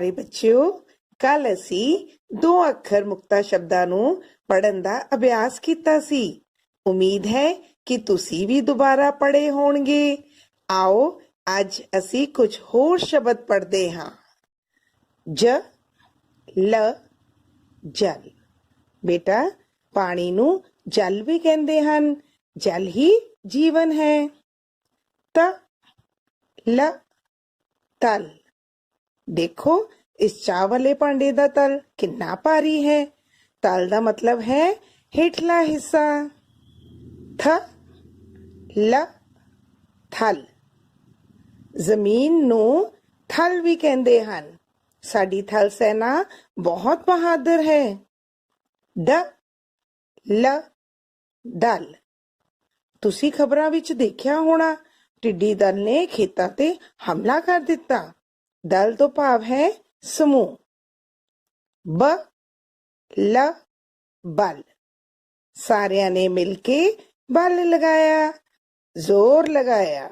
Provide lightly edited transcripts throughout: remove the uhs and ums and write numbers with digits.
ਪਿਆਰੇ ਬੱਚਿਓ, ਕੱਲ ਅਸੀਂ 2 ਅੱਖਰ ਮੁਕਤਾ ਸ਼ਬਦਾਂ ਨੂੰ ਪੜ੍ਹਨ ਦਾ ਅਭਿਆਸ ਕੀਤਾ ਸੀ। ਉਮੀਦ ਹੈ ਕਿ ਤੁਸੀਂ ਵੀ ਦੁਬਾਰਾ ਪੜ੍ਹੇ ਹੋਣਗੇ। ਆਓ ਅੱਜ ਅਸੀਂ ਕੁਝ ਹੋਰ ਸ਼ਬਦ ਪੜ੍ਹਦੇ ਹਾਂ। ਜ ਲ ਜਲ। ਬੇਟਾ, ਪਾਣੀ ਨੂੰ ਜਲ ਵੀ ਕਹਿੰਦੇ ਹਨ। ਜਲ ਹੀ ਜੀਵਨ ਹੈ। ਤ ਲ ਤਲ। ਦੇਖੋ, ਇਸ ਚਾਹ ਵਾਲੇ ਭਾਂਡੇ ਦਾ ਤਲ ਕਿੰਨਾ ਭਾਰੀ ਹੈ। ਤਲ ਦਾ ਮਤਲਬ ਹੈ ਹੇਠਲਾ ਹਿੱਸਾ। ਥ ਲ ਥਲ। ਜ਼ਮੀਨ ਨੂੰ ਥਲ ਵੀ ਕਹਿੰਦੇ ਹਨ। ਸਾਡੀ ਥਲ ਸੈਨਾ ਬਹੁਤ ਬਹਾਦਰ ਹੈ। ਦ ਲ ਦਲ। ਤੁਸੀਂ ਖਬਰਾਂ ਵਿੱਚ ਦੇਖਿਆ ਹੋਣਾ, ਟਿੱਡੀ ਦਲ ਨੇ ਖੇਤਾਂ ਤੇ ਹਮਲਾ ਕਰ ਦਿੱਤਾ। ਦਲ ਤੋਂ ਭਾਵ ਹੈ ਸਮੂਹ। ਬ ਲ ਬਲ। ਸਾਰਿਆਂ ਨੇ ਮਿਲ ਕੇ ਬਲ ਲਗਾਇਆ, ਜ਼ੋਰ ਲਗਾਇਆ।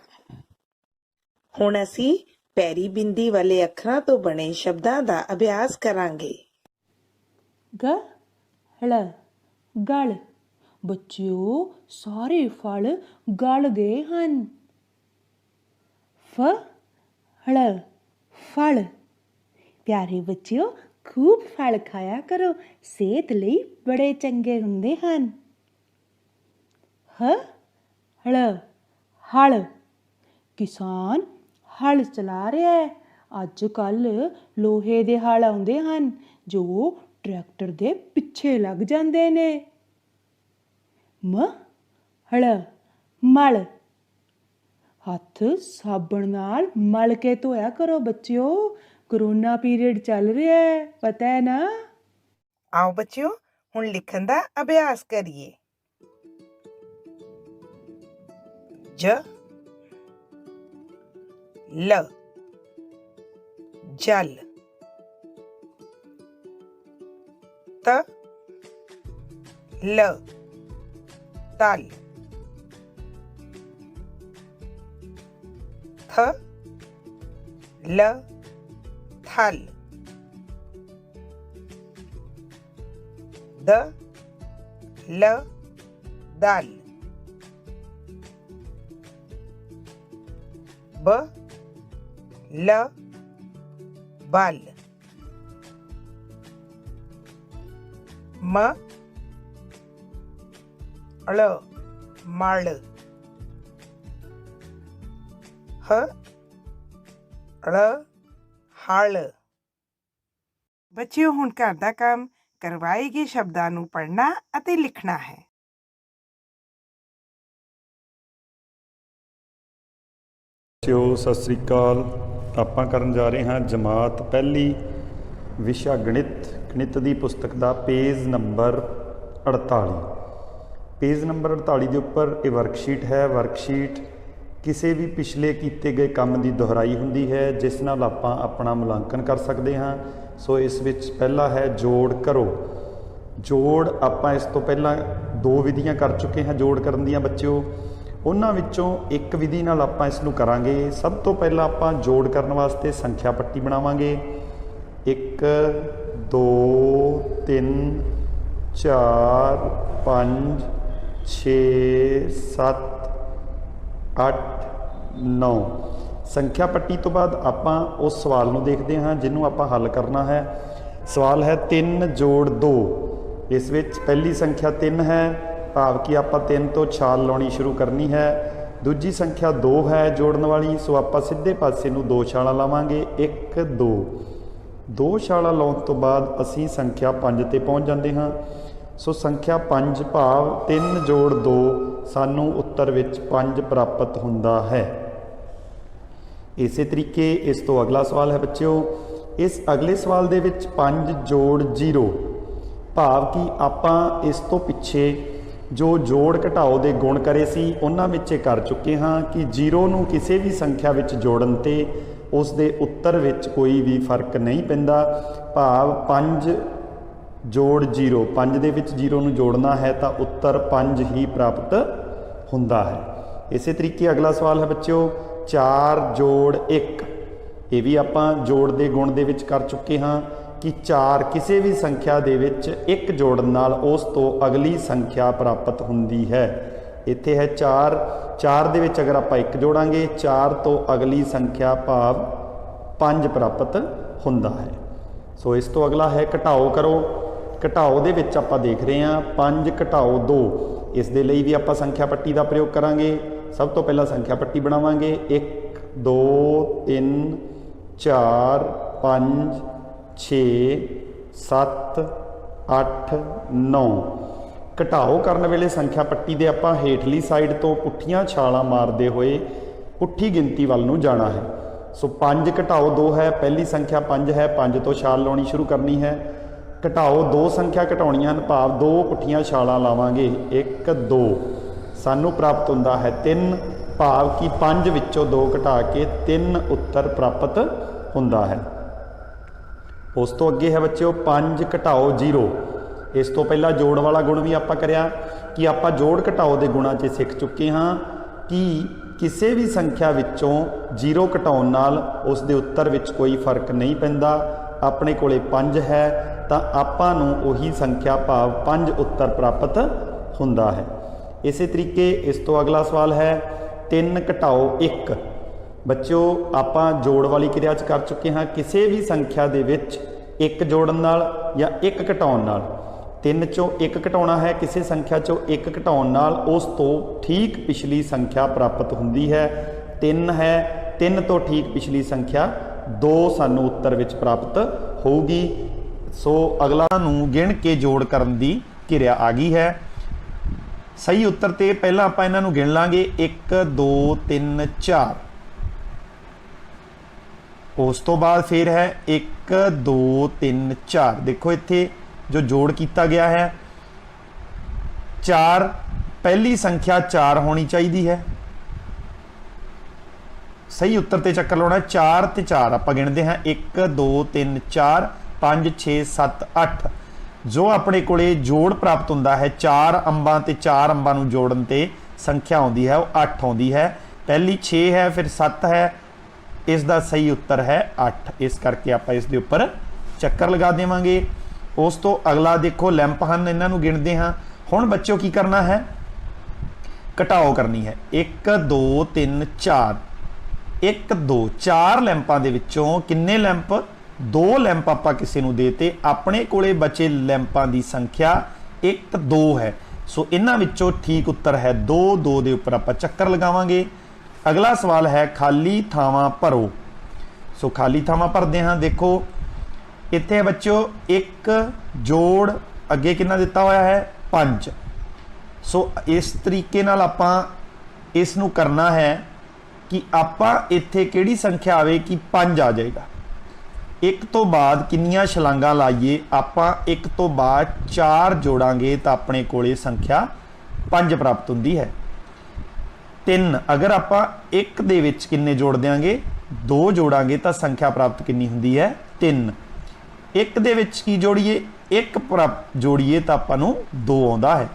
ਹੁਣ ਅਸੀਂ ਪੈਰੀ ਬਿੰਦੀ ਵਾਲੇ ਅੱਖਰਾਂ ਤੋਂ ਬਣੇ ਸ਼ਬਦਾਂ ਦਾ ਅਭਿਆਸ ਕਰਾਂਗੇ। ਗ ਲ ਗਲ। ਬੱਚਿਓ, ਸਾਰੇ ਫਲ ਗਲ ਗਏ ਹਨ। ਫ ਲ ਫਲ। ਪਿਆਰੇ ਬੱਚਿਓ, ਖੂਬ ਫਲ ਖਾਇਆ ਕਰੋ, ਸਿਹਤ ਲਈ ਬੜੇ ਚੰਗੇ ਹੁੰਦੇ ਹਨ। ਹ ਲ ਹਲ। ਕਿਸਾਨ ਹਲ ਚਲਾ ਰਿਹਾ ਹੈ। ਅੱਜ ਕੱਲ੍ਹ ਲੋਹੇ ਦੇ ਹਲ ਆਉਂਦੇ ਹਨ ਜੋ ਟਰੈਕਟਰ ਦੇ ਪਿੱਛੇ ਲੱਗ ਜਾਂਦੇ ਨੇ। ਮ ਲ ਮਲ। ਹੱਥ ਸਾਬਣ ਨਾਲ ਮਲ ਕੇ ਧੋਇਆ ਕਰੋ ਬੱਚਿਓ, ਕਰੋਨਾ ਪੀਰੀਅਡ ਚੱਲ ਰਿਹਾ ਹੈ, ਪਤਾ ਹੈ ਨਾ। ਆਓ ਬੱਚਿਓ, ਹੁਣ ਲਿਖਣ ਦਾ ਅਭਿਆਸ ਕਰੀਏ। ਜ ਲ ਜਲ। ਤ ਲ ਤਲ। ਥ ਲ ਥਲ। ਦ ਲ ਦਲ। ਬ ਲ ਬਲ। ਮ ਲ ਮਲ। ਹ ਲ ਹਲ। ਬੱਚਿਓ, ਹੁਣ ਘਰ ਦਾ ਕੰਮ ਕਰਵਾਏ ਗਏ ਸ਼ਬਦਾਂ ਨੂੰ ਪੜ੍ਹਨਾ ਅਤੇ ਲਿਖਣਾ ਹੈ। ਬੱਚਿਓ, ਸਤਿ ਸ੍ਰੀ ਅਕਾਲ। ਆਪਾਂ ਕਰਨ ਜਾ ਰਹੇ ਹਾਂ ਜਮਾਤ ਪਹਿਲੀ, ਵਿਸ਼ਾ ਗਣਿਤ। ਗਣਿਤ ਦੀ ਪੁਸਤਕ ਦਾ ਪੇਜ ਨੰਬਰ 48। ਪੇਜ ਨੰਬਰ 48 ਦੇ ਉੱਪਰ ਇਹ ਵਰਕਸ਼ੀਟ ਹੈ। ਵਰਕਸ਼ੀਟ ਕਿਸੇ ਵੀ ਪਿਛਲੇ ਕੀਤੇ ਗਏ ਕੰਮ ਦੀ ਦੁਹਰਾਈ ਹੁੰਦੀ ਹੈ, ਜਿਸ ਨਾਲ ਆਪਾਂ ਆਪਣਾ ਮੁਲਾਂਕਣ ਕਰ ਸਕਦੇ ਹਾਂ। ਸੋ ਇਸ ਵਿੱਚ ਪਹਿਲਾ ਹੈ ਜੋੜ ਕਰੋ। ਜੋੜ ਆਪਾਂ ਇਸ ਤੋਂ ਪਹਿਲਾਂ 2 ਵਿਧੀਆਂ ਕਰ ਚੁੱਕੇ ਹਾਂ ਜੋੜ ਕਰਨ ਦੀਆਂ ਬੱਚਿਓ। ਉਹਨਾਂ ਵਿੱਚੋਂ ਇੱਕ ਵਿਧੀ ਨਾਲ ਆਪਾਂ ਇਸ ਨੂੰ ਕਰਾਂਗੇ। ਸਭ ਤੋਂ ਪਹਿਲਾਂ ਆਪਾਂ ਜੋੜ ਕਰਨ ਵਾਸਤੇ ਸੰਖਿਆ ਪੱਟੀ ਬਣਾਵਾਂਗੇ। 1 2 3 4 5 6 7 8 9। ਸੰਖਿਆ ਪੱਟੀ ਤੋਂ ਬਾਅਦ ਆਪਾਂ ਉਸ ਸਵਾਲ ਨੂੰ ਦੇਖਦੇ ਹਾਂ ਜਿਹਨੂੰ ਆਪਾਂ ਹੱਲ ਕਰਨਾ ਹੈ। ਸਵਾਲ ਹੈ 3 ਜੋੜ 2। ਇਸ ਵਿੱਚ ਪਹਿਲੀ ਸੰਖਿਆ 3 ਹੈ, ਭਾਵ ਕਿ ਆਪਾਂ 3 ਤੋਂ ਛਾਲ ਲਾਉਣੀ ਸ਼ੁਰੂ ਕਰਨੀ ਹੈ। ਦੂਜੀ ਸੰਖਿਆ 2 ਹੈ ਜੋੜਨ ਵਾਲੀ, ਸੋ ਆਪਾਂ ਸਿੱਧੇ ਪਾਸੇ ਨੂੰ 2 ਛਾਲਾਂ ਲਾਵਾਂਗੇ। 1 2। 2 ਛਾਲਾਂ ਲਾਉਣ ਤੋਂ ਬਾਅਦ ਅਸੀਂ ਸੰਖਿਆ 5 ਤੇ ਪਹੁੰਚ ਜਾਂਦੇ ਹਾਂ। ਸੋ ਸੰਖਿਆ 5 ਭਾਵ 3 ਜੋੜ 2, ਸਾਨੂੰ ਉੱਤਰ ਵਿੱਚ 5 ਪ੍ਰਾਪਤ ਹੁੰਦਾ ਹੈ। ਇਸੇ ਤਰੀਕੇ ਇਸ ਤੋਂ ਅਗਲਾ ਸਵਾਲ ਹੈ ਬੱਚਿਓ। ਇਸ ਅਗਲੇ ਸਵਾਲ ਦੇ ਵਿੱਚ 5 ਜੋੜ 0, ਭਾਵ ਕਿ ਆਪਾਂ ਇਸ ਤੋਂ ਪਿੱਛੇ ਜੋ ਜੋੜ ਘਟਾਓ ਦੇ ਗੁਣ ਕਰੇ ਸੀ ਉਹਨਾਂ ਵਿੱਚ ਇਹ ਕਰ ਚੁੱਕੇ ਹਾਂ ਕਿ 0 ਨੂੰ ਕਿਸੇ ਵੀ ਸੰਖਿਆ ਵਿੱਚ ਜੋੜਨ ਤੇ ਉਸ ਦੇ ਉੱਤਰ ਵਿੱਚ ਕੋਈ ਵੀ ਫਰਕ ਨਹੀਂ ਪੈਂਦਾ। ਭਾਵ 5 ਜੋੜ 0, 5 ਦੇ ਵਿੱਚ 0 ਨੂੰ ਜੋੜਨਾ ਹੈ ਤਾਂ ਉੱਤਰ 5 ਹੀ ਪ੍ਰਾਪਤ ਹੁੰਦਾ ਹੈ। ਇਸੇ ਤਰੀਕੇ ਅਗਲਾ ਸਵਾਲ ਹੈ ਬੱਚਿਓ 4 ਜੋੜ 1, ਇਹ ਵੀ ਆਪਾਂ ਜੋੜ ਦੇ ਗੁਣ ਦੇ ਵਿੱਚ ਕਰ ਚੁੱਕੇ ਹਾਂ ਕਿ 4 ਕਿਸੇ ਵੀ ਸੰਖਿਆ ਦੇ ਵਿੱਚ 1 ਜੋੜਨ ਨਾਲ ਉਸ ਤੋਂ ਅਗਲੀ ਸੰਖਿਆ ਪ੍ਰਾਪਤ ਹੁੰਦੀ ਹੈ। ਇੱਥੇ ਹੈ 4, 4 ਦੇ ਵਿੱਚ ਅਗਰ ਆਪਾਂ 1 ਜੋੜਾਂਗੇ 4 ਤੋਂ ਅਗਲੀ ਸੰਖਿਆ ਭਾਵ 5 ਪ੍ਰਾਪਤ ਹੁੰਦਾ ਹੈ। ਸੋ ਇਸ ਤੋਂ ਅਗਲਾ ਹੈ ਘਟਾਓ ਕਰੋ। ਘਟਾਓ ਦੇ ਵਿੱਚ ਆਪਾਂ ਦੇਖ ਰਹੇ ਹਾਂ 5 ਘਟਾਓ 2। ਇਸ ਦੇ ਲਈ ਵੀ ਆਪਾਂ ਸੰਖਿਆ ਪੱਟੀ ਦਾ ਪ੍ਰਯੋਗ ਕਰਾਂਗੇ। ਸਭ ਤੋਂ ਪਹਿਲਾਂ ਸੰਖਿਆ ਪੱਟੀ ਬਣਾਵਾਂਗੇ 1 2 3 4 5 6 7 8 9। ਘਟਾਓ ਕਰਨ ਵੇਲੇ ਸੰਖਿਆ ਪੱਟੀ ਦੇ ਆਪਾਂ ਹੇਠਲੀ ਸਾਈਡ ਤੋਂ ਪੁੱਠੀਆਂ ਛਾਲਾਂ ਮਾਰਦੇ ਹੋਏ ਪੁੱਠੀ ਗਿਣਤੀ ਵੱਲ ਨੂੰ ਜਾਣਾ ਹੈ। ਸੋ 5 ਘਟਾਓ 2 ਹੈ, ਪਹਿਲੀ ਸੰਖਿਆ 5 ਹੈ, 5 ਤੋਂ ਛਾਲ ਲਾਉਣੀ ਸ਼ੁਰੂ ਕਰਨੀ ਹੈ। ਘਟਾਓ 2 ਸੰਖਿਆ ਘਟਾਉਣੀਆਂ ਹਨ ਭਾਵ 2 ਪੁੱਠੀਆਂ ਛਾਲਾਂ ਲਾਵਾਂਗੇ 1 2, ਸਾਨੂੰ ਪ੍ਰਾਪਤ ਹੁੰਦਾ ਹੈ 3 ਭਾਵ ਕਿ 5 ਵਿੱਚੋਂ 2 ਘਟਾ ਕੇ 3 ਉੱਤਰ ਪ੍ਰਾਪਤ ਹੁੰਦਾ ਹੈ। ਉਸ ਤੋਂ ਅੱਗੇ ਹੈ ਬੱਚਿਓ 5 ਘਟਾਓ 0। ਇਸ ਤੋਂ ਪਹਿਲਾਂ ਜੋੜ ਵਾਲਾ ਗੁਣ ਵੀ ਆਪਾਂ ਕਰਿਆ ਕਿ ਆਪਾਂ ਜੋੜ ਘਟਾਓ ਦੇ ਗੁਣਾਂ 'ਚ ਸਿੱਖ ਚੁੱਕੇ ਹਾਂ ਕਿ ਕਿਸੇ ਵੀ ਸੰਖਿਆ ਵਿੱਚੋਂ 0 ਘਟਾਉਣ ਨਾਲ ਉਸ ਦੇ ਉੱਤਰ ਵਿੱਚ ਕੋਈ ਫਰਕ ਨਹੀਂ ਪੈਂਦਾ। ਆਪਣੇ ਕੋਲੇ 5 ਹੈ ਤਾਂ ਆਪਾਂ ਨੂੰ ਉਹੀ ਸੰਖਿਆ ਭਾਵ 5 ਉੱਤਰ ਪ੍ਰਾਪਤ ਹੁੰਦਾ ਹੈ। ਇਸੇ ਤਰੀਕੇ ਇਸ ਤੋਂ ਅਗਲਾ ਸਵਾਲ ਹੈ 3 ਘਟਾਓ 1। ਬੱਚਿਓ ਆਪਾਂ ਜੋੜ ਵਾਲੀ ਕਿਰਿਆ 'ਚ ਕਰ ਚੁੱਕੇ ਹਾਂ ਕਿਸੇ ਵੀ ਸੰਖਿਆ ਦੇ ਵਿੱਚ 1 ਜੋੜਨ ਨਾਲ ਜਾਂ 1 ਘਟਾਉਣ ਨਾਲ। 3 ਚੋਂ 1 ਘਟਾਉਣਾ ਹੈ, ਕਿਸੇ ਸੰਖਿਆ ਚੋਂ 1 ਘਟਾਉਣ ਨਾਲ ਉਸ ਤੋਂ ਠੀਕ ਪਿਛਲੀ ਸੰਖਿਆ ਪ੍ਰਾਪਤ ਹੁੰਦੀ ਹੈ। 3 ਹੈ, 3 ਤੋਂ ਠੀਕ ਪਿਛਲੀ ਸੰਖਿਆ 2 ਸਾਨੂੰ ਉੱਤਰ ਵਿੱਚ ਪ੍ਰਾਪਤ ਹੋਊਗੀ। ਸੋ ਅਗਲਾ ਨੂੰ ਗਿਣ ਕੇ ਜੋੜ ਕਰਨ ਦੀ ਕਿਰਿਆ ਆ ਗਈ ਹੈ। ਸਹੀ ਉੱਤਰ ਤੇ ਪਹਿਲਾਂ ਆਪਾਂ ਇਹਨਾਂ ਨੂੰ ਗਿਣ ਲਾਂਗੇ 1 2 3 4। ਉਸ ਤੋਂ ਬਾਅਦ ਫਿਰ ਹੈ 1 2 3 4। ਦੇਖੋ ਇੱਥੇ ਜੋ ਜੋੜ ਕੀਤਾ ਗਿਆ ਹੈ 4, ਪਹਿਲੀ ਸੰਖਿਆ 4 ਹੋਣੀ ਚਾਹੀਦੀ ਹੈ। ਸਹੀ ਉੱਤਰ ਤੇ ਚੱਕਰ ਲਾਉਣਾ 4 ਤੇ 4 ਆਪਾਂ ਗਿਣਦੇ ਹਾਂ 1 2 3 4 5 6 7 8। ਜੋ ਆਪਣੇ ਕੋਲੇ ਜੋੜ ਪ੍ਰਾਪਤ ਹੁੰਦਾ ਹੈ 4 ਅੰਬਾਂ ਤੇ 4 ਅੰਬਾਂ ਨੂੰ ਜੋੜਨ ਤੇ ਸੰਖਿਆ ਆਉਂਦੀ ਹੈ ਉਹ 8 ਆਉਂਦੀ ਹੈ। ਪਹਿਲੀ 6 ਹੈ ਫਿਰ 7 ਹੈ, ਇਸ ਦਾ ਸਹੀ ਉੱਤਰ ਹੈ 8। ਇਸ ਕਰਕੇ ਆਪਾਂ ਇਸ ਦੇ ਉੱਪਰ ਚੱਕਰ ਲਗਾ ਦੇਵਾਂਗੇ। ਉਸ ਤੋਂ ਅਗਲਾ ਦੇਖੋ ਲੈਂਪ ਹਨ, ਇਹਨਾਂ ਨੂੰ ਗਿਣਦੇ ਹਾਂ। ਹੁਣ ਬੱਚਿਓ ਕੀ ਕਰਨਾ ਹੈ, ਘਟਾਓ ਕਰਨੀ ਹੈ 1 2 3 4 1 2। 4 ਲੈਂਪਾਂ ਦੇ ਵਿੱਚੋਂ ਕਿੰਨੇ ਲੈਂਪ, 2 ਲੈਂਪ ਆਪਾਂ ਕਿਸੇ ਨੂੰ ਦੇਤੇ। ਆਪਣੇ ਕੋਲੇ ਬਚੇ ਲੈਂਪਾਂ ਦੀ ਸੰਖਿਆ 1 2 ਹੈ। ਸੋ ਇਹਨਾਂ ਵਿੱਚੋਂ ਠੀਕ ਉੱਤਰ ਹੈ 2 2 ਦੇ ਉੱਪਰ ਆਪਾਂ ਚੱਕਰ ਲਗਾਵਾਂਗੇ। ਅਗਲਾ ਸਵਾਲ ਹੈ ਖਾਲੀ ਥਾਵਾਂ ਭਰੋ। ਸੋ ਖਾਲੀ ਥਾਵਾਂ ਭਰਦੇ ਹਾਂ। ਦੇਖੋ ਇੱਥੇ ਬੱਚਿਓ 1 ਜੋੜ ਅੱਗੇ ਕਿੰਨਾ ਦਿੱਤਾ ਹੋਇਆ ਹੈ 5। ਸੋ ਇਸ ਤਰੀਕੇ ਨਾਲ ਆਪਾਂ ਇਸ ਨੂੰ ਕਰਨਾ ਹੈ ਕਿ ਆਪਾਂ ਇੱਥੇ ਕਿਹੜੀ ਸੰਖਿਆ ਆਵੇ ਕਿ 5 ਆ ਜਾਏਗਾ। 1 ਤੋਂ ਬਾਅਦ ਕਿੰਨੀਆਂ ਛਲਾਂਗਾਂ ਲਾਈਏ, ਆਪਾਂ 1 ਤੋਂ ਬਾਅਦ 4 ਜੋੜਾਂਗੇ ਤਾਂ ਆਪਣੇ ਕੋਲੇ ਸੰਖਿਆ 5 ਪ੍ਰਾਪਤ ਹੁੰਦੀ ਹੈ। 3 ਅਗਰ ਆਪਾਂ 1 ਦੇ ਵਿੱਚ ਕਿੰਨੇ ਜੋੜ ਦਿਆਂਗੇ 2 ਜੋੜਾਂਗੇ ਤਾਂ ਸੰਖਿਆ ਪ੍ਰਾਪਤ ਕਿੰਨੀ ਹੁੰਦੀ ਹੈ 3। 1 ਦੇ ਵਿੱਚ ਕੀ ਜੋੜੀਏ 1 ਜੋੜੀਏ ਤਾਂ ਆਪਾਂ ਨੂੰ 2 ਆਉਂਦਾ ਹੈ।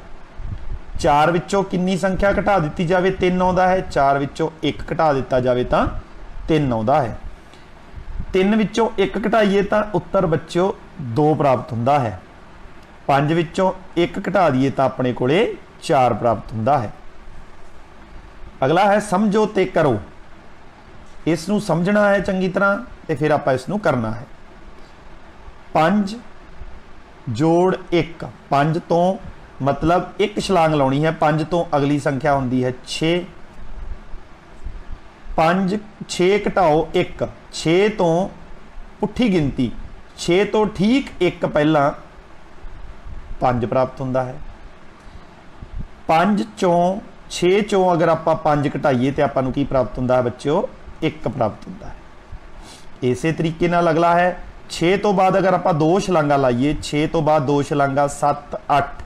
4 ਵਿੱਚੋਂ ਕਿੰਨੀ ਸੰਖਿਆ ਘਟਾ ਦਿੱਤੀ ਜਾਵੇ 3 ਆਉਂਦਾ ਹੈ। 4 ਵਿੱਚੋਂ 1 ਘਟਾ ਦਿੱਤਾ ਜਾਵੇ ਤਾਂ 3 ਆਉਂਦਾ ਹੈ। 3 ਵਿੱਚੋਂ 1 ਘਟਾਈਏ ਤਾਂ ਉੱਤਰ ਬੱਚਿਓ 2 ਪ੍ਰਾਪਤ ਹੁੰਦਾ ਹੈ। 5 ਵਿੱਚੋਂ 1 ਘਟਾ ਦਈਏ ਤਾਂ ਆਪਣੇ ਕੋਲੇ 4 ਪ੍ਰਾਪਤ ਹੁੰਦਾ ਹੈ। ਅਗਲਾ ਹੈ ਸਮਝੋ ਤੇ ਕਰੋ। ਇਸ ਨੂੰ ਸਮਝਣਾ ਹੈ ਚੰਗੀ ਤਰ੍ਹਾਂ ਤੇ ਫਿਰ ਆਪਾਂ ਇਸ ਨੂੰ ਕਰਨਾ ਹੈ। 5 ਜੋੜ 1, 5 ਤੋਂ मतलब एक छलांग लाउणी है। 5 तो अगली संख्या होंदी है 6। 5 6 घटाओ 1, 6 तो पुठी गिनती 6 तो ठीक 1 पहला 5 प्राप्त होंदा है। 5 चों 6 चों अगर आप 5 घटाइए तो आपां नूं की प्राप्त होंदा है बच्चों 1 प्राप्त होंदा है। इसे तरीके नाल अगला है 6 तो बाद अगर आप 2 छलांगा लाइए 6 तो बाद 2 छलांगा 7 8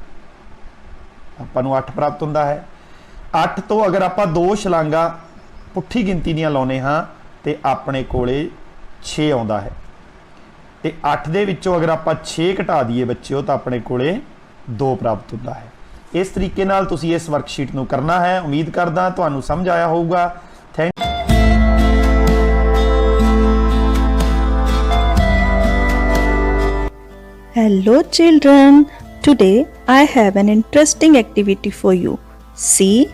ਆਪਾਂ ਨੂੰ 8 ਪ੍ਰਾਪਤ ਹੁੰਦਾ ਹੈ। 8 ਤੋਂ ਅਗਰ ਆਪਾਂ 2 ਛਲਾਂਗਾ ਪੁੱਠੀ ਗਿਣਤੀ ਦੀਆਂ ਲਾਉਨੇ ਹਾਂ ਤੇ ਆਪਣੇ ਕੋਲੇ 6 ਆਉਂਦਾ ਹੈ। ਤੇ 8 ਦੇ ਵਿੱਚੋਂ ਅਗਰ ਆਪਾਂ 6 ਘਟਾ ਦਈਏ ਬੱਚਿਓ ਤਾਂ ਆਪਣੇ ਕੋਲੇ 2 ਪ੍ਰਾਪਤ ਹੁੰਦਾ ਹੈ। ਇਸ ਤਰੀਕੇ ਨਾਲ ਤੁਸੀਂ ਇਸ ਵਰਕਸ਼ੀਟ ਨੂੰ ਕਰਨਾ ਹੈ। ਉਮੀਦ ਕਰਦਾ ਤੁਹਾਨੂੰ ਸਮਝ ਆਇਆ ਹੋਊਗਾ। Thank Hello children, today I have an interesting activity for you. See,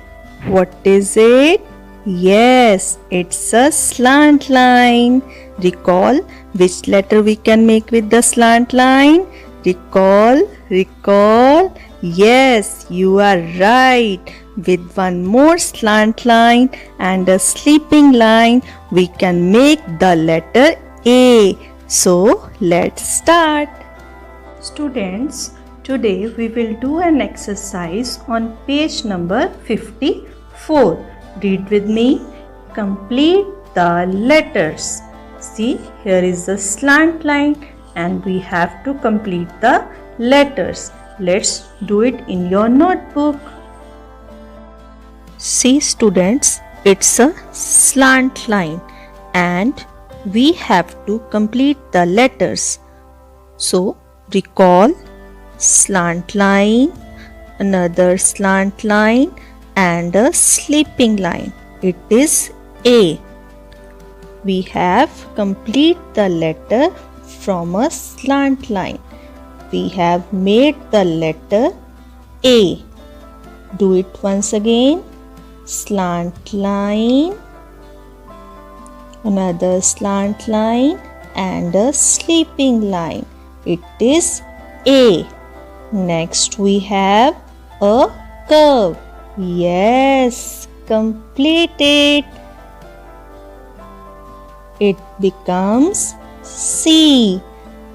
what is it? Yes, it's a slant line. Recall which letter we can make with the slant line? Recall. Yes, you are right. With one more slant line and a sleeping line, we can make the letter A. So, let's start. Students, today we will do an exercise on page number 54. Read with me. Complete the letters. See, here is the slant line and we have to complete the letters. Let's do it in your notebook. See students, it's a slant line and we have to complete the letters. So, recall slant line, another slant line and a sleeping line. It is A. We have complete the letter from a slant line. We have made the letter A. Do it once again. Slant line, another slant line and a sleeping line. It is A. Next we have a curve. Yes, completed. It becomes C.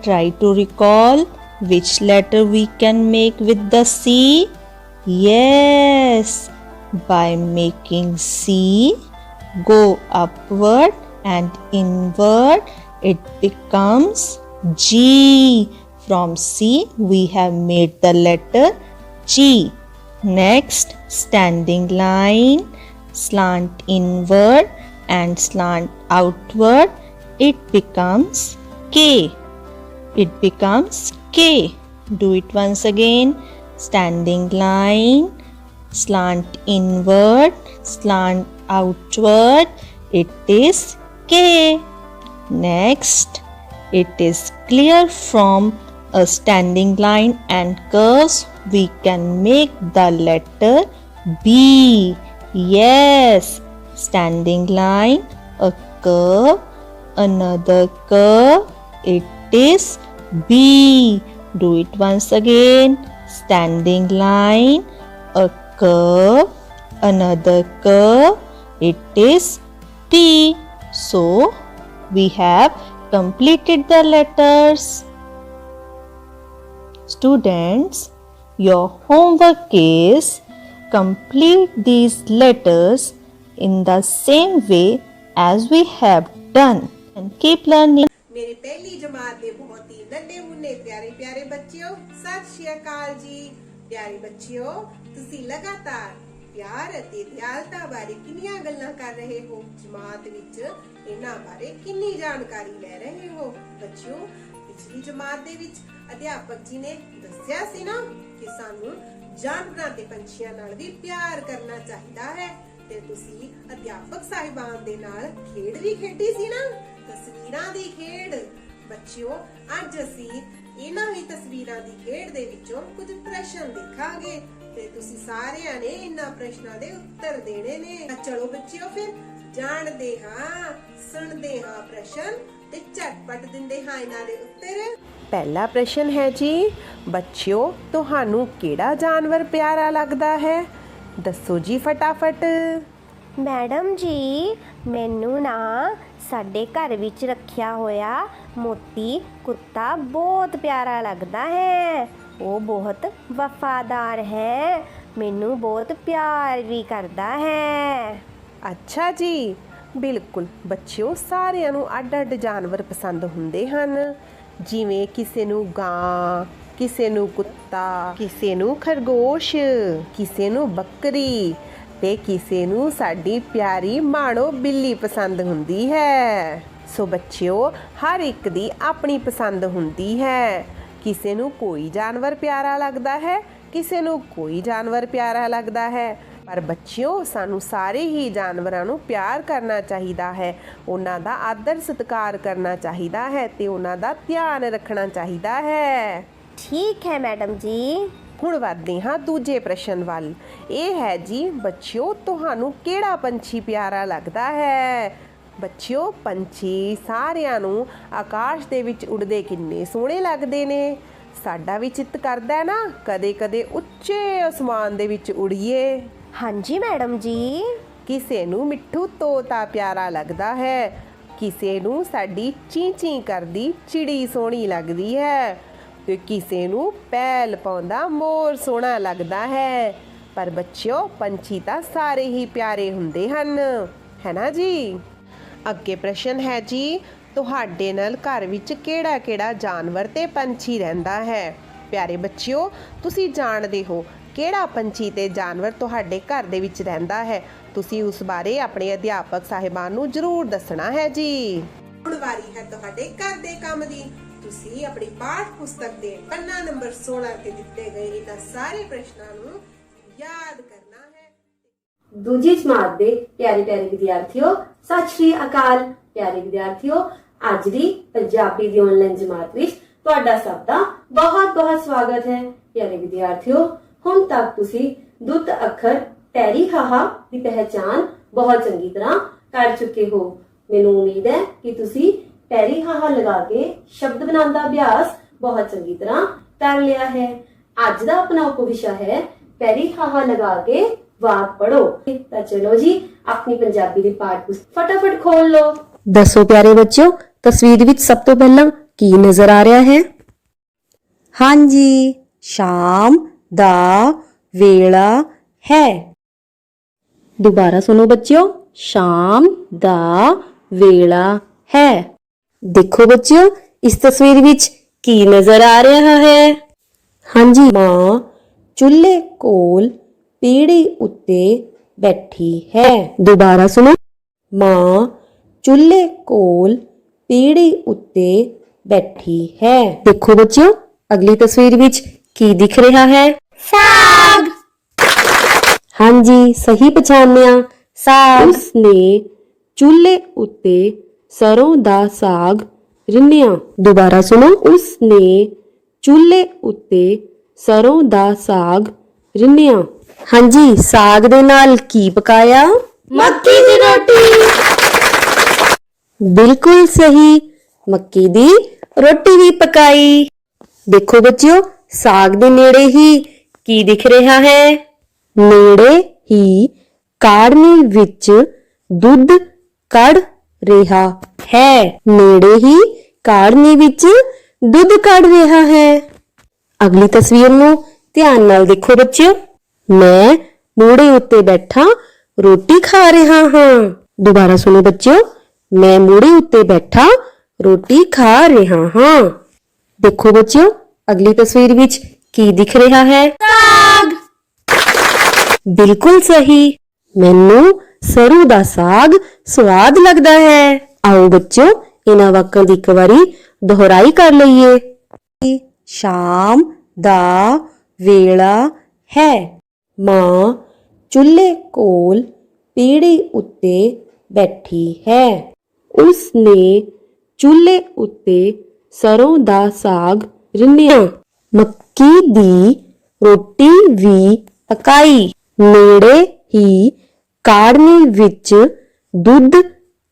Try to recall which letter we can make with the C. Yes, by making C go upward and inward, it becomes G. From C we have made the letter G. Next, standing line, slant inward and slant outward, it becomes K. It becomes K. Do it once again. Standing line, slant inward, slant outward, it is K. Next, it is clear from a standing line and curves we can make the letter B. Yes, standing line, a curve, another curve, it is B. Do it once again. Standing line, a curve, another curve, it is B. So, we have completed the letters. Students, your homework is complete these letters in the same way as we have done and keep learning. मेरे पहली जमात ਦੇ ਬਹੁਤ ਹੀ ਨੰਨੇ ਮੁੰਨੇ ਪਿਆਰੇ ਪਿਆਰੇ ਬੱਚਿਓ, ਸਤਿ ਸ਼੍ਰੀ ਅਕਾਲ ਜੀ। ਪਿਆਰੇ ਬੱਚਿਓ, ਤੁਸੀਂ ਲਗਾਤਾਰ ਪਿਆਰ ਅਤੇ ਦਿਆਲਤਾ ਬਾਰੇ ਕਿੰਨੀਆਂ ਗੱਲਾਂ ਕਰ ਰਹੇ ਹੋ? ਜਮਾਤ ਵਿੱਚ ਇਹਨਾਂ ਬਾਰੇ ਕਿੰਨੀ ਜਾਣਕਾਰੀ ਲੈ ਰਹੇ ਹੋ? ਬੱਚਿਓ, ਪਿਛਲੀ ਜਮਾਤ ਦੇ ਵਿੱਚ ਅਧਿਆਪਕ ਜੀ ਨੇ ਦੱਸਿਆ ਸੀ ਨਾ ਕਿ ਸਾਨੂੰ ਜਾਨਵਰਾਂ ਤੇ ਪੰਛੀਆਂ ਨਾਲ ਵੀ ਪਿਆਰ ਕਰਨਾ ਚਾਹੀਦਾ ਹੈ ਤੇ ਤੁਸੀਂ ਅਧਿਆਪਕ ਸਾਹਿਬਾਨ ਦੇ ਨਾਲ ਖੇਡ ਵੀ ਖੇਡੀ ਸੀ ਨਾ, ਤਸਵੀਰਾਂ ਦੀ ਖੇਡ। ਬੱਚਿਓ, ਅੱਜ ਅਸੀਂ ਇਹਨਾਂ ਹੀ ਤਸਵੀਰਾਂ ਦੀ ਖੇਡ ਦੇ ਵਿੱਚੋਂ ਕੁਝ ਪ੍ਰਸ਼ਨ ਦੇਖਾਂਗੇ ਤੇ ਤੁਸੀਂ ਸਾਰਿਆਂ ਨੇ ਇਹਨਾਂ ਪ੍ਰਸ਼ਨਾਂ ਦੇ ਉੱਤਰ ਦੇਣੇ ਨੇ। ਚਲੋ ਬੱਚਿਓ, ਫਿਰ ਜਾਣਦੇ ਹਾਂ, ਸੁਣਦੇ ਹਾਂ ਪ੍ਰਸ਼ਨ ਤੇ ਝਟਪਟ ਦਿੰਦੇ ਹਾਂ ਇਹਨਾਂ ਦੇ ਉੱਤਰ। ਪਹਿਲਾ ਪ੍ਰਸ਼ਨ ਹੈ ਜੀ, ਬੱਚਿਓ ਤੁਹਾਨੂੰ ਕਿਹੜਾ ਜਾਨਵਰ ਪਿਆਰਾ ਲੱਗਦਾ ਹੈ? ਦੱਸੋ ਜੀ ਫਟਾਫਟ। ਮੈਡਮ ਜੀ, ਮੈਨੂੰ ਨਾ ਸਾਡੇ ਘਰ ਵਿੱਚ ਰੱਖਿਆ ਹੋਇਆ ਮੋਤੀ ਕੁੱਤਾ ਬਹੁਤ ਪਿਆਰਾ ਲੱਗਦਾ ਹੈ। ਉਹ ਬਹੁਤ ਵਫਾਦਾਰ ਹੈ, ਮੈਨੂੰ ਬਹੁਤ ਪਿਆਰ ਵੀ ਕਰਦਾ ਹੈ। ਅੱਛਾ ਜੀ, ਬਿਲਕੁਲ ਬੱਚਿਓ, ਸਾਰਿਆਂ ਨੂੰ ਅੱਡ-ਅੱਡ ਜਾਨਵਰ ਪਸੰਦ ਹੁੰਦੇ ਹਨ। ਜਿਵੇਂ ਕਿਸੇ ਨੂੰ ਗਾਂ, ਕਿਸੇ ਨੂੰ ਕੁੱਤਾ, ਕਿਸੇ ਨੂੰ ਖਰਗੋਸ਼, ਕਿਸੇ ਨੂੰ ਬੱਕਰੀ ਤੇ ਕਿਸੇ ਨੂੰ ਸਾਡੀ ਪਿਆਰੀ ਮਾਣੋ ਬਿੱਲੀ ਪਸੰਦ ਹੁੰਦੀ ਹੈ। ਸੋ ਬੱਚਿਓ, ਹਰ ਇੱਕ ਦੀ ਆਪਣੀ ਪਸੰਦ ਹੁੰਦੀ ਹੈ। ਕਿਸੇ ਨੂੰ ਕੋਈ ਜਾਨਵਰ ਪਿਆਰਾ ਲੱਗਦਾ ਹੈ, ਕਿਸੇ ਨੂੰ ਕੋਈ ਜਾਨਵਰ ਪਿਆਰਾ ਲੱਗਦਾ ਹੈ। ਪਰ ਬੱਚਿਓ, ਸਾਨੂੰ ਸਾਰੇ ਹੀ ਜਾਨਵਰਾਂ ਨੂੰ ਪਿਆਰ ਕਰਨਾ ਚਾਹੀਦਾ ਹੈ, ਉਹਨਾਂ ਦਾ ਆਦਰ ਸਤਿਕਾਰ ਕਰਨਾ ਚਾਹੀਦਾ ਹੈ ਤੇ ਉਹਨਾਂ ਦਾ ਧਿਆਨ ਰੱਖਣਾ ਚਾਹੀਦਾ ਹੈ। ਠੀਕ ਹੈ ਮੈਡਮ ਜੀ। ਹੁਣ ਵਧਦੇ ਹਾਂ ਦੂਜੇ ਪ੍ਰਸ਼ਨ ਵੱਲ। ਇਹ ਹੈ ਜੀ ਬੱਚਿਓ, ਤੁਹਾਨੂੰ ਕਿਹੜਾ ਪੰਛੀ ਪਿਆਰਾ ਲੱਗਦਾ ਹੈ? ਬੱਚਿਓ, ਪੰਛੀ ਸਾਰਿਆਂ ਨੂੰ ਆਕਾਸ਼ ਦੇ ਵਿੱਚ ਉੱਡਦੇ ਕਿੰਨੇ ਸੋਹਣੇ ਲੱਗਦੇ ਨੇ। ਸਾਡਾ ਵੀ ਚਿੱਤ ਕਰਦਾ ਨਾ ਕਦੇ ਕਦੇ ਉੱਚੇ ਅਸਮਾਨ ਦੇ ਵਿੱਚ ਉੜੀਏ। ਹਾਂਜੀ ਮੈਡਮ ਜੀ। ਕਿਸੇ ਨੂੰ ਮਿੱਠੂ ਤੋਤਾ ਪਿਆਰਾ ਲੱਗਦਾ ਹੈ, ਕਿਸੇ ਨੂੰ ਸਾਡੀ ਚੀਂ ਚੀਂ ਕਰਦੀ ਚਿੜੀ ਸੋਹਣੀ ਲੱਗਦੀ ਹੈ, ਤੇ ਕਿਸੇ ਨੂੰ ਪੈਲ ਪਾਉਂਦਾ ਮੋਰ ਸੋਹਣਾ ਲੱਗਦਾ ਹੈ। ਪਰ ਬੱਚਿਓ, ਪੰਛੀ ਤਾਂ ਸਾਰੇ ਹੀ ਪਿਆਰੇ ਹੁੰਦੇ ਹਨ, ਹੈ ਨਾ ਜੀ। ਅੱਗੇ ਪ੍ਰਸ਼ਨ ਹੈ ਜੀ, ਤੁਹਾਡੇ ਨਾਲ ਘਰ ਵਿੱਚ ਕਿਹੜਾ ਜਾਨਵਰ ਤੇ ਪੰਛੀ ਰਹਿੰਦਾ ਹੈ? ਪਿਆਰੇ ਬੱਚਿਓ, ਤੁਸੀਂ ਜਾਣਦੇ ਹੋ ਕਿਹੜਾ ਪੰਛੀ ਤੇ ਜਾਨਵਰ ਤੁਹਾਡੇ ਘਰ ਦੇ ਵਿੱਚ ਰਹਿੰਦਾ ਹੈ। ਤੁਸੀਂ ਉਸ ਬਾਰੇ ਆਪਣੇ ਅਧਿਆਪਕ ਸਾਹਿਬਾਨ ਨੂੰ ਜ਼ਰੂਰ ਦੱਸਣਾ ਹੈ ਜੀ। ਹੁਣ ਵਾਰੀ ਹੈ ਤੁਹਾਡੇ ਘਰ ਦੇ ਕੰਮ ਦੀ। ਤੁਸੀਂ ਆਪਣੀ ਪਾਠ ਪੁਸਤਕ ਦੇ ਪੰਨਾ ਨੰਬਰ 16 ਤੇ ਦਿੱਤੇ ਗਏ ਇਹਨਾਂ ਸਾਰੇ ਪ੍ਰਸ਼ਨਾਂ ਨੂੰ ਯਾਦ ਕਰਨਾ ਹੈ। ਦੂਜੀ ਜਮਾਤ ਦੇ ਪਿਆਰੇ ਪਿਆਰੇ ਵਿਦਿਆਰਥੀਓ, ਸਤਿ ਸ਼੍ਰੀ ਅਕਾਲ। ਪਿਆਰੇ ਵਿਦਿਆਰਥੀਓ, ਅੱਜ ਦੀ ਪੰਜਾਬੀ ਦੀ ਆਨਲਾਈਨ ਜਮਾਤ ਵਿੱਚ ਤੁਹਾਡਾ ਸਭ ਦਾ ਬਹੁਤ-ਬਹੁਤ ਸਵਾਗਤ ਹੈ। ਪਿਆਰੇ ਵਿਦਿਆਰਥੀਓ, ਹੁਣ ਤੱਕ ਤੁਸੀਂ ਦੁੱਧ ਅੱਖਰ ਪੈਰੀ ਹਾਹਾ ਦੀ ਪਹਿਚਾਨ ਬਹੁਤ ਚੰਗੀ ਤਰ੍ਹਾਂ ਕਰ ਚੁੱਕੇ ਹੋ। ਮੈਨੂੰ ਉਮੀਦ ਹੈ ਕਿ ਤੁਸੀਂ ਪੈਰੀ ਹਾਹਾ ਲਗਾ ਕੇ ਸ਼ਬਦ ਬਣਾਉਣ ਦਾ ਅਭਿਆਸ ਬਹੁਤ ਚੰਗੀ ਤਰ੍ਹਾਂ ਕਰ ਲਿਆ ਹੈ। ਅੱਜ ਦਾ ਆਪਣਾ ਉਪਵਿਸ਼ਾ ਹੈ ਪੈਰੀ ਹਾਹਾ ਲਗਾ ਕੇ ਵਾਕ ਪੜੋ। ਤਾਂ ਚਲੋ ਜੀ, ਆਪਣੀ ਪੰਜਾਬੀ ਦੀ ਪਾਠ ਪੁਸਤਕ ਫਟਾਫਟ ਖੋਲ ਲਓ। ਦੱਸੋ ਪਿਆਰੇ ਬੱਚਿਓ, ਤਸਵੀਰ ਵਿੱਚ ਸਭ ਤੋਂ ਪਹਿਲਾਂ ਕੀ ਨਜ਼ਰ ਆ ਰਿਹਾ ਹੈ? ਹਾਂਜੀ, ਸ਼ਾਮ ਦਾ ਵੇਲਾ ਹੈ। ਦੁਬਾਰਾ ਸੁਣੋ ਬੱਚਿਓ, ਸ਼ਾਮ ਦਾ ਵੇਲਾ ਹੈ। ਦੇਖੋ ਬੱਚਿਓ, ਇਸ ਤਸਵੀਰ ਵਿੱਚ ਕੀ ਨਜ਼ਰ ਆ ਰਿਹਾ ਹੈ? ਹਾਂਜੀ, ਮਾਂ ਚੁੱਲ੍ਹੇ ਕੋਲ ਪੀੜੀ ਉੱਤੇ ਬੈਠੀ ਹੈ। ਦੁਬਾਰਾ ਸੁਣੋ, ਮਾਂ ਚੁੱਲ੍ਹੇ ਕੋਲ ਪੀੜੀ ਉੱਤੇ ਬੈਠੀ ਹੈ। ਦੇਖੋ ਬੱਚਿਓ, ਅਗਲੀ ਤਸਵੀਰ ਵਿੱਚ ਕੀ ਦਿਖ ਰਿਹਾ ਹੈ? ਸਾਗ। ਹਾਂਜੀ, ਸਹੀ ਪਛਾਣਿਆ, ਸਾਗ। ਉਸਨੇ ਚੁੱਲ੍ਹੇ ਉੱਤੇ ਸਰੋਂ ਦਾ ਸਾਗ ਰਿੰਨਿਆ। ਦੁਬਾਰਾ ਸੁਣੋ, ਉਸਨੇ ਚੁੱਲ੍ਹੇ ਉੱਤੇ ਸਰੋਂ ਦਾ ਸਾਗ ਰਿੰਨਿਆ। ਹਾਂਜੀ, ਸਾਗ ਦੇ ਨਾਲ ਕੀ ਪਕਾਇਆ? ਮੱਕੀ ਦੀ ਰੋਟੀ। ਬਿਲਕੁਲ ਸਹੀ, ਮੱਕੀ ਦੀ ਰੋਟੀ ਵੀ ਪਕਾਈ। ਦੇਖੋ ਬੱਚਿਓ, ਸਾਗ ਦੇ ਨੇੜੇ ਹੀ ਕੀ ਦਿਖ ਰਿਹਾ ਹੈ? ਨੇੜੇ ਹੀ ਕਾੜ੍ਹਨੀ ਵਿੱਚ ਦੁੱਧ ਕੱਢ ਰਿਹਾ ਹੈ। ਨੇੜੇ ਹੀ ਕਾੜ੍ਹਨੀ ਵਿੱਚ ਦੁੱਧ ਕੱਢ ਰਿਹਾ ਹੈ। ਅਗਲੀ ਤਸਵੀਰ ਨੂੰ ਧਿਆਨ ਨਾਲ ਦੇਖੋ ਬੱਚਿਓ। ਮੈਂ ਮੂੜੇ ਉੱਤੇ ਬੈਠਾ ਰੋਟੀ ਖਾ ਰਿਹਾ ਹਾਂ। ਦੁਬਾਰਾ ਸੁਣੋ ਬੱਚਿਓ, ਮੈਂ ਮੂੜੇ ਉੱਤੇ ਬੈਠਾ ਰੋਟੀ ਖਾ ਰਿਹਾ ਹਾਂ। ਦੇਖੋ ਬੱਚਿਓ, ਅਗਲੀ ਤਸਵੀਰ ਵਿੱਚ ਕੀ ਦਿਖ ਰਿਹਾ ਹੈ? ਸਾਗ। ਬਿਲਕੁਲ ਸਹੀ, ਮੈਨੂੰ ਸਰੋਂ ਦਾ ਸਾਗ ਸਵਾਦ ਲੱਗਦਾ ਹੈ। ਆਓ ਬੱਚਿਓ, ਇਹਨਾਂ ਵਾਕਾਂ ਦੀ ਇੱਕ ਵਾਰੀ ਦੁਹਰਾਈ ਕਰ ਲਈਏ। ਸ਼ਾਮ ਦਾ ਵੇਲਾ ਹੈ। ਮਾਂ ਚੁੱਲ੍ਹੇ ਕੋਲ ਪੀੜੀ ਉੱਤੇ ਬੈਠੀ ਹੈ। ਉਸਨੇ ਚੁੱਲ੍ਹੇ ਉੱਤੇ ਸਰੋਂ ਦਾ ਸਾਗ ਰਿੰਨਿਆ। ਮੱਕੀ ਦੀ ਰੋਟੀ ਵੀ ਪਕਾਈ। ਨੇੜੇ ਹੀ ਕਾੜ੍ਹਨੀ ਵਿੱਚ ਦੁੱਧ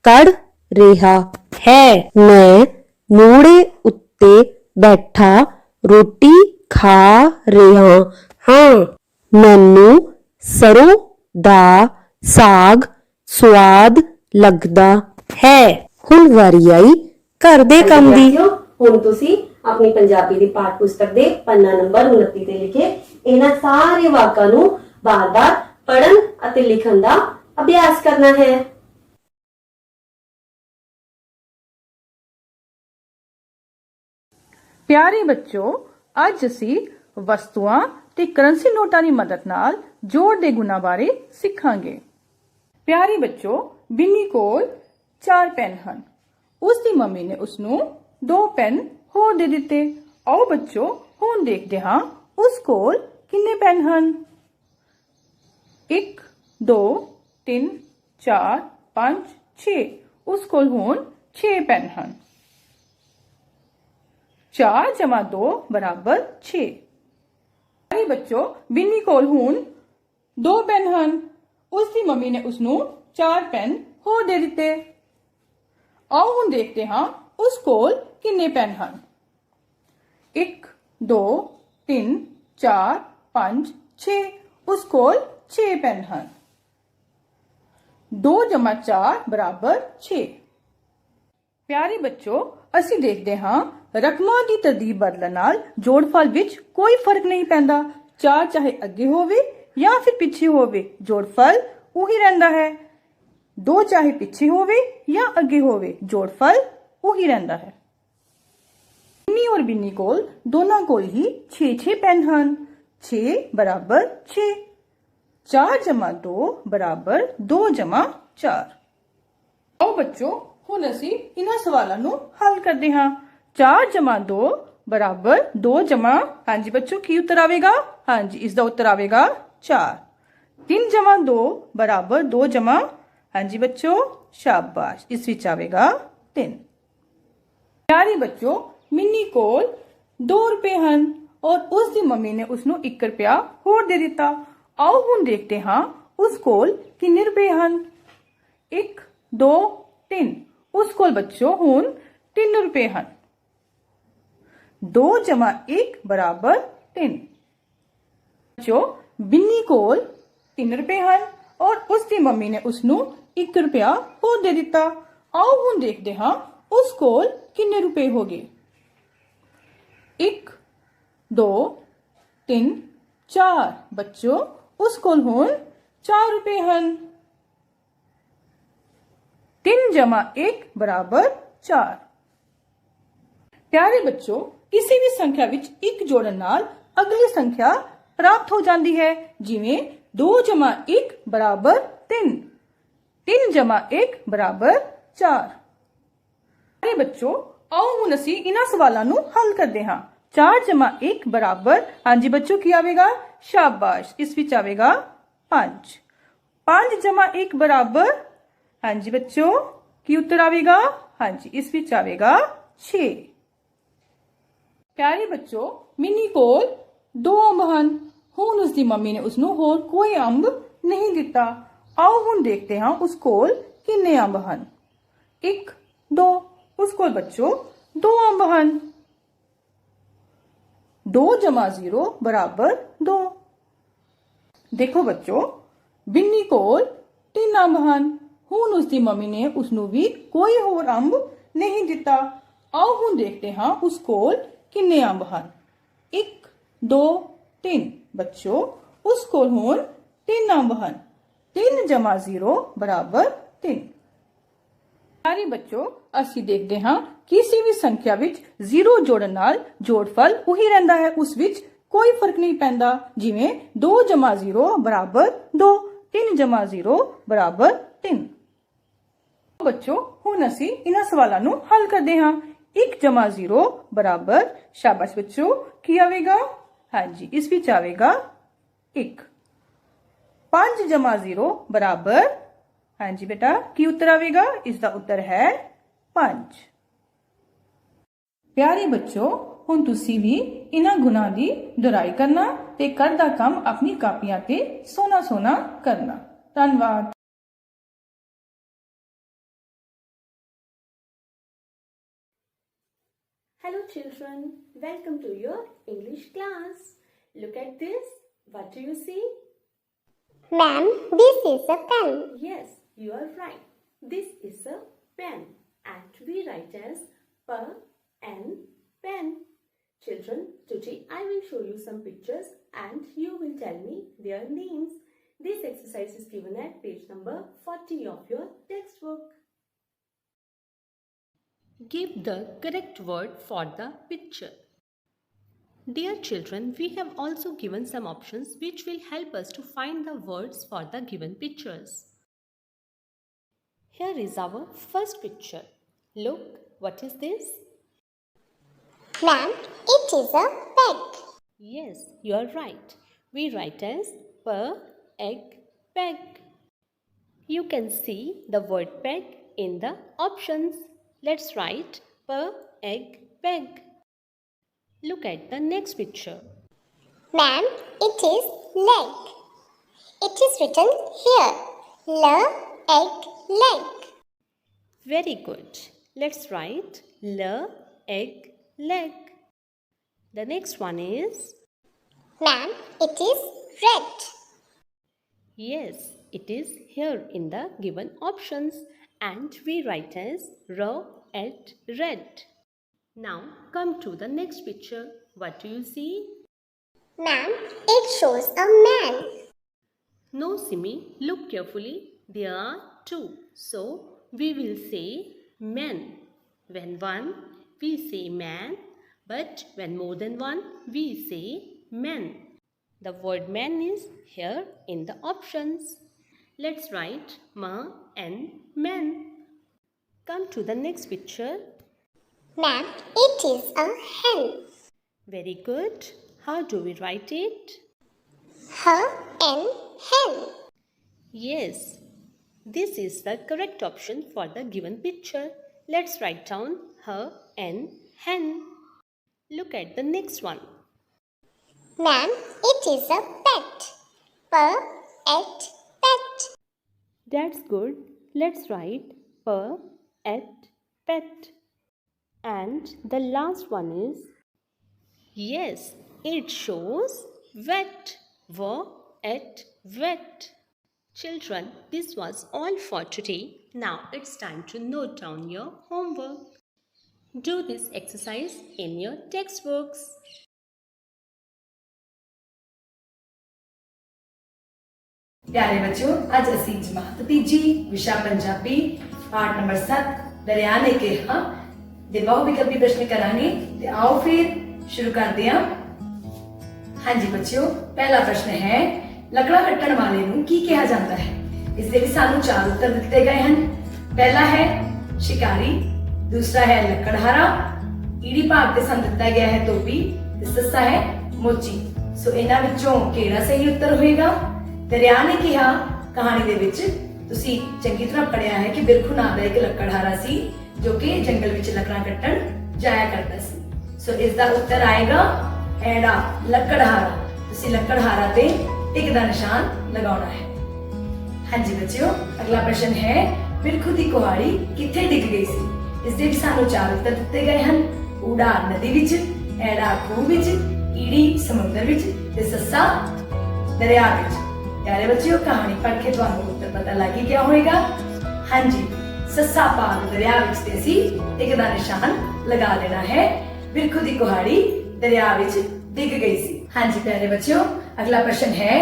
ਕੱਢ ਰਿਹਾ ਹੈ। ਮੈਂ ਮੂੜੇ ਉੱਤੇ ਬੈਠਾ ਰੋਟੀ ਖਾ ਰਿਹਾ ਹਾਂ। ਮੈਨੂੰ ਸਰੋਂ ਦਾ ਸਾਗ ਸਵਾਦ ਲੱਗਦਾ ਹੈ। ਹੁਣ ਵਾਰੀ ਆਈ ਘਰ ਦੇ ਕੰਮ ਦੀ। ਹੁਣ ਤੁਸੀਂ ਆਪਣੀ ਪੰਜਾਬੀ ਦੀ ਪਾਠ ਪੁਸਤਕ ਦੇ ਪੰਨਾ ਨੰਬਰ 29 ਤੇ ਲਿਖੇ ਇਹਨਾਂ ਸਾਰੇ ਵਾਕਾਂ ਨੂੰ ਬਾਰ-ਬਾਰ ਪੜ੍ਹਨ ਅਤੇ ਲਿਖਣ ਦਾ ਅਭਿਆਸ ਕਰਨਾ ਹੈ। ਪਿਆਰੇ ਬੱਚੋ, ਅੱਜ ਅਸੀਂ ਵਸਤੂਆਂ ਤੇ ਕਰੰਸੀ ਨੋਟਾਂ ਦੀ ਮਦਦ ਨਾਲ ਜੋੜ ਦੇ ਗੁਣਾਂ ਬਾਰੇ ਸਿੱਖਾਂਗੇ। ਪਿਆਰੇ ਬੱਚੋ, ਬਿੰਨੀ ਕੋਲ 4 ਪੈਨ ਹਨ। ਉਸ ਦੀ ਮੰਮੀ ਨੇ ਉਸ ਨੂੰ 2 ਪੈਨ ਹੋਰ ਦੇ ਦਿੱਤੇ। ਆਓ ਬੱਚੋ, ਹੁਣ ਦੇਖਦੇ ਹਾਂ ਉਸ ਕੋਲ ਕਿੰਨੇ ਪੈਨ ਹਨ। 1 2 3 4 5 6। ਉਸ ਕੋਲ ਹੁਣ 6 ਪੈਨ ਹਨ। 4 जमा 2 बराबर 6। ਪਿਆਰੇ ਬੱਚੋ ਬਿੰਨੀ ਕੋਲ ਹੁਣ 2 ਪੈਨ ਹਨ। ਉਸ ਦੀ ਮੰਮੀ ਨੇ ਉਸ ਨੂੰ 4 ਪੈਨ ਹੋਰ ਦੇ ਦਿੱਤੇ। ਆਓ ਹੁਣ ਦੇਖਦੇ ਹਾਂ ਉਸ ਕੋਲ ਕਿੰਨੇ ਪੈਨ ਹਨ। 1 2 3 4 5 6 ਉਸ ਕੋਲ 6 ਪੈਨ ਹਨ। 2 ਜਮਾ 4 ਬਰਾਬਰ 6। ਪਿਆਰੇ ਬੱਚੋ ਅਸੀਂ ਦੇਖਦੇ ਹਾਂ ਰਕਮਾਂ ਦੀ ਤਰਤੀਬ ਬਦਲਣ ਨਾਲ ਜੋੜਫਲ ਵਿੱਚ ਕੋਈ ਫਰਕ ਨਹੀਂ ਪੈਂਦਾ। 4 ਚਾਹੇ ਅੱਗੇ ਹੋਵੇ ਜਾਂ ਫਿਰ ਪਿੱਛੇ ਹੋਵੇ ਜੋੜਫਲ ਉਹੀ ਰਹਿੰਦਾ ਹੈ। 2 ਚਾਹੇ ਪਿੱਛੇ ਹੋਵੇ ਜਾਂ ਅੱਗੇ ਹੋਵੇ ਜੋੜਫਲ ਉਹੀ ਰਹਿੰਦਾ ਹੈ। ਬਿੰਨੀ ਔਰ ਬਿੰਨੀ ਕੋਲ ਦੋਨਾਂ ਕੋਲ ਹੀ 6 ਪੈਨ ਹਨ। 6 ਬਰਾबर 6। 4 ਜਮਾ 2 ਬਰਾबर 2 ਜਮਾ 4। ਆਓ ਬੱਚੋ ਹੁਣ ਅਸੀਂ ਇਹਨਾਂ ਸਵਾਲਾਂ ਨੂੰ ਹੱਲ ਕਰਦੇ ਹਾਂ। 4 ਜਮਾ 2 ਬਰਾबर 2 ਜਮਾ, ਹਾਂਜੀ ਬੱਚੋ ਕੀ ਉੱਤਰ ਆਵੇਗਾ? ਹਾਂਜੀ ਇਸ ਦਾ ਉੱਤਰ ਆਵੇਗਾ 4। 3 ਜਮਾ 2 ਬਰਾबर 2 ਜਮਾ, ਹਾਂਜੀ ਬੱਚੋ ਸ਼ਾਬਾਸ਼, ਇਸ ਵਿੱਚ ਆਵੇਗਾ 3। ਪਿਆਰੇ ਬੱਚੋ ਮਿੰਨੀ ਕੋਲ 2 ਰੁਪਏ ਹਨ ਔਰ ਉਸ ਦੀ ਮੰਮੀ ਨੇ ਉਸ ਨੂੰ 1 ਰੁਪਇਆ ਹੋਰ ਦੇ ਦਿੱਤਾ। ਆਓ ਹੁਣ ਦੇਖਦੇ ਹਾਂ ਉਸ ਕੋਲ ਕਿੰਨੇ ਰੁਪਏ ਹਨ। 1 2 3 ਉਸ ਕੋਲ ਬੱਚੋ ਹੁਣ 3 ਰੁਪਏ ਹਨ। 2 ਜਮਾ 1 ਬਰਾबर 3। ਬੱਚੋ ਬਿੰਨੀ ਕੋਲ 3 ਰੁਪਏ ਹਨ ਔਰ ਉਸ ਦੀ ਮੰਮੀ ਨੇ ਉਸ ਨੂੰ 1 ਰੁਪਇਆ ਹੋਰ ਦੇ ਦਿੱਤਾ। ਆਓ ਹੁਣ ਦੇਖਦੇ ਹਾਂ ਉਸ ਕੋਲ ਕਿੰਨੇ ਰੁਪਏ ਹੋ ਗਏ। 1 2 3 4 ਬੱਚੋ ਉਸ ਕੋਲ ਹੁਣ 4 ਰੁਪਏ ਹਨ। 3 ਜਮਾ 1 ਬਰਾबर 4। ਪਿਆਰੇ ਬੱਚੋ ਕਿਸੇ ਵੀ ਸੰਖਿਆ ਵਿੱਚ 1 ਜੋੜਨ ਨਾਲ ਅਗਲੀ ਸੰਖਿਆ ਪ੍ਰਾਪਤ ਹੋ ਜਾਂਦੀ ਹੈ। ਜਿਵੇਂ 2 ਜਮਾ 1 ਬਰਾबर 3। 3 ਜਮਾ 1 ਬਰਾबर 4। ਪਿਆਰੇ ਬੱਚੋ ਆਓ ਹੁਣ ਅਸੀਂ ਇਹਨਾਂ ਸਵਾਲਾਂ ਨੂੰ ਹੱਲ ਕਰਦੇ ਹਾਂ। 4 ਜਮਾ 1 ਬਰਾबर, ਹਾਂਜੀ ਬੱਚੋ ਕੀ ਆਵੇਗਾ? ਸ਼ਾਬਾਸ਼, ਇਸ ਵਿੱਚ ਆਵੇਗਾ 5। 5 ਜਮਾ 1 ਬਰਾबर, ਹਾਂਜੀ ਬੱਚੋ ਕੀ ਉੱਤਰ ਆਵੇਗਾ? ਹਾਂਜੀ ਇਸ ਵਿੱਚ ਆਵੇਗਾ 6। ਪਿਆਰੇ ਬੱਚੋ ਮਿੰਨੀ ਕੋਲ 2 ਅੰਬ ਹਨ। ਹੁਣ ਉਸ ਦੀ ਮੰਮੀ ਨੇ ਉਸ ਨੂੰ ਹੋਰ ਕੋਈ ਅੰਬ ਨਹੀਂ ਦਿੱਤਾ। ਆਓ ਹੁਣ ਦੇਖਦੇ ਹਾਂ ਉਸ ਕੋਲ ਕਿੰਨੇ ਅੰਬ ਹਨ। 1 2 ਉਸ ਕੋਲ ਬੱਚੋ 2 ਅੰਬ ਹਨ। 2 ਜਮਾ 0 ਬਰਾबर 2। ਦੇਖੋ ਬੱਚੋ ਬਿੰਨੀ ਕੋਲ 3 ਅੰਬ ਹਨ। ਹੁਣ ਉਸ ਦੀ ਮੰਮੀ ਨੇ ਉਸ ਨੂੰ ਵੀ ਕੋਈ ਹੋਰ ਅੰਬ ਨਹੀਂ ਦਿੱਤਾ। ਆਓ ਹੁਣ ਦੇਖਦੇ ਹਾਂ ਉਸ ਕੋਲ ਕਿੰਨੇ ਅੰਬ ਹਨ। 1 2 3 ਬੱਚੋ ਉਸ ਕੋਲ ਹੁਣ 3 ਅੰਬ ਹਨ। 3 ਜਮਾ 0 ਬਰਾबर 3। ਪਿਆਰੇ ਬੱਚੋ ਅਸੀਂ ਦੇਖਦੇ ਹਾਂ ਕਿਸੇ ਵੀ ਸੰਖਿਆ ਵਿੱਚ 0 ਜੋੜਨ ਨਾਲ ਜੋੜਫਲ ਉਹੀ ਰਹਿੰਦਾ ਹੈ, ਉਸ ਵਿੱਚ ਕੋਈ ਫਰਕ ਨਹੀਂ ਪੈਂਦਾ। ਜਿਵੇਂ 2 ਜਮਾ 0 ਬਰਾबर 2, 3 ਜਮਾ 0 ਬਰਾबर 3। ਬੱਚੋ ਹੁਣ ਅਸੀਂ ਇਹਨਾਂ ਸਵਾਲਾਂ ਨੂੰ ਹੱਲ ਕਰਦੇ ਹਾਂ। 1 ਜਮਾ 0 ਬਰਾबर, ਸ਼ਾਬਾਸ਼ ਬੱਚੋ ਕੀ ਆਵੇਗਾ? ਹਾਂਜੀ ਇਸ ਵਿੱਚ ਆਵੇਗਾ 1। 5 ਜਮਾ 0 ਬਰਾबर, ਹਾਂਜੀ ਬੇਟਾ ਕੀ ਉੱਤਰ ਆਵੇਗਾ? ਇਸ ਦਾ ਉੱਤਰ ਹੈ 5। ਪਿਆਰੇ ਬੱਚੋ ਹੁਣ ਤੁਸੀਂ ਵੀ ਇਹਨਾਂ ਗੁਣਾਂ ਦੀ ਦੁਹਰਾਈ ਕਰਨਾ ਤੇ ਘਰ ਦਾ ਕੰਮ ਆਪਣੀ ਕਾਪੀਆਂ ਤੇ ਸੋਹਣਾ ਸੋਹਣਾ ਕਰਨਾ। ਧੰਨਵਾਦ। Hello children, welcome to your English class. Look at this. What do you see? Ma'am, this is a pen. Yes, you are right. This is a pen and we write as pen, pen. Children, today I will show you some pictures and you will tell me their names. This exercise is given at page number 40 of your textbook. Give the correct word for the picture. Dear children, we have also given some options which will help us to find the words for the given pictures. Here is our first picture. Look, what is this? Ma'am, it is a peg. Yes, you are right. We write as egg, peg. You can see the word peg in the options. Let's write egg, peg. Look at the next picture. Ma'am, it is leg. It is written here. L, egg, leg. Very good. Let's write L, egg, leg. The next one is, Ma'am, it is red. yes, it is here in the given options and we write as R at red. Now come to the next picture. What do you see? Ma'am, it shows a man. No, Simi, look carefully. There are two. So we will say men. When one, we say man. But when more than one, we say men. The word man is here in the options. Let's write ma and men. Come to the next picture. Ma'am, it is a hen. Very good. How do we write it? Hen, hen. Yes, this is the correct option for the given picture. Let's write down her and hen. Look at the next one. Ma'am, it is a pet. Pet, pet. That's good. Let's write per at pet. And the last one is, yes, it shows vet. At vet. Children, this was all for today. Now it's time to note down your homework. Do this exercise in your textbooks. प्यारे बच्चों, आज असी जमात तीजी विशा पंजाबी पाठ number 7 दरिया ने कहा दे बहुविकल्पी प्रश्न करांगे ते आओ फिर शुरू करते हैं। हाँ जी बच्चों, पहला प्रश्न है लकड़ा कट्टण वाले नूं की कहा जाता है। इस दे भी सानू 4 उत्तर दिते गए हैं। पहला है शिकारी, दूसरा है लकड़हारा, ईड़ी भाग ते सन दिता गया है धोबी ते सस्सा है मोची। सो इन्हां विचों किहड़ा सही उत्तर होएगा? दरिया ने कहा कहानी दे विच तुसी चंगी तरह पढ़िया है कि बिरखू नाम दा एक लकड़हारा सी जो कि जंगल विच लकड़ां कट्टण जाया करदा सी। सो इस दा उत्तर आएगा एड़ा लकड़हारा। तुसी लकड़हारा ते टिक दा निशान लगाउणा है। हाँ जी बच्चों, अगला प्रश्न है बिरखू दी कुहाड़ी किथे डिग गई सी। इस दे भी सानू 4 उत्तर दिते गए हैं। ऊड़ा नदी विच, एड़ा खूह विच, ईड़ी समुद्र विच ते सस्सा दरिया विच। प्यारे बच्चों, कहानी पढ़ के तुहानू उत्तर पता लग ही गया होगा। हाँ जी, सस्सा भाग दरिया विच ते असी टिक दा निशान लगा देना है। बिरखू दी कुहाड़ी दरिया विच डिग गई सी। हाँ जी प्यारे बच्चों, अगला प्रश्न है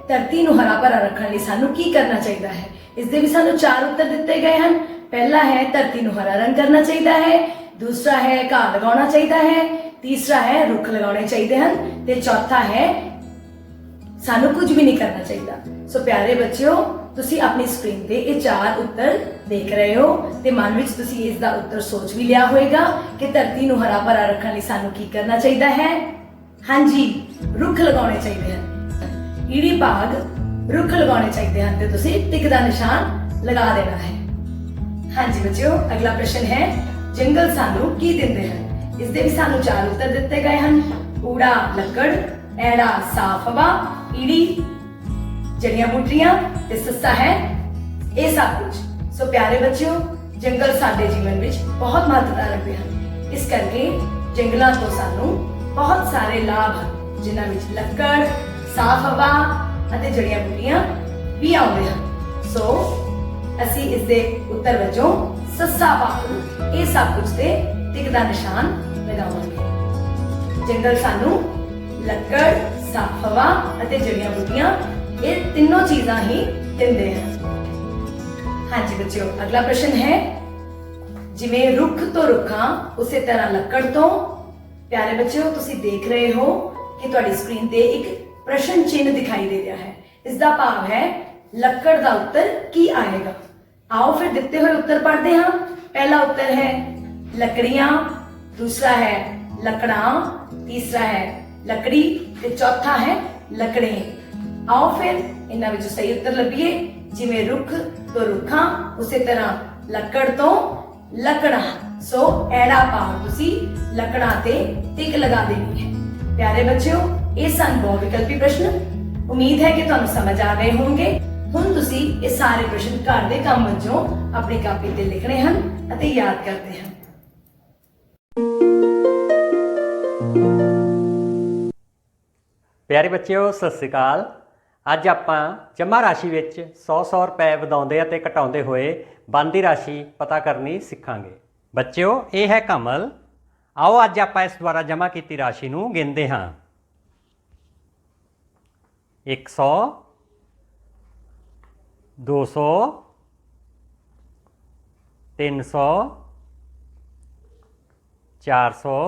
धरती नू हरा भरा रखने लई सानू की करना चाहिए है। इस दे भी सानू 4 उत्तर दिते गए हैं। पहला है धरती नू हरा रंग करना चाहिए है, दूसरा है घाह लगाना चाहिए है, तीसरा है रुख लगाने चाहिए हैं ते चौथा है सानू कुछ भी नहीं करना चाहिए। सो प्यारे बच्चों, तुसी अपनी स्क्रीन पे ये 4 उत्तर देख रहे हो ते मन विच तुसी इस दा उत्तर सोच भी लिया होगा कि धरती नू हरा भरा रखने लई सानू की करना चाहिए है। हाँ जी, रुख लगाने चाहिए हैं। ईड़ी भाग रुख लगाने चाहिए हैं ते तुसी टिक दा निशान लगा देना है। हाँ जी बच्चों, अगला प्रश्न है जंगल सानू की दिंदे हैं। इस दे भी सानू 4 उत्तर दिते गए हैं। ऊड़ा लकड़, एड़ा साफ हवा, ईड़ी जड़ियां बूटियां ते सस्सा है ये सब कुछ। सो प्यारे बच्चों, जंगल साडे जीवन विच बहुत महत्वता रखते हैं। इस करके जंगलों तो सानू बहुत सारे लाभ हैं जिन्हां विच लकड़, साफ हवा अते जड़ियां बूटियां भी आउंदे हैं। सो असी इस दे उत्तर वजों सस्सा भाग ये सब कुछ ते टिक दा निशान लगावांगे। जंगल सानू लकड़, साफ हवा अते जड़ियां बूटियां ये तीनों चीजां ही दिंदे हैं। हाँ जी बच्चों, अगला प्रश्न है जिवें रुख तो रुखां उसे तरह लकड़ तो। प्यारे बच्चों, तुसी देख रहे हो कि तुहाडी स्क्रीन ते एक प्रश्न चिन्ह दिखाई दे रहा है। इसका भाव है लकड़ का उत्तर की आएगा। आओ फिर दिते हुए उत्तर पढ़ते हैं। पहला उत्तर है लकड़ियां, दूसरा है लकड़ा, तीसरा है लकड़ी ते चौथा है लकड़े। आओ फिर इन्हां विचों सही उत्तर लभीए। जिवें रुख तो रुखां उसे तरह लकड़ तो लकड़ा। ਸੋ ਐੜਾ ਪਾਰ ਤੁਸੀਂ ਲੱਕੜਾਂ ਤੇ ਟਿਕ ਲਗਾ ਦੇਣੀ ਹੈ। ਪਿਆਰੇ ਬੱਚਿਓ, ਇਹ ਸਨ ਬਹੁ ਵਿਕਲਪੀ ਪ੍ਰਸ਼ਨ। ਉਮੀਦ ਹੈ ਕਿ ਤੁਹਾਨੂੰ ਸਮਝ ਆ ਗਏ ਹੋਣਗੇ। ਹੁਣ ਤੁਸੀਂ ਇਹ ਸਾਰੇ ਪ੍ਰਸ਼ਨ ਘਰ ਦੇ ਕੰਮ ਵਜੋਂ ਆਪਣੀ ਕਾਪੀ ਤੇ ਲਿਖਣੇ ਹਨ ਅਤੇ ਯਾਦ ਕਰਨੇ ਹਨ। ਪਿਆਰੇ ਬੱਚਿਓ, ਸਤਿ ਸ੍ਰੀ ਅਕਾਲ। ਅੱਜ ਆਪਾਂ ਜਮ੍ਹਾਂ ਰਾਸ਼ੀ ਵਿੱਚ 100 ਰੁਪਏ ਵਧਾਉਂਦੇ ਅਤੇ ਘਟਾਉਂਦੇ ਹੋਏ ਬਣਦੀ ਰਾਸ਼ੀ ਪਤਾ ਕਰਨੀ ਸਿੱਖਾਂਗੇ। ਬੱਚਿਓ, ਇਹ ਹੈ ਕਮਲ। ਆਓ ਅੱਜ ਆਪਾਂ ਇਸ ਦੁਆਰਾ ਜਮ੍ਹਾਂ ਕੀਤੀ ਰਾਸ਼ੀ ਨੂੰ ਗਿਣਦੇ ਹਾਂ। 100, 200, 300, 400,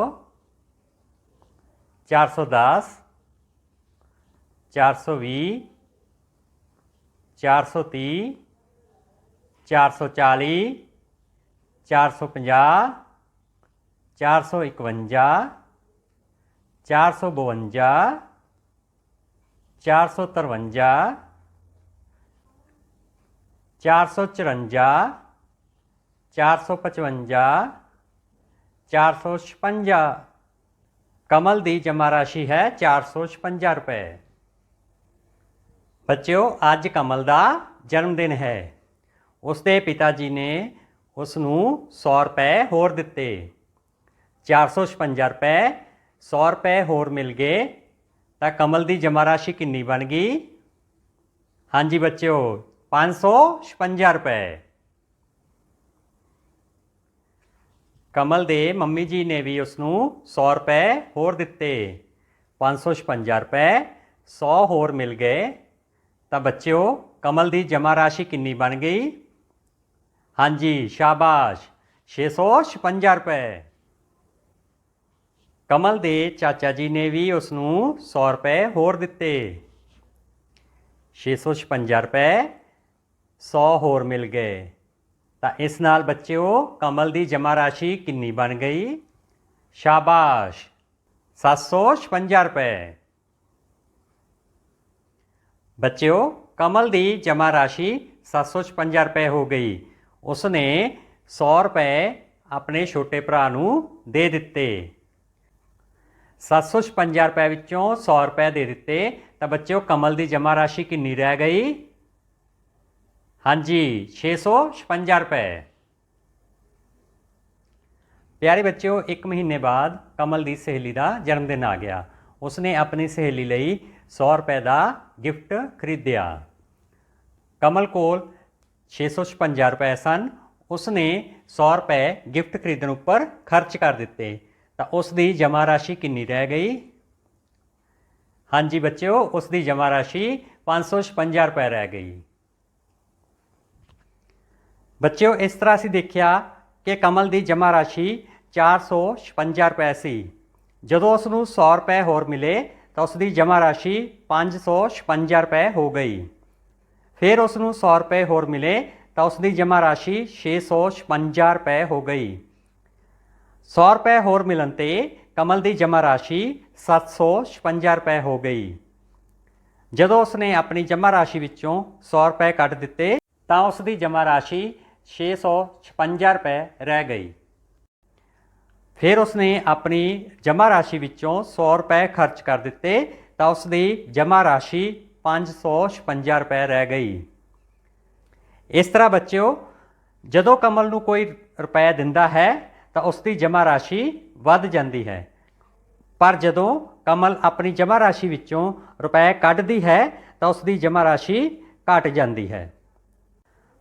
410, 420, 430, 440, 450, 451, 452, 453, 454, 455, 456। ਕਮਲ ਦੀ ਜਮ੍ਹਾਂ ਰਾਸ਼ੀ ਹੈ 456 ਰੁਪਏ। ਬੱਚਿਓ, ਅੱਜ ਕਮਲ ਦਾ ਜਨਮ ਦਿਨ ਹੈ। ਉਸ ਦੇ ਪਿਤਾ ਜੀ ਨੇ ਉਸ ਨੂੰ 100 ਰੁਪਏ ਹੋਰ ਦਿੱਤੇ। 456 ਰੁਪਏ 100 ਰੁਪਏ ਹੋਰ ਮਿਲ ਗਏ ਤਾਂ ਕਮਲ ਦੀ ਜਮ੍ਹਾਂ ਰਾਸ਼ੀ ਕਿੰਨੀ ਬਣ ਗਈ? ਹਾਂਜੀ ਬੱਚਿਓ, 556 ਰੁਪਏ। ਕਮਲ ਦੇ ਮੰਮੀ ਜੀ ਨੇ ਵੀ ਉਸ ਨੂੰ 100 ਰੁਪਏ ਹੋਰ ਦਿੱਤੇ। 556 ਰੁਪਏ 100 ਹੋਰ ਮਿਲ ਗਏ ਤਾਂ ਬੱਚਿਓ ਕਮਲ ਦੀ ਜਮ੍ਹਾਂ ਰਾਸ਼ੀ ਕਿੰਨੀ ਬਣ ਗਈ? ਹਾਂਜੀ, ਸ਼ਾਬਾਸ਼, 656 ਰੁਪਏ। ਕਮਲ ਦੇ ਚਾਚਾ ਜੀ ਨੇ ਵੀ ਉਸ ਨੂੰ 100 ਰੁਪਏ ਹੋਰ ਦਿੱਤੇ। 656 ਰੁਪਏ 100 ਹੋਰ ਮਿਲ ਗਏ ਤਾਂ ਇਸ ਨਾਲ ਬੱਚਿਓ ਕਮਲ ਦੀ ਜਮ੍ਹਾਂ ਰਾਸ਼ੀ ਕਿੰਨੀ ਬਣ ਗਈ? ਸ਼ਾਬਾਸ਼, 756 ਰੁਪਏ। ਬੱਚਿਓ, ਕਮਲ ਦੀ ਜਮ੍ਹਾਂ ਰਾਸ਼ੀ 756 ਰੁਪਏ ਹੋ ਗਈ। ਉਸਨੇ 100 ਰੁਪਏ ਆਪਣੇ ਛੋਟੇ ਭਰਾ ਨੂੰ ਦੇ ਦਿੱਤੇ। 756 ਰੁਪਏ ਵਿੱਚੋਂ 100 ਰੁਪਏ ਦੇ ਦਿੱਤੇ ਤਾਂ ਬੱਚਿਓ ਕਮਲ ਦੀ ਜਮ੍ਹਾਂ ਰਾਸ਼ੀ ਕਿੰਨੀ ਰਹਿ ਗਈ? ਹਾਂਜੀ, 656 ਰੁਪਏ। ਪਿਆਰੇ ਬੱਚਿਓ, 1 ਮਹੀਨੇ ਬਾਅਦ ਕਮਲ ਦੀ ਸਹੇਲੀ ਦਾ ਜਨਮ ਦਿਨ ਆ ਗਿਆ। ਉਸਨੇ ਆਪਣੀ ਸਹੇਲੀ ਲਈ 100 ਰੁਪਏ ਦਾ ਗਿਫਟ ਖਰੀਦਿਆ। ਕਮਲ ਕੋਲ 656 ਰੁਪਏ ਸਨ। ਉਸਨੇ 100 ਰੁਪਏ ਗਿਫਟ ਖਰੀਦਣ ਉੱਪਰ ਖਰਚ ਕਰ ਦਿੱਤੇ ਤਾਂ ਉਸ ਦੀ ਜਮ੍ਹਾਂ ਰਾਸ਼ੀ ਕਿੰਨੀ ਰਹਿ ਗਈ? ਹਾਂਜੀ ਬੱਚਿਓ, ਉਸ ਦੀ ਜਮ੍ਹਾਂ ਰਾਸ਼ੀ 556 ਰੁਪਏ ਰਹਿ ਗਈ। ਬੱਚਿਓ, ਇਸ ਤਰ੍ਹਾਂ ਅਸੀਂ ਦੇਖਿਆ ਕਿ ਕਮਲ ਦੀ ਜਮ੍ਹਾਂ ਰਾਸ਼ੀ 456 ਰੁਪਏ ਸੀ। ਜਦੋਂ ਉਸ ਨੂੰ 100 ਰੁਪਏ ਹੋਰ ਮਿਲੇ ਤਾਂ ਉਸ ਦੀ ਜਮ੍ਹਾਂ ਰਾਸ਼ੀ 556 ਰੁਪਏ ਹੋ ਗਈ। ਫਿਰ ਉਸ ਨੂੰ 100 ਰੁਪਏ ਹੋਰ ਮਿਲੇ ਤਾਂ ਉਸ ਦੀ ਜਮ੍ਹਾਂ ਰਾਸ਼ੀ 656 ਰੁਪਏ ਹੋ ਗਈ। 100 ਰੁਪਏ ਹੋਰ ਮਿਲਣ 'ਤੇ ਕਮਲ ਦੀ ਜਮ੍ਹਾਂ ਰਾਸ਼ੀ 756 ਰੁਪਏ ਹੋ ਗਈ। ਜਦੋਂ ਉਸਨੇ ਆਪਣੀ ਜਮ੍ਹਾਂ ਰਾਸ਼ੀ ਵਿੱਚੋਂ 100 ਰੁਪਏ ਕੱਢ ਦਿੱਤੇ ਤਾਂ ਉਸ ਦੀ ਜਮ੍ਹਾਂ ਰਾਸ਼ੀ 656 ਰੁਪਏ ਰਹਿ ਗਈ। ਫਿਰ ਉਸਨੇ ਆਪਣੀ ਜਮ੍ਹਾਂ ਰਾਸ਼ੀ ਵਿੱਚੋਂ 100 ਰੁਪਏ ਖਰਚ ਕਰ ਦਿੱਤੇ ਤਾਂ ਉਸ ਦੀ ਜਮ੍ਹਾਂ ਰਾਸ਼ੀ 556 ਰੁਪਏ ਰਹਿ ਗਈ। ਇਸ ਤਰ੍ਹਾਂ ਬੱਚਿਓ, ਜਦੋਂ ਕਮਲ ਨੂੰ ਕੋਈ ਰੁਪਏ ਦਿੰਦਾ ਹੈ ਤਾਂ ਉਸ ਦੀ ਜਮ੍ਹਾਂ ਰਾਸ਼ੀ ਵੱਧ ਜਾਂਦੀ ਹੈ, ਪਰ ਜਦੋਂ ਕਮਲ ਆਪਣੀ ਜਮ੍ਹਾਂ ਰਾਸ਼ੀ ਵਿੱਚੋਂ ਰੁਪਏ ਕੱਢਦੀ ਹੈ ਤਾਂ ਉਸ ਦੀ ਜਮ੍ਹਾਂ ਰਾਸ਼ੀ ਘਟ ਜਾਂਦੀ ਹੈ।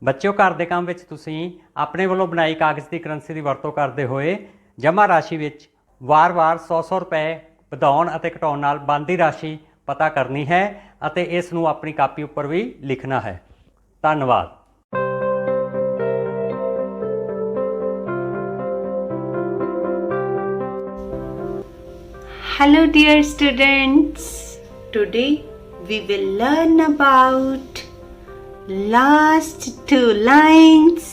ਬੱਚਿਓ, ਘਰ ਦੇ ਕੰਮ ਵਿੱਚ ਤੁਸੀਂ ਆਪਣੇ ਵੱਲੋਂ ਬਣਾਈ ਕਾਗਜ਼ ਦੀ ਕਰੰਸੀ ਦੀ ਵਰਤੋਂ ਕਰਦੇ ਹੋਏ ਜਮ੍ਹਾਂ ਰਾਸ਼ੀ ਵਿੱਚ ਵਾਰ-ਵਾਰ 100 ਰੁਪਏ ਵਧਾਉਣ ਅਤੇ ਘਟਾਉਣ ਨਾਲ ਬਣਦੀ ਰਾਸ਼ੀ ਪਤਾ ਕਰਨੀ ਹੈ ਅਤੇ ਇਸ ਨੂੰ ਆਪਣੀ ਕਾਪੀ ਉੱਪਰ ਵੀ ਲਿਖਣਾ ਹੈ। ਧੰਨਵਾਦ। Hello dear students, today we will learn about last 2 lines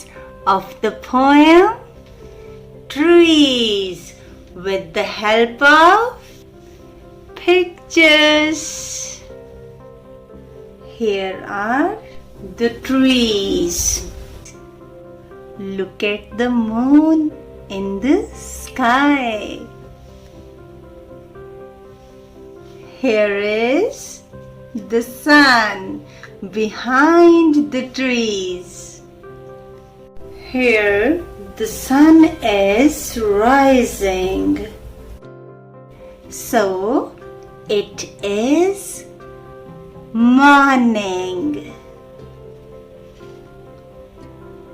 of the poem Trees with the help of pictures. Here are the trees. Look at the moon in the sky. Here is the sun behind the trees. Here the sun is rising. So it is morning.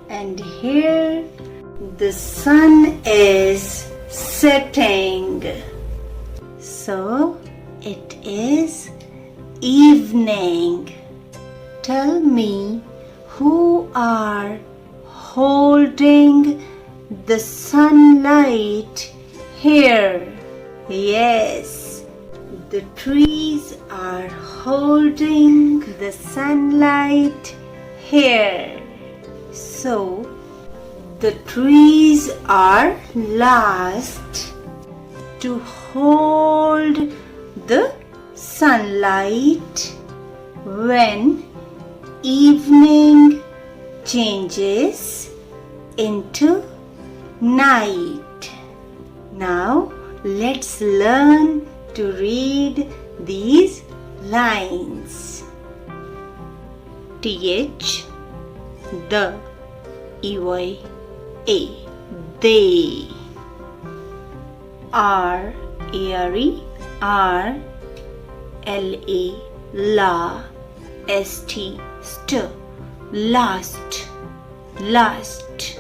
And here the sun is setting. So it is evening. Tell me, who are holding the sunlight here? Yes, the trees are holding the sunlight here. So the trees are last to hold the sunlight when evening changes into night. Now let's learn to read these lines. TH, the, EY, A, they. R, ARE, R, LA, la, ST, st, last, last.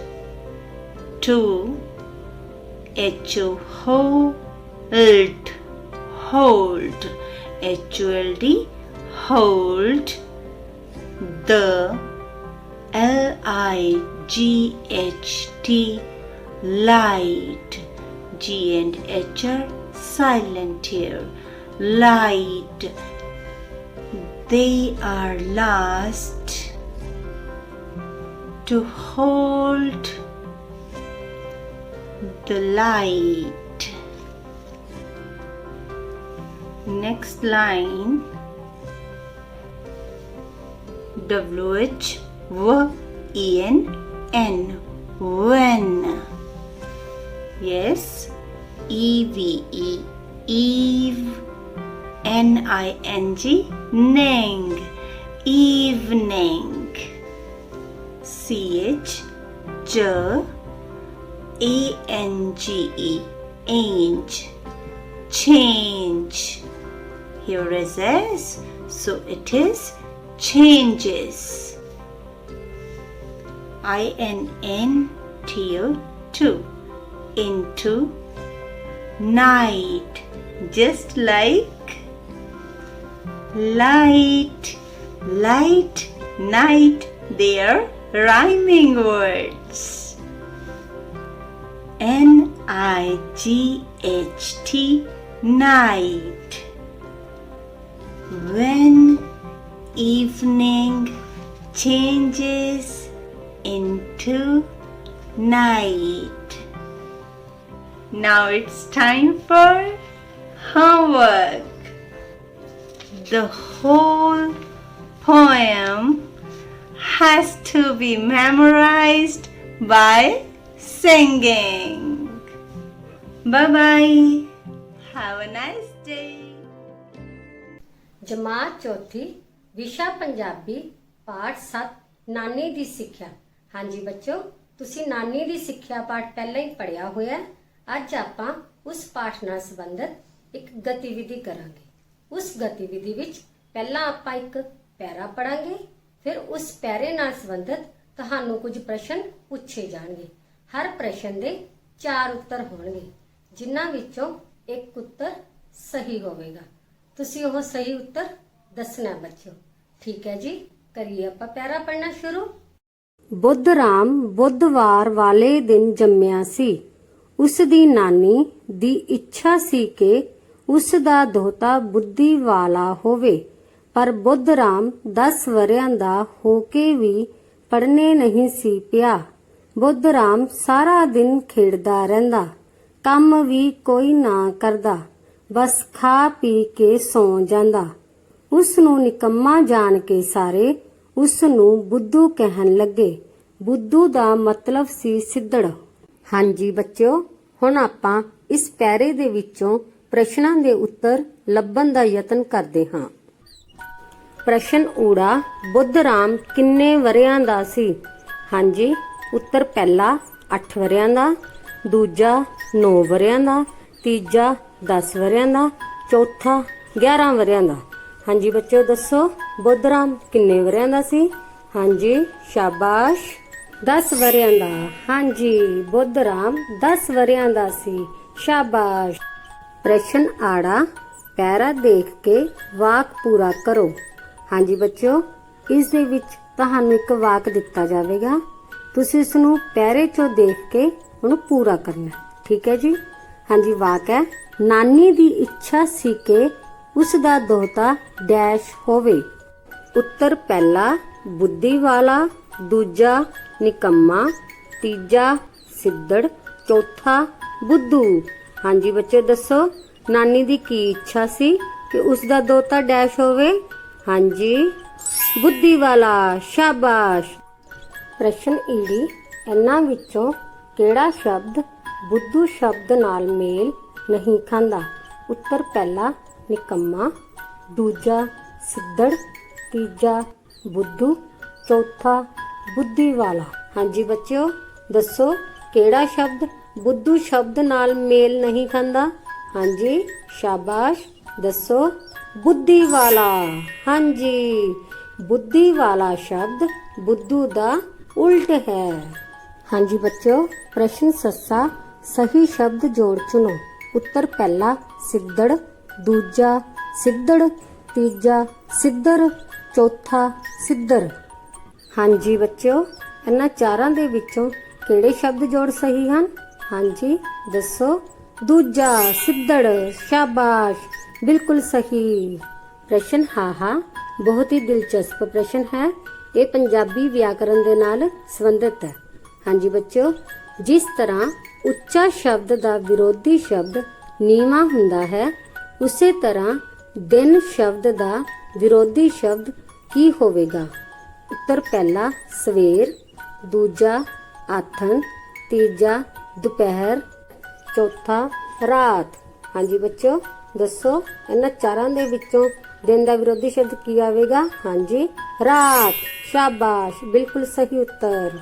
Two, HO, hold, hold, HOLD, hold. The, LIGHT, light. G and H are silent here. Light. They are last to hold the light. Next line. WH, WEN, when. Yes, EVE, eve, NING, ning, evening. CH, ANGE, ange, change. Here is S, so it is changes. INNTO2, into night, just like light, light, night, they are rhyming words. NIGHT, night. When evening changes into night. Now it's time for homework. The whole poem has to be memorized by singing. Bye-bye. Have a nice day. ਜਮਾਤ ਚੌਥੀ ਵਿਸ਼ਾ ਪੰਜਾਬੀ ਪਾਠ 7 ਨਾਨੀ ਦੀ ਸਿੱਖਿਆ। ਹਾਂਜੀ ਬੱਚੋ, ਤੁਸੀਂ ਨਾਨੀ ਦੀ ਸਿੱਖਿਆ ਪਾਠ ਪਹਿਲਾਂ ਹੀ ਪੜਿਆ ਹੋਇਆ ਹੈ। ਅੱਜ ਆਪਾਂ ਉਸ ਪਾਠ ਨਾਲ ਸੰਬੰਧਿਤ ਇੱਕ ਗਤੀਵਿਧੀ ਕਰਾਂਗੇ। ਉਸ ਗਤੀਵਿਧੀ ਵਿੱਚ ਪਹਿਲਾਂ ਆਪਾਂ ਇੱਕ ਪੈਰਾ ਪੜਾਂਗੇ, ਫਿਰ ਉਸ ਪੈਰੇ ਨਾਲ ਸੰਬੰਧਿਤ ਤੁਹਾਨੂੰ ਕੁਝ ਪ੍ਰਸ਼ਨ ਪੁੱਛੇ ਜਾਣਗੇ। ਹਰ ਪ੍ਰਸ਼ਨ ਦੇ 4 ਉੱਤਰ ਹੋਣਗੇ, ਜਿਨ੍ਹਾਂ ਵਿੱਚੋਂ ਇੱਕ ਉੱਤਰ ਸਹੀ ਹੋਵੇਗਾ। ਤੁਸੀਂ ਉਹ ਸਹੀ ਉੱਤਰ ਦੱਸਣਾ ਬੱਚਿਓ। ਠੀਕ ਹੈ ਜੀ, ਕਰੀਏ ਆਪਾਂ ਪੈਰਾ ਪੜਨਾ ਸ਼ੁਰੂ। ਬੁੱਧ ਰਾਮ ਬੁੱਧਵਾਰ ਵਾਲੇ ਦਿਨ ਜੰਮਿਆ ਸੀ। ਉਸ ਦੀ ਨਾਨੀ ਦੀ ਇੱਛਾ ਸੀ ਕਿ ਉਸ ਦਾ ਦੋਹਤਾ ਬੁੱਧੀ ਵਾਲਾ ਹੋਵੇ, ਪਰ ਬੁੱਧ ਰਾਮ 10 ਵਰ੍ਹਿਆਂ ਦਾ ਹੋ ਕੇ ਵੀ ਪੜ੍ਹਨੇ ਨਹੀਂ ਸੀ ਪਿਆ। ਬੁੱਧ ਰਾਮ ਸਾਰਾ ਦਿਨ ਖੇਡਦਾ ਰਹਿੰਦਾ, ਕੰਮ ਵੀ ਕੋਈ ਨਾ ਕਰਦਾ, ਬਸ ਖਾ ਪੀ ਕੇ ਸੌਂ ਜਾਂਦਾ। ਉਸ ਨੂੰ ਨਿਕੰਮਾ ਜਾਣ ਕੇ ਸਾਰੇ ਉਸ ਨੂੰ ਬੁੱਧੂ ਕਹਿਣ ਲੱਗੇ। ਬੁੱਧੂ ਦਾ ਮਤਲਬ ਸੀ ਸਿੱਧੜ। ਹਾਂਜੀ ਬੱਚਿਓ, ਹੁਣ ਆਪਾਂ ਇਸ ਪੈਰੇ ਦੇ ਵਿੱਚੋਂ ਪ੍ਰਸ਼ਨਾਂ ਦੇ ਉੱਤਰ ਲੱਭਣ ਦਾ ਯਤਨ ਕਰਦੇ ਹਾਂ। ਪ੍ਰਸ਼ਨ ਊੜਾ, ਬੁੱਧ ਰਾਮ ਕਿੰਨੇ ਵਰਿਆਂ ਦਾ ਸੀ? ਹਾਂਜੀ, ਉੱਤਰ ਪਹਿਲਾ 8 ਵਰਿਆਂ ਦਾ, ਦੂਜਾ 9 ਵਰਿਆਂ ਦਾ, ਤੀਜਾ 10 ਵਰਿਆਂ ਦਾ, ਚੌਥਾ 11 ਵਰਿਆਂ ਦਾ। ਹਾਂਜੀ ਬੱਚਿਓ, ਦੱਸੋ ਬੁੱਧ ਰਾਮ ਕਿੰਨੇ ਵਰਿਆਂ ਦਾ ਸੀ? ਹਾਂਜੀ, ਸ਼ਾਬਾਸ਼, 10 ਵਰਿਆਂ ਦਾ। ਹਾਂਜੀ, ਬੁੱਧ ਰਾਮ 10 ਵਰਿਆਂ ਦਾ ਸੀ। ਸ਼ਾਬਾਸ਼। ਪ੍ਰਸ਼ਨ ਆੜਾ, ਪੈਰਾ ਦੇਖ ਕੇ ਵਾਕ ਪੂਰਾ ਕਰੋ। ਹਾਂਜੀ ਬੱਚਿਓ, ਇਸ ਦੇ ਵਿੱਚ ਤੁਹਾਨੂੰ ਇੱਕ ਵਾਕ ਦਿੱਤਾ ਜਾਵੇਗਾ, ਤੁਸੀਂ ਇਸ ਨੂੰ ਪੈਰੇ ਚੋਂ ਦੇਖ ਕੇ ਉਹਨੂੰ ਪੂਰਾ ਕਰਨਾ, ਠੀਕ ਹੈ ਜੀ। ਹਾਂਜੀ, ਵਾਕ ਹੈ, ਨਾਨੀ ਦੀ ਇੱਛਾ ਸੀ ਕਿ ਉਸ ਦਾ ਦੋਹਤਾ ਡੈਸ਼ ਹੋਵੇ। ਉੱਤਰ ਪਹਿਲਾ ਬੁੱਧੀ ਵਾਲਾ, ਦੂਜਾ ਨਿਕੰਮਾ, ਤੀਜਾ ਸਿੱਧੜ, ਚੌਥਾ ਬੁੱਧੂ। ਹਾਂਜੀ ਬੱਚੇ, ਦੱਸੋ ਨਾਨੀ ਦੀ ਕੀ ਇੱਛਾ ਸੀ ਕਿ ਉਸ ਦਾ ਦੋਹਤਾ ਡੈਸ਼ ਹੋਵੇ? ਹਾਂਜੀ, ਬੁੱਧੀ ਵਾਲਾ। ਸ਼ਾਬਾਸ਼। ਪ੍ਰਸ਼ਨ ਈੜੀ, ਇਹਨਾਂ ਵਿੱਚੋਂ ਕਿਹੜਾ ਸ਼ਬਦ ਬੁੱਧੂ ਸ਼ਬਦ ਨਾਲ ਮੇਲ ਨਹੀਂ ਖਾਂਦਾ? ਉੱਤਰ ਪਹਿਲਾ ਨਿਕੰਮਾ, ਦੂਜਾ ਸਿੱਧੜ, ਤੀਜਾ ਬੁੱਧੂ, ਚੌਥਾ ਬੁੱਧੀ ਵਾਲਾ। ਹਾਂਜੀ ਬੱਚਿਓ, ਦੱਸੋ ਕਿਹੜਾ ਸ਼ਬਦ ਬੁੱਧੂ ਸ਼ਬਦ ਨਾਲ ਮੇਲ ਨਹੀਂ ਖਾਂਦਾ? ਹਾਂਜੀ, ਸ਼ਾਬਾਸ਼, ਦੱਸੋ ਬੁੱਧੀ ਵਾਲਾ। ਹਾਂਜੀ, ਬੁੱਧੀ ਵਾਲਾ ਸ਼ਬਦ ਬੁੱਧੂ ਦਾ ਉਲਟ ਹੈ। ਹਾਂਜੀ ਬੱਚਿਓ, ਪ੍ਰਸ਼ਨ ਸੱਸਾ ਸਹੀ ਸ਼ਬਦ ਜੋੜ ਚੁਣੋ। ਉੱਤਰ ਪਹਿਲਾ ਸਿੱਧੜ, ਦੂਜਾ ਸਿੱਧੜ, ਤੀਜਾ ਸਿੱਧਰ, ਚੌਥਾ ਸਿੱਧਰ। ਹਾਂਜੀ ਬੱਚਿਓ, ਇਹਨਾਂ ਚਾਰਾਂ ਦੇ ਵਿੱਚੋਂ ਕਿਹੜੇ ਸ਼ਬਦ ਜੋੜ ਸਹੀ ਹਨ? ਹਾਂਜੀ, ਦੱਸੋ ਦੂਜਾ ਸਿੱਧੜ। ਸ਼ਾਬਾਸ਼, ਬਿਲਕੁਲ ਸਹੀ। ਪ੍ਰਸ਼ਨ ਹਾਹਾ ਬਹੁਤ ਹੀ ਦਿਲਚਸਪ ਪ੍ਰਸ਼ਨ ਹੈ। ਇਹ ਪੰਜਾਬੀ ਵਿਆਕਰਣ ਦੇ ਨਾਲ ਸੰਬੰਧਿਤ ਹੈ। ਹਾਂਜੀ ਬੱਚਿਓ, ਜਿਸ ਤਰ੍ਹਾਂ ਉੱਚਾ ਸ਼ਬਦ ਦਾ ਵਿਰੋਧੀ ਸ਼ਬਦ ਨੀਵਾਂ ਹੁੰਦਾ ਹੈ, ਉਸੇ ਤਰ੍ਹਾਂ ਦਿਨ ਸ਼ਬਦ ਦਾ ਵਿਰੋਧੀ ਸ਼ਬਦ ਕੀ ਹੋਵੇਗਾ? ਉੱਤਰ ਪਹਿਲਾ ਸਵੇਰ, ਦੂਜਾ ਆਥਣ, ਤੀਜਾ ਦੁਪਹਿਰ, ਚੌਥਾ ਰਾਤ। ਹਾਂਜੀ ਬੱਚਿਓ, ਦੱਸੋ ਇਹਨਾਂ ਚਾਰਾਂ ਦੇ ਵਿੱਚੋਂ ਦਿਨ ਦਾ ਵਿਰੋਧੀ ਸ਼ਬਦ ਕੀ ਆਵੇਗਾ? ਹਾਂਜੀ, ਰਾਤ। ਸ਼ਾਬਾਸ਼, ਬਿਲਕੁਲ ਸਹੀ ਉੱਤਰ।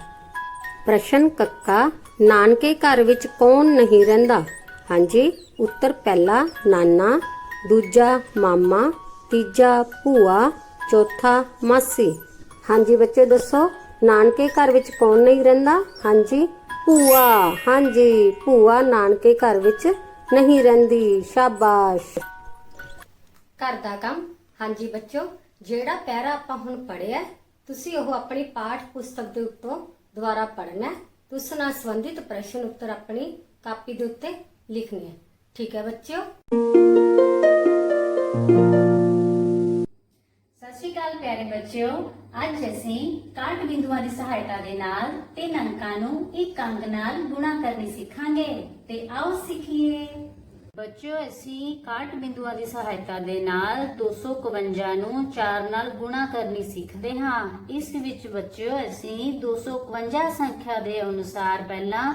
ਪ੍ਰਸ਼ਨ ਕੱਕਾ, ਨਾਨਕੇ ਘਰ ਵਿੱਚ ਕੌਣ ਨਹੀਂ ਰਹਿੰਦਾ? ਹਾਂਜੀ, ਉੱਤਰ ਪਹਿਲਾ ਨਾਨਾ, ਦੂਜਾ ਮਾਮਾ, ਤੀਜਾ ਭੂਆ, ਚੌਥਾ ਮਾਸੀ। ਹਾਂਜੀ ਬੱਚੇ, ਦੱਸੋ ਨਾਨਕੇ ਘਰ ਵਿੱਚ ਕੌਣ ਨਹੀਂ ਰਹਿੰਦਾ? ਹਾਂਜੀ, ਭੂਆ। ਹਾਂਜੀ, ਭੂਆ ਨਾਨਕੇ ਘਰ ਵਿੱਚ ਨਹੀਂ ਰਹਿੰਦੀ। ਸ਼ਾਬਾਸ਼। ਘਰ ਦਾ ਕੰਮ। ਹਾਂਜੀ ਬੱਚੋ, ਜਿਹੜਾ ਪੈਰਾ ਆਪਾਂ ਹੁਣ ਪੜ੍ਹਿਆ, ਤੁਸੀਂ ਉਹ ਆਪਣੀ ਪਾਠ ਪੁਸਤਕ ਦੇ ਉੱਤੋਂ ਦੁਬਾਰਾ ਪੜ੍ਹਨਾ ਹੈ। ਉਸ ਨਾਲ ਸੰਬੰਧਿਤ ਪ੍ਰਸ਼ਨ ਉੱਤਰ ਆਪਣੀ ਕਾਪੀ ਦੇ ਉੱਤੇ ਲਿਖਣੇ ਹੈ। ਠੀਕ ਹੈ ਬੱਚਿਓ। ਸਤਿ ਸ਼੍ਰੀ ਅਕਾਲ ਪਿਆਰੇ ਬੱਚਿਓ, ਅੱਜ ਅਸੀਂ ਕਾਟ ਬਿੰਦੂਆਂ ਦੀ ਸਹਾਇਤਾ ਦੇ ਨਾਲ 3 ਅੰਕਾਂ ਨੂੰ ਇੱਕ ਅੰਕ ਨਾਲ ਗੁਣਾ ਕਰਨੀ ਸਿੱਖਾਂਗੇ। ਤੇ ਆਓ ਸਿੱਖੀਏ। ਬੱਚਿਓ, ਅਸੀਂ ਕਾਟ ਬਿੰਦੂਆਂ ਦੀ ਸਹਾਇਤਾ ਦੇ ਨਾਲ 251 ਨੂੰ 4 ਨਾਲ ਗੁਣਾ ਕਰਨੀ ਸਿੱਖਦੇ ਹਾਂ। ਇਸ ਵਿੱਚ ਬੱਚਿਓ ਅਸੀਂ 251 ਸੰਖਿਆ ਦੇ ਅਨੁਸਾਰ ਪਹਿਲਾਂ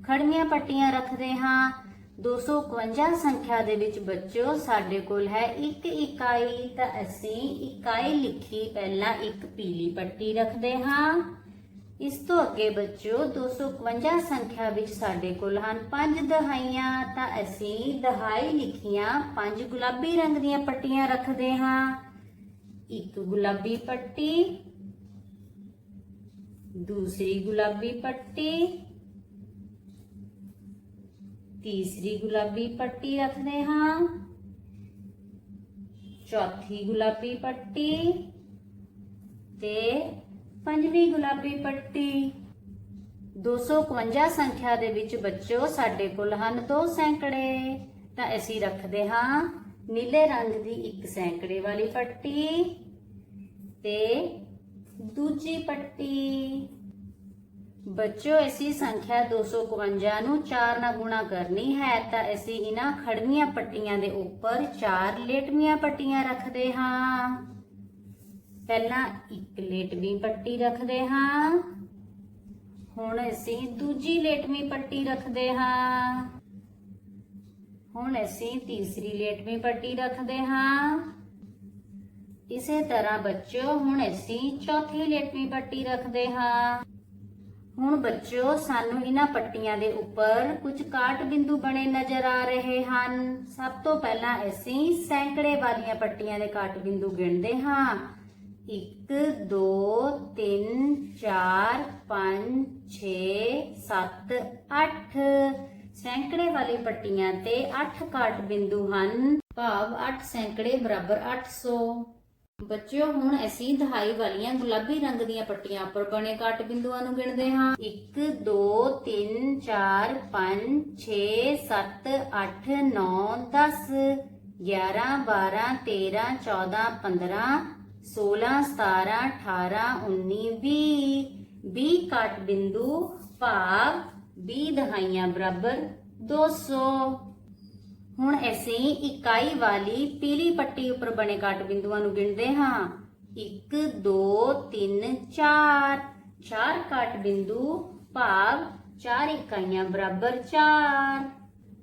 ਖੜਵੀਆਂ ਪੱਟੀਆਂ ਰੱਖਦੇ ਹਾਂ। 251 ਸੰਖਿਆ ਦੇ ਵਿੱਚ ਬੱਚਿਓ ਸਾਡੇ ਕੋਲ ਹੈ 1 ਇਕਾਈ, ਤਾਂ ਅਸੀਂ ਇਕਾਈ ਲਿਖੀ ਪਹਿਲਾਂ ਇੱਕ ਪੀਲੀ ਪੱਟੀ ਰੱਖਦੇ ਹਾਂ। ਇਸ ਤੋਂ ਅੱਗੇ ਬੱਚਿਓ 251 ਸੰਖਿਆ ਵਿੱਚ ਸਾਡੇ ਕੋਲ ਹਨ 5 ਦਹਾਈਆਂ, ਤਾਂ ਅਸੀਂ ਦਹਾਈ ਲਿਖੀਆਂ 5 ਗੁਲਾਬੀ ਰੰਗ ਦੀਆਂ ਪੱਟੀਆਂ ਰੱਖਦੇ ਹਾਂ। ਇੱਕ ਗੁਲਾਬੀ ਪੱਟੀ, ਦੂਸਰੀ ਗੁਲਾਬੀ ਪੱਟੀ, ਤੀਸਰੀ ਗੁਲਾਬੀ ਪੱਟੀ ਰੱਖਦੇ ਹਾਂ, ਚੌਥੀ ਗੁਲਾਬੀ ਪੱਟੀ ਤੇ ਪੰਜਵੀਂ ਗੁਲਾਬੀ ਪੱਟੀ। 251 ਸੰਖਿਆ ਦੇ ਵਿੱਚ ਬੱਚਿਓ ਸਾਡੇ ਕੋਲ ਹਨ 2 ਸੈਂਕੜੇ, ਤਾਂ ਅਸੀਂ ਰੱਖਦੇ ਹਾਂ ਨੀਲੇ ਰੰਗ ਦੀ ਇੱਕ ਸੈਂਕੜੇ ਵਾਲੀ ਪੱਟੀ ਤੇ ਦੂਜੀ ਪੱਟੀ। ਬੱਚਿਓ, ਅਸੀਂ ਸੰਖਿਆ 251 ਨੂੰ 4 ਨਾਲ ਗੁਣਾ ਕਰਨੀ ਹੈ, ਤਾਂ ਅਸੀਂ ਇਹਨਾਂ ਖੜਵੀਆਂ ਪੱਟੀਆਂ ਦੇ ਉੱਪਰ 4 ਲੇਟਵੀਆਂ ਪੱਟੀਆਂ ਰੱਖਦੇ ਹਾਂ। ਪਹਿਲਾਂ ਇੱਕ ਲੇਟਵੀਂ ਪੱਟੀ ਰੱਖਦੇ ਹਾਂ, ਹੁਣ ਅਸੀਂ ਦੂਜੀ ਲੇਟਵੀਂ ਪੱਟੀ ਰੱਖਦੇ ਹਾਂ। ਹੁਣ ਅਸੀਂ ਤੀਸਰੀ ਲੇਟਵੀਂ ਪੱਟੀ ਰੱਖਦੇ ਹਾਂ। ਇਸੇ ਤਰ੍ਹਾਂ ਬੱਚਿਓ ਹੁਣ ਅਸੀਂ ਚੌਥੀ ਲੇਟਵੀਂ ਪੱਟੀ ਰੱਖਦੇ ਹਾਂ। ਹੁਣ ਬੱਚਿਓ ਸਾਨੂੰ ਇਹਨਾਂ ਪੱਟੀਆਂ ਦੇ ਉੱਪਰ ਕੁਝ ਕਾਟ ਬਿੰਦੂ ਬਣੇ ਨਜ਼ਰ ਆ ਰਹੇ ਹਨ। ਸਭ ਤੋਂ ਪਹਿਲਾਂ ਅਸੀਂ ਸੈਂਕੜੇ ਵਾਲੀਆਂ ਪੱਟੀਆਂ ਦੇ ਕਾਟ ਬਿੰਦੂ ਗਿਣਦੇ ਹਾਂ। 1 2 3 4 5 6 7 8 ਸੈਂਕੜੇ ਵਾਲੀ ਪੱਟੀਆਂ ਤੇ 8 ਕਾਟ ਬਿੰਦੂ ਹਨ, ਭਾਵ 8 ਸੈਂਕੜੇ ਬਰਾਬਰ 800। ਬੱਚਿਓ ਹੁਣ ਅਸੀਂ ਦਹਾਈ ਵਾਲੀਆਂ ਗੁਲਾਬੀ ਰੰਗ ਦੀਆਂ ਪੱਟੀਆਂ ਉੱਪਰ ਬਣੇ ਕਾਟ ਬਿੰਦੂਆਂ ਨੂੰ ਗਿਣਦੇ ਹਾਂ। 1 2 3 4 5 6 7 8 9 10 11 12 13 14 15 16 17 18 19 20 ਕਾਟ ਬਿੰਦੂ, ਭਾਵ 20 ਦਹਾਈਆਂ ਬਰਾਬਰ 200। ਹੁਣ ਅਸੀਂ ਇਕਾਈ ਵਾਲੀ ਪੀਲੀ ਪੱਟੀ ਉੱਪਰ ਬਣੇ ਕਾਟ ਬਿੰਦੂਆਂ ਨੂੰ ਗਿਣਦੇ ਹਾਂ। 1 2 3 4 4 ਕਾਟ ਬਿੰਦੂ, ਭਾਵ 4 ਇਕਾਈਆਂ ਬਰਾਬਰ 4।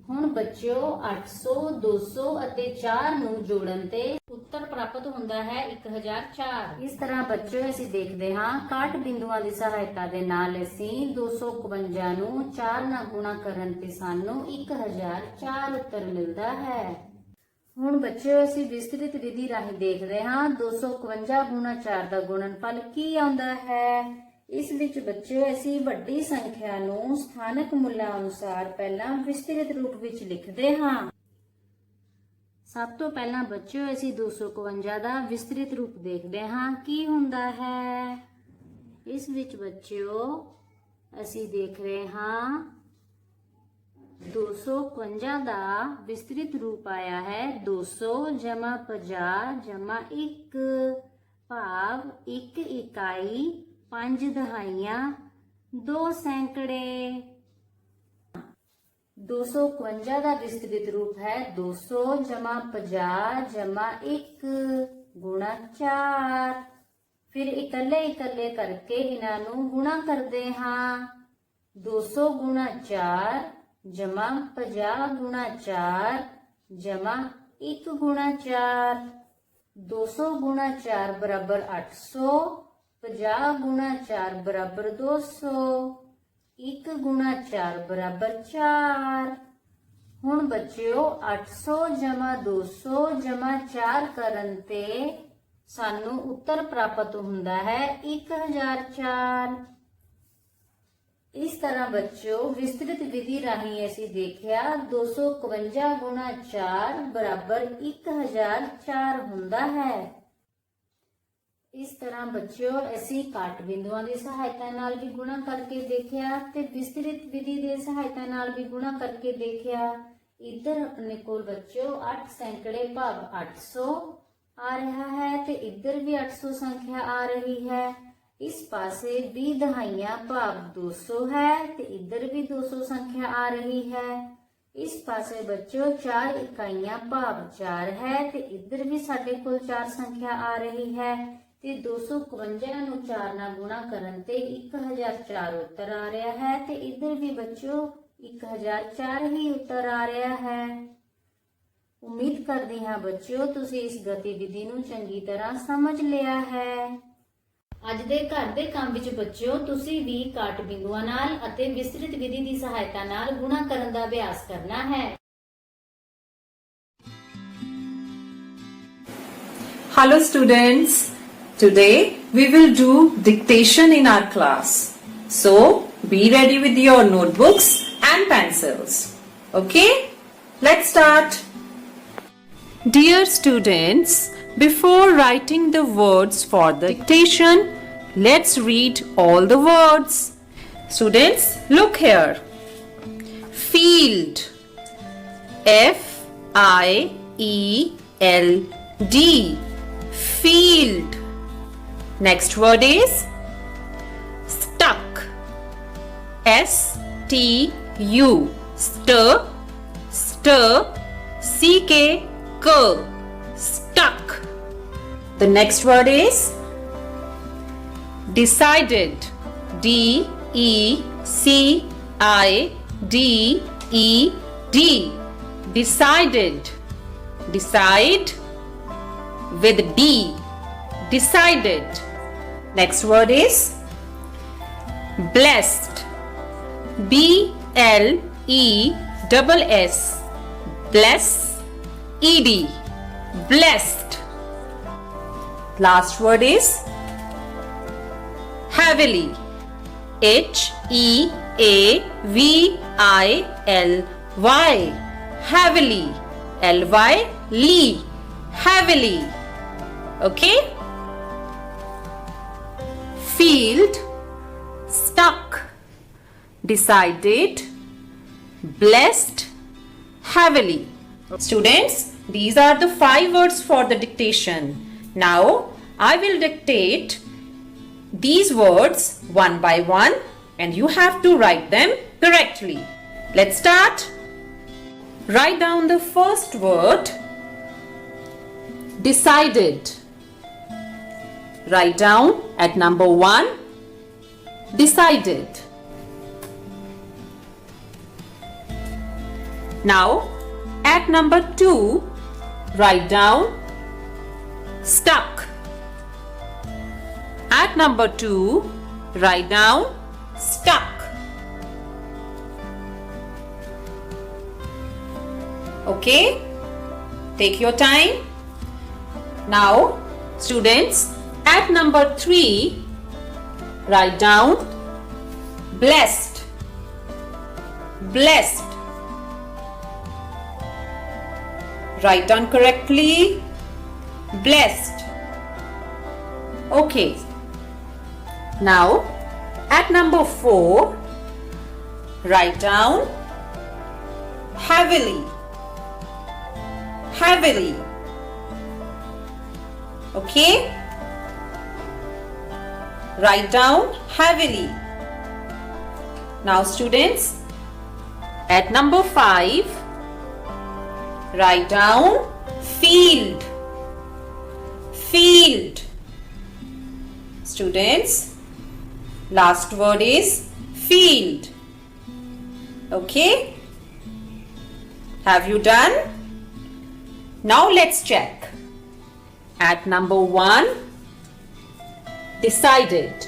ਹੁਣ ਬੱਚਿਓ 800 200 ਅਤੇ 4 ਨੂੰ ਜੋੜਨ ਤੇ ਉੱਤਰ ਪ੍ਰਾਪਤ ਹੁੰਦਾ ਹੈ 1004। ਇਸ ਤਰ੍ਹਾਂ ਬੱਚਿਓ ਅਸੀਂ ਦੇਖਦੇ ਹਾਂ ਕਾਟ ਬਿੰਦੂਆਂ ਦੀ ਸਹਾਇਤਾ ਦੇ ਨਾਲ ਅਸੀਂ 251 ਨੂੰ 4 ਨਾਲ ਗੁਣਾ ਕਰਨ ਤੇ ਸਾਨੂੰ 1004 ਉੱਤਰ ਮਿਲਦਾ ਹੈ। ਹੁਣ ਬੱਚਿਓ ਅਸੀਂ ਵਿਸਤ੍ਰਿਤ ਵਿਧੀ ਰਾਹੀਂ ਦੇਖਦੇ ਹਾਂ 251 ਗੁਣਾ 4 ਦਾ ਗੁਣਨਫਲ ਕੀ ਆਉਂਦਾ ਹੈ। ਇਸ ਵਿੱਚ ਬੱਚਿਓ ਅਸੀਂ ਵੱਡੀ ਸੰਖਿਆ ਨੂੰ ਸਥਾਨਕ ਮੁੱਲਾਂ ਅਨੁਸਾਰ ਪਹਿਲਾਂ ਵਿਸਤ੍ਰਿਤ ਰੂਪ ਵਿੱਚ ਲਿਖਦੇ ਹਾਂ। ਸਭ ਤੋਂ ਪਹਿਲਾਂ ਬੱਚਿਓ ਅਸੀਂ 251 ਦਾ ਵਿਸਤ੍ਰਿਤ ਰੂਪ ਦੇਖਦੇ ਹਾਂ ਕੀ ਹੁੰਦਾ ਹੈ। ਇਸ ਵਿੱਚ ਬੱਚਿਓ ਅਸੀਂ ਦੇਖ ਰਹੇ ਹਾਂ 251 ਦਾ ਵਿਸਤ੍ਰਿਤ ਰੂਪ ਆਇਆ ਹੈ 200 ਜਮਾ 50 ਜਮਾ 1, ਭਾਵ 1 ਇਕਾਈ 5 ਦਹਾਈਆਂ 2 ਸੈਂਕੜੇ। 251 ਦਾ ਵਿਸਤ੍ਰਿਤ ਰੂਪ ਹੈ 200 ਜਮਾ 50 ਜਮਾ 1 ਗੁਣਾ 4। ਫਿਰ ਇਕੱਲੇ ਕਰਕੇ ਇਹਨਾਂ ਨੂੰ ਗੁਣਾ ਕਰਦੇ ਹਾਂ। 200 ਗੁਣਾ 4 ਜਮਾ 50 ਗੁਣਾ 4 ਜਮਾ 1 ਗੁਣਾ 4। 200 ਗੁਣਾ 4 ਬਰਾਬਰ 800, 50 ਗੁਣਾ 4 ਬਰਾਬਰ 200, 1 ਗੁਣਾ 4 ਬਰਾਬਰ 4। ਹੁਣ ਬੱਚਿਓ 800 ਜਮਾ 200 ਜਮਾ 4 ਕਰਨ ਤੇ ਸਾਨੂੰ ਉੱਤਰ ਪ੍ਰਾਪਤ ਹੁੰਦਾ ਹੈ 1004। ਇਸ ਤਰ੍ਹਾਂ ਬੱਚਿਓ ਵਿਸਤ੍ਰਿਤ ਵਿਧੀ ਰਾਹੀਂ ਅਸੀਂ ਦੇਖਿਆ 251 ਗੁਣਾ 4 ਬਰਾਬਰ 1004 ਹੁੰਦਾ ਹੈ। ਇਸ ਤਰ੍ਹਾਂ ਬੱਚਿਓ ਅਸੀਂ ਕਾਟ ਬਿੰਦੂਆਂ ਦੀ ਸਹਾਇਤਾ ਨਾਲ ਵੀ ਗੁਣਾ ਕਰਕੇ ਦੇਖਿਆ ਤੇ ਵਿਸਤ੍ਰਿਤ ਵਿਧੀ ਦੇ ਸਹਾਇਤਾ ਨਾਲ ਵੀ ਗੁਣਾ ਕਰਕੇ ਦੇਖਿਆ। ਇੱਧਰ ਆਪਣੇ ਕੋਲ ਬੱਚਿਓ 8 ਸੈਂਕੜੇ ਭਾਵ 800 ਆ ਰਿਹਾ ਹੈ ਤੇ ਇੱਧਰ ਵੀ 800 ਸੰਖਿਆ ਆ ਰਹੀ ਹੈ। ਇਸ ਪਾਸੇ 20 ਦਹਾਈਆਂ ਭਾਵ 200 ਹੈ ਤੇ ਇੱਧਰ ਵੀ 200 ਸੰਖਿਆ ਆ ਰਹੀ ਹੈ। ਇਸ ਪਾਸੇ ਬੱਚਿਓ 4 ਇਕਾਈਆਂ ਭਾਵ 4 ਹੈ ਤੇ ਇੱਧਰ ਵੀ ਸਾਡੇ ਕੋਲ 4 ਸੰਖਿਆ ਆ ਰਹੀ ਹੈ ਤੇ 251 ਨੂੰ 4 ਨਾਲ ਗੁਣਾ ਕਰਨ ਤੇ 1004 ਉੱਤਰ ਆ ਰਿਹਾ ਹੈ ਤੇ ਇੱਧਰ ਵੀ ਬੱਚਿਓ 1004 ਹੀ ਉੱਤਰ ਆ ਰਿਹਾ ਹੈ। ਉਮੀਦ ਕਰਦੀ ਹਾਂ ਬੱਚਿਓ ਤੁਸੀਂ ਇਸ ਗਤੀਵਿਧੀ ਨੂੰ ਚੰਗੀ ਤਰ੍ਹਾਂ ਸਮਝ ਲਿਆ ਹੈ। ਅੱਜ ਦੇ ਘਰ ਦੇ ਕੰਮ ਵਿੱਚ ਬੱਚਿਓ ਤੁਸੀਂ ਵੀ ਕਾਟ ਬਿੰਦੂਆਂ ਨਾਲ ਅਤੇ ਵਿਸਤ੍ਰਿਤ ਵਿਧੀ ਦੀ ਸਹਾਇਤਾ ਨਾਲ ਗੁਣਾ ਕਰਨ ਦਾ ਅਭਿਆਸ ਕਰਨਾ ਹੈ। Hello students, today we will do dictation in our class. So be ready with your notebooks and pencils. Okay, let's start. Dear students, before writing the words for the dictation, let's read all the words. Students, look here. Field, F-I-E-L-D, field. Next word is stuck, S-T-U, stir, stir, C-K, stuck. The next word is decided, D-E-C-I-D-E-D, Decided. Decide with D. Decided. Next word is blessed. BLESS. Bless. ED. Blessed. Last word is heavily. HEAVILY. Heavily. LY. Heavily. Okay? Field. Stuck. Decided. Blessed. Heavily. Students, these are the 5 words for the dictation. Now, I will dictate these words one by one and you have to write them correctly. Let's start. Write down the first word, decided. Write down at number 1, decided. Now, at number 2, write down stuck. At number 2, write down stuck. Okay? Take your time. Now, students, at number 3, write down blessed. Blessed. Write down correctly. Blessed. Okay. Now, at number 4, write down heavily. Heavily. Okay? Write down heavily. Now, students, at number 5, write down field. Field. Students, last word is field. Okay? Have you done? Now let's check. At number 1, decided.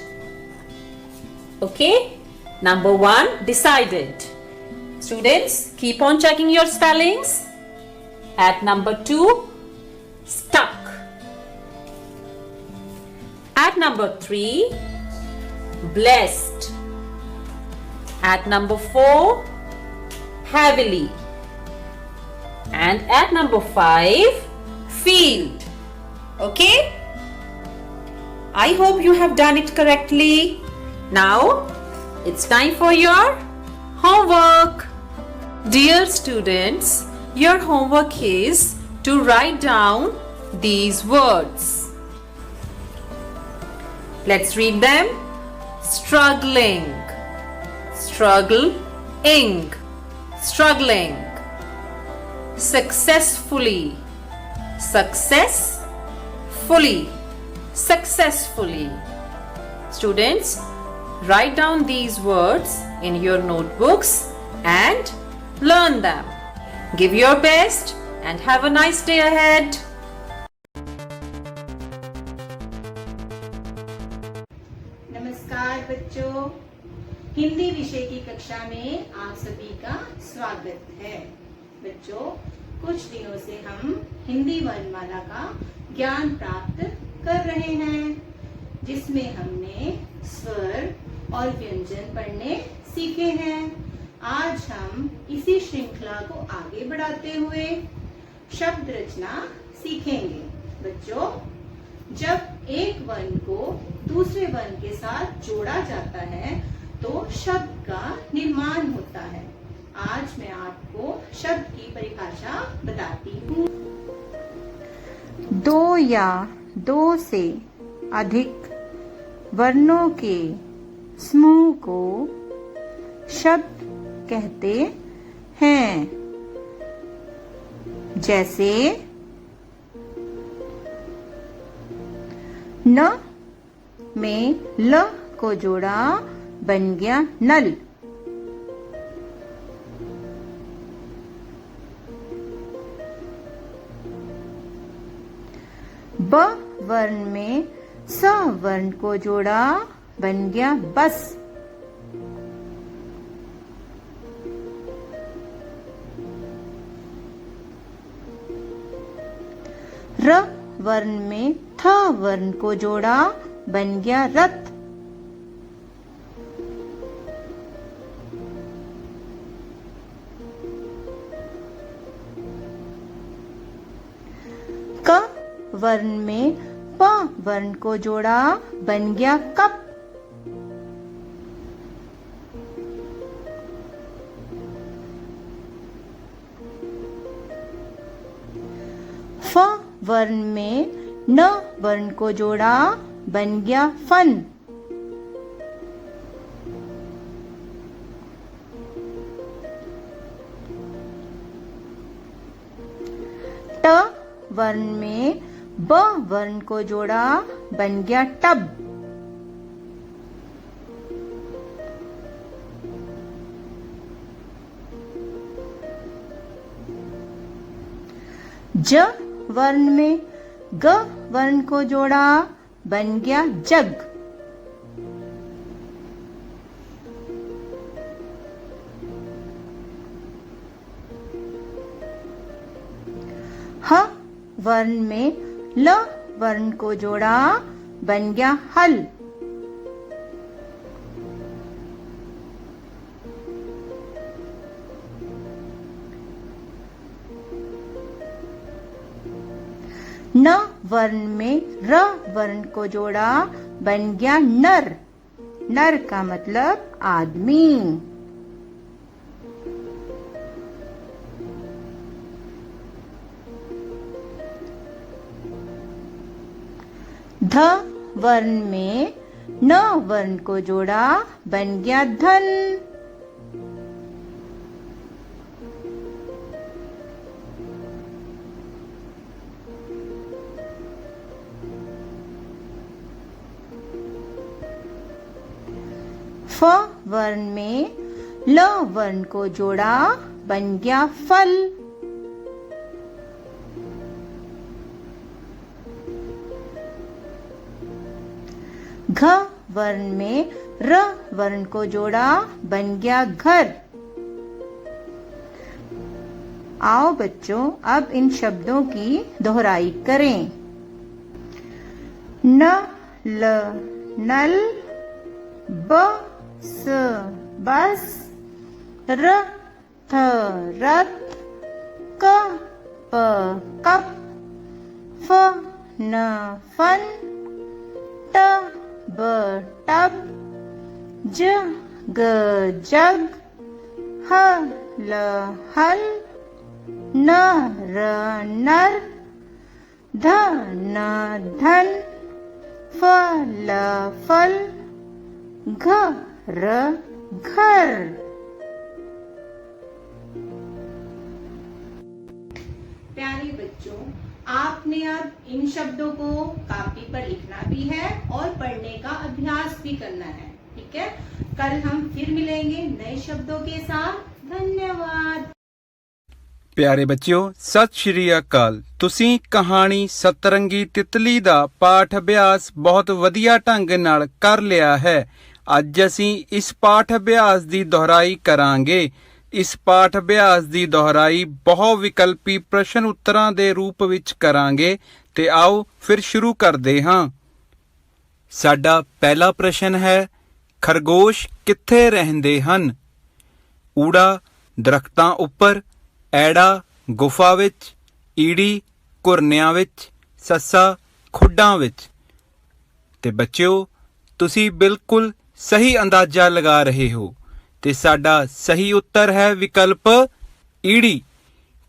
Okay? Number 1, decided. Students, keep on checking your spellings. At number 2, stuck. At number 3, blessed. At number 4, heavily. And at number 5, field. Okay? I hope you have done it correctly. Now, it's time for your homework. Dear students, your homework is to write down these words. Let's read them. Struggling. Struggling. Struggling. Successfully. Successfully. Successfully. Students, write down these words in your notebooks and learn them. Give your best and have a nice day ahead. नमस्कार बच्चों, हिंदी विषय की कक्षा में आप सभी का स्वागत है। बच्चों, कुछ दिनों से हम हिंदी वर्णमाला का ज्ञान प्राप्त कर रहे हैं, जिसमें हमने स्वर और व्यंजन पढ़ने सीखे हैं। आज हम इसी श्रृंखला को आगे बढ़ाते हुए शब्द रचना सीखेंगे। बच्चों, जब एक वर्ण को दूसरे वर्ण के साथ जोड़ा जाता है तो शब्द का निर्माण होता है। आज मैं आपको शब्द की परिभाषा बताती हूँ। 2 या 2 से अधिक वर्णों के समूह को शब्द कहते हैं। जैसे न में ल को जोड़ा बन गया नल। ब वर्ण में स वर्ण को जोड़ा, बन गया बस। र वर्ण में थ वर्ण को जोड़ा, बन गया रथ। क वर्ण में प वर्ण को जोड़ा, बन गया कप। फ वर्ण में न वर्ण को जोड़ा, बन गया फन। ट वर्ण में ब वर्ण को जोड़ा, बन गया टब। ज वर्ण में ग वर्ण को जोड़ा, बन गया जग। ह वर्ण में ल वर्ण को जोड़ा, बन गया हल। न वर्ण में र वर्ण को जोड़ा, बन गया नर। नर का मतलब आदमी। ध वर्ण में न वर्ण को जोड़ा, बन गया धन। फ वर्ण में ल वर्ण को जोड़ा, बन गया फल। घ वर्ण में र वर्ण को जोड़ा, बन गया घर। आओ बच्चों, अब इन शब्दों की दोहराई करें। न ल नल, ब स बस, र थ रथ, क प कप, फ न फन, ट ब टब, ज ग जग, ह ल हल, न र नर, ध न धन, फ ल फल, घ र घर। प्यारे बच्चों, आपने अब इन शब्दों को कापी पर लिखना भी है और पढ़ने का अभ्यास भी करना है। ठीक है, कल हम फिर मिलेंगे नए शब्दों के साथ। धन्यवाद। ਪਿਆਰੇ ਬੱਚਿਓ, ਸਤਿ ਸ਼੍ਰੀ ਅਕਾਲ। ਤੁਸੀਂ ਕਹਾਣੀ ਸਤਰੰਗੀ ਤਿਤਲੀ ਦਾ ਪਾਠ ਅਭਿਆਸ ਬਹੁਤ ਵਧੀਆ ਢੰਗ ਨਾਲ ਕਰ ਲਿਆ ਹੈ। ਅੱਜ ਅਸੀਂ ਇਸ ਪਾਠ ਅਭਿਆਸ ਦੀ ਦੁਹਰਾਈ ਕਰਾਂਗੇ। ਇਸ ਪਾਠ ਅਭਿਆਸ ਦੀ ਦੁਹਰਾਈ ਬਹੁ ਵਿਕਲਪੀ ਪ੍ਰਸ਼ਨ ਉੱਤਰਾਂ ਦੇ ਰੂਪ ਵਿੱਚ ਕਰਾਂਗੇ ਤੇ ਆਓ ਫਿਰ ਸ਼ੁਰੂ ਕਰਦੇ ਹਾਂ। ਸਾਡਾ ਪਹਿਲਾ ਪ੍ਰਸ਼ਨ ਹੈ, ਖਰਗੋਸ਼ ਕਿੱਥੇ ਰਹਿੰਦੇ ਹਨ? ਊੜਾ ਦਰਖਤਾਂ ਉੱਪਰ, ਐੜਾ ਗੁਫਾ ਵਿੱਚ, ਈੜੀ ਘੁਰਨਿਆਂ ਵਿੱਚ, ਸੱਸਾ ਖੁੱਡਾਂ ਵਿੱਚ। ਤੇ ਬੱਚਿਓ, ਤੁਸੀਂ ਬਿਲਕੁਲ ਸਹੀ ਅੰਦਾਜ਼ਾ ਲਗਾ ਰਹੇ ਹੋ ਤੇ ਸਾਡਾ ਸਹੀ ਉੱਤਰ ਹੈ ਵਿਕਲਪ ਈੜੀ।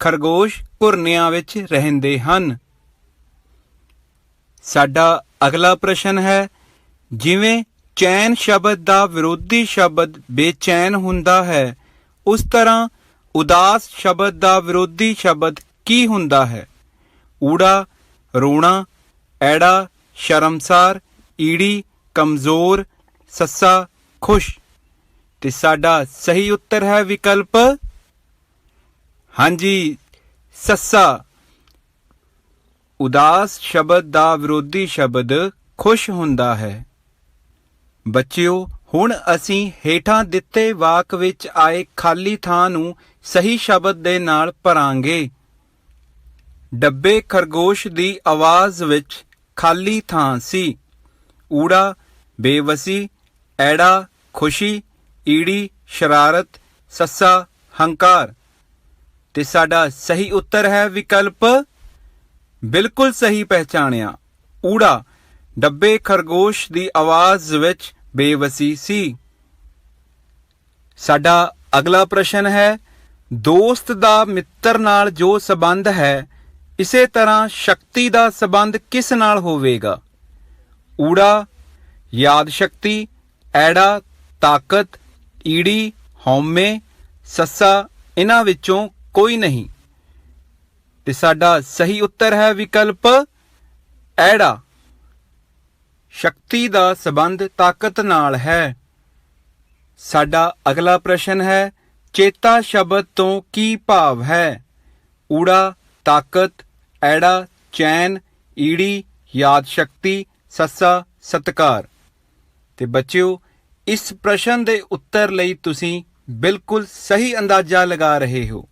ਖਰਗੋਸ਼ ਘੁਰਨਿਆਂ ਵਿੱਚ ਰਹਿੰਦੇ ਹਨ। ਸਾਡਾ ਅਗਲਾ ਪ੍ਰਸ਼ਨ ਹੈ, ਜਿਵੇਂ ਚੈਨ ਸ਼ਬਦ ਦਾ ਵਿਰੋਧੀ ਸ਼ਬਦ ਬੇਚੈਨ ਹੁੰਦਾ ਹੈ, ਉਸ ਤਰ੍ਹਾਂ ਉਦਾਸ ਸ਼ਬਦ ਦਾ ਵਿਰੋਧੀ ਸ਼ਬਦ ਕੀ ਹੁੰਦਾ ਹੈ? ਊੜਾ ਰੋਣਾ, ਐੜਾ ਸ਼ਰਮਸਾਰ, ਈੜੀ ਕਮਜ਼ੋਰ, ਸੱਸਾ ਖੁਸ਼। ਤੇ ਸਾਡਾ ਸਹੀ ਉੱਤਰ ਹੈ ਵਿਕਲਪ ਹਾਂਜੀ ਸੱਸਾ। ਉਦਾਸ ਸ਼ਬਦ ਦਾ ਵਿਰੋਧੀ ਸ਼ਬਦ ਖੁਸ਼ ਹੁੰਦਾ ਹੈ। ਬੱਚਿਓ, ਹੁਣ ਅਸੀਂ ਹੇਠਾਂ ਦਿੱਤੇ ਵਾਕ ਵਿੱਚ ਆਏ ਖਾਲੀ ਥਾਂ ਨੂੰ ਸਹੀ ਸ਼ਬਦ ਦੇ ਨਾਲ ਭਰਾਂਗੇ। ਡੱਬੇ ਖਰਗੋਸ਼ ਦੀ ਆਵਾਜ਼ ਵਿੱਚ ਖਾਲੀ ਥਾਂ ਸੀ। ਊੜਾ ਬੇਵਸੀ, ਐੜਾ ਖੁਸ਼ੀ, ਈੜੀ ਸ਼ਰਾਰਤ, ਸੱਸਾ ਹੰਕਾਰ। ਤੇ ਸਾਡਾ ਸਹੀ ਉੱਤਰ ਹੈ ਵਿਕਲਪ ਬਿਲਕੁਲ ਸਹੀ ਪਹਿਚਾਣਿਆ। ਊੜਾ ਡੱਬੇ ਖਰਗੋਸ਼ ਦੀ ਆਵਾਜ਼ ਵਿੱਚ ਬੇਵਸੀ ਸੀ। ਸਾਡਾ ਅਗਲਾ ਪ੍ਰਸ਼ਨ ਹੈ, ਦੋਸਤ ਦਾ ਮਿੱਤਰ ਨਾਲ ਜੋ ਸਬੰਧ ਹੈ, ਇਸੇ ਤਰ੍ਹਾਂ ਸ਼ਕਤੀ ਦਾ ਸਬੰਧ ਕਿਸ ਨਾਲ ਹੋਵੇਗਾ? ਊੜਾ ਯਾਦ ਸ਼ਕਤੀ, ਐੜਾ ਤਾਕਤ, ਈੜੀ ਹਉਮੈ, ਸੱਸਾ ਇਹਨਾਂ ਵਿੱਚੋਂ ਕੋਈ ਨਹੀਂ। ਤੇ ਸਾਡਾ ਸਹੀ ਉੱਤਰ ਹੈ ਵਿਕਲਪ ਐੜਾ। ਸ਼ਕਤੀ ਦਾ ਸਬੰਧ ਤਾਕਤ ਨਾਲ ਹੈ। ਸਾਡਾ ਅਗਲਾ ਪ੍ਰਸ਼ਨ ਹੈ, ਚੇਤਾ ਸ਼ਬਦ ਤੋਂ ਕੀ ਭਾਵ ਹੈ? ਊੜਾ ਤਾਕਤ, ਐੜਾ ਚੈਨ, ਈੜੀ ਯਾਦ ਸ਼ਕਤੀ, ਸੱਸਾ ਸਤਿਕਾਰ। ਤੇ ਬੱਚਿਓ, ਇਸ ਪ੍ਰਸ਼ਨ ਦੇ ਉੱਤਰ ਲਈ ਤੁਸੀਂ ਬਿਲਕੁਲ ਸਹੀ ਅੰਦਾਜ਼ਾ ਲਗਾ ਰਹੇ ਹੋ।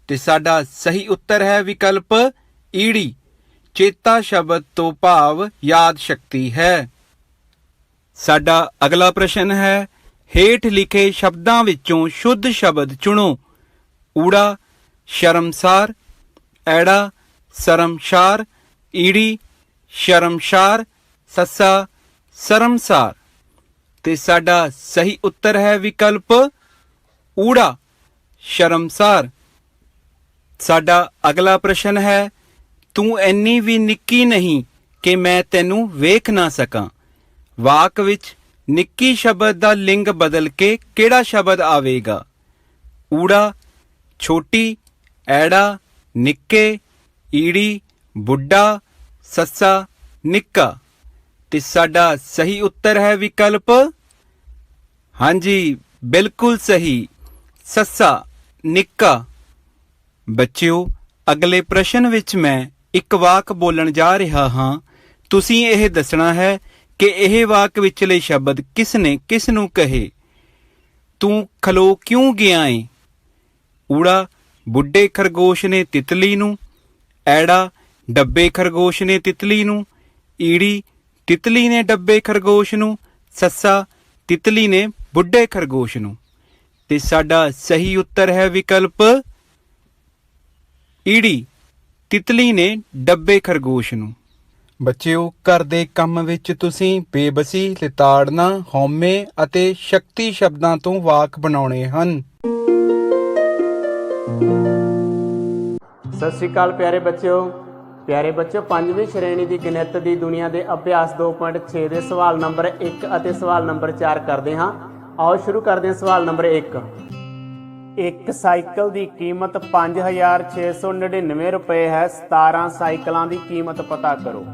ਤੇ ਸਾਡਾ ਸਹੀ ਉੱਤਰ ਹੈ ਵਿਕਲਪ ਈੜੀ। ਚੇਤਾ ਸ਼ਬਦ ਤੋਂ ਭਾਵ ਯਾਦ ਸ਼ਕਤੀ ਹੈ। ਸਾਡਾ ਅਗਲਾ ਪ੍ਰਸ਼ਨ ਹੈ, ਹੇਠ ਲਿਖੇ ਸ਼ਬਦਾਂ ਵਿੱਚੋਂ ਸ਼ੁੱਧ ਸ਼ਬਦ ਚੁਣੋ। ਊੜਾ ਸ਼ਰਮਸਾਰ, ਐੜਾ ਸ਼ਰਮਸ਼ਾਰ, ਈੜੀ ਸ਼ਰਮਸ਼ਾਰ, ਸੱਸਾ ਸ਼ਰਮਸਾਰ। ਤੇ ਸਾਡਾ ਸਹੀ ਉੱਤਰ ਹੈ ਵਿਕਲਪ ਊੜਾ ਸ਼ਰਮਸਾਰ। ਸਾਡਾ ਅਗਲਾ ਪ੍ਰਸ਼ਨ ਹੈ, ਤੂੰ ਇੰਨੀ ਵੀ ਨਿੱਕੀ ਨਹੀਂ ਕਿ ਮੈਂ ਤੈਨੂੰ ਵੇਖ ਨਾ ਸਕਾਂ। ਵਾਕ ਵਿੱਚ ਨਿੱਕੀ ਸ਼ਬਦ ਦਾ ਲਿੰਗ ਬਦਲ ਕੇ ਕਿਹੜਾ ਸ਼ਬਦ ਆਵੇਗਾ? ਊੜਾ ਛੋਟੀ, ਐੜਾ ਨਿੱਕੇ, ਈੜੀ ਬੁੱਢਾ, ਸੱਸਾ ਨਿੱਕਾ। ਤੇ ਸਾਡਾ ਸਹੀ ਉੱਤਰ ਹੈ ਵਿਕਲਪ ਹਾਂਜੀ ਬਿਲਕੁਲ ਸਹੀ, ਸੱਸਾ ਨਿੱਕਾ। ਬੱਚਿਓ, ਅਗਲੇ ਪ੍ਰਸ਼ਨ ਵਿੱਚ ਮੈਂ ਇੱਕ ਵਾਕ ਬੋਲਣ ਜਾ ਰਿਹਾ ਹਾਂ। ਤੁਸੀਂ ਇਹ ਦੱਸਣਾ ਹੈ ਕਿ ਇਹ ਵਾਕ ਵਿਚਲੇ ਸ਼ਬਦ ਕਿਸ ਨੇ ਕਿਸ ਨੂੰ ਕਹੇ। ਤੂੰ ਖਲੋ ਕਿਉਂ ਗਿਆ ਏ? ਊੜਾ ਬੁੱਢੇ ਖਰਗੋਸ਼ ਨੇ ਤਿਤਲੀ ਨੂੰ, ਐੜਾ ਡੱਬੇ ਖਰਗੋਸ਼ ਨੇ ਤਿਤਲੀ ਨੂੰ, ਈੜੀ ਤਿਤਲੀ ਨੇ ਡੱਬੇ ਖਰਗੋਸ਼ ਨੂੰ, ਸੱਸਾ ਤਿਤਲੀ ਨੇ ਬੁੱਢੇ ਖਰਗੋਸ਼ ਨੂੰ। ਤੇ ਸਾਡਾ ਸਹੀ ਉੱਤਰ ਹੈ ਵਿਕਲਪ ਈੜੀ। ਤਿਤਲੀ ਨੇ ਡੱਬੇ ਖਰਗੋਸ਼ ਨੂੰ। ਬੱਚਿਓ, ਘਰ ਦੇ ਕੰਮ ਵਿੱਚ ਤੁਸੀਂ ਬੇਬਸੀ, ਲਿਤਾੜਨਾ, ਹਉਮੈ ਅਤੇ ਸ਼ਕਤੀ ਸ਼ਬਦਾਂ ਤੋਂ ਵਾਕ ਬਣਾਉਣੇ ਹਨ। ਸਤਿ ਸ਼੍ਰੀ ਅਕਾਲ ਪਿਆਰੇ ਬੱਚਿਓ, ਪੰਜਵੀਂ ਸ਼੍ਰੇਣੀ ਦੀ ਗਣਿਤ ਦੀ ਦੁਨੀਆ ਦੇ ਅਭਿਆਸ 2.6 ਦੇ ਸਵਾਲ ਨੰਬਰ 1 ਅਤੇ ਸਵਾਲ ਨੰਬਰ 4 ਕਰਦੇ ਹਾਂ। ਆਓ ਸ਼ੁਰੂ ਕਰਦੇ ਹਾਂ। ਸਵਾਲ ਨੰਬਰ 1, ਇੱਕ ਸਾਈਕਲ ਦੀ ਕੀਮਤ 5,699 ਰੁਪਏ ਹੈ। 17 ਸਾਈਕਲਾਂ ਦੀ ਕੀਮਤ ਪਤਾ ਕਰੋ।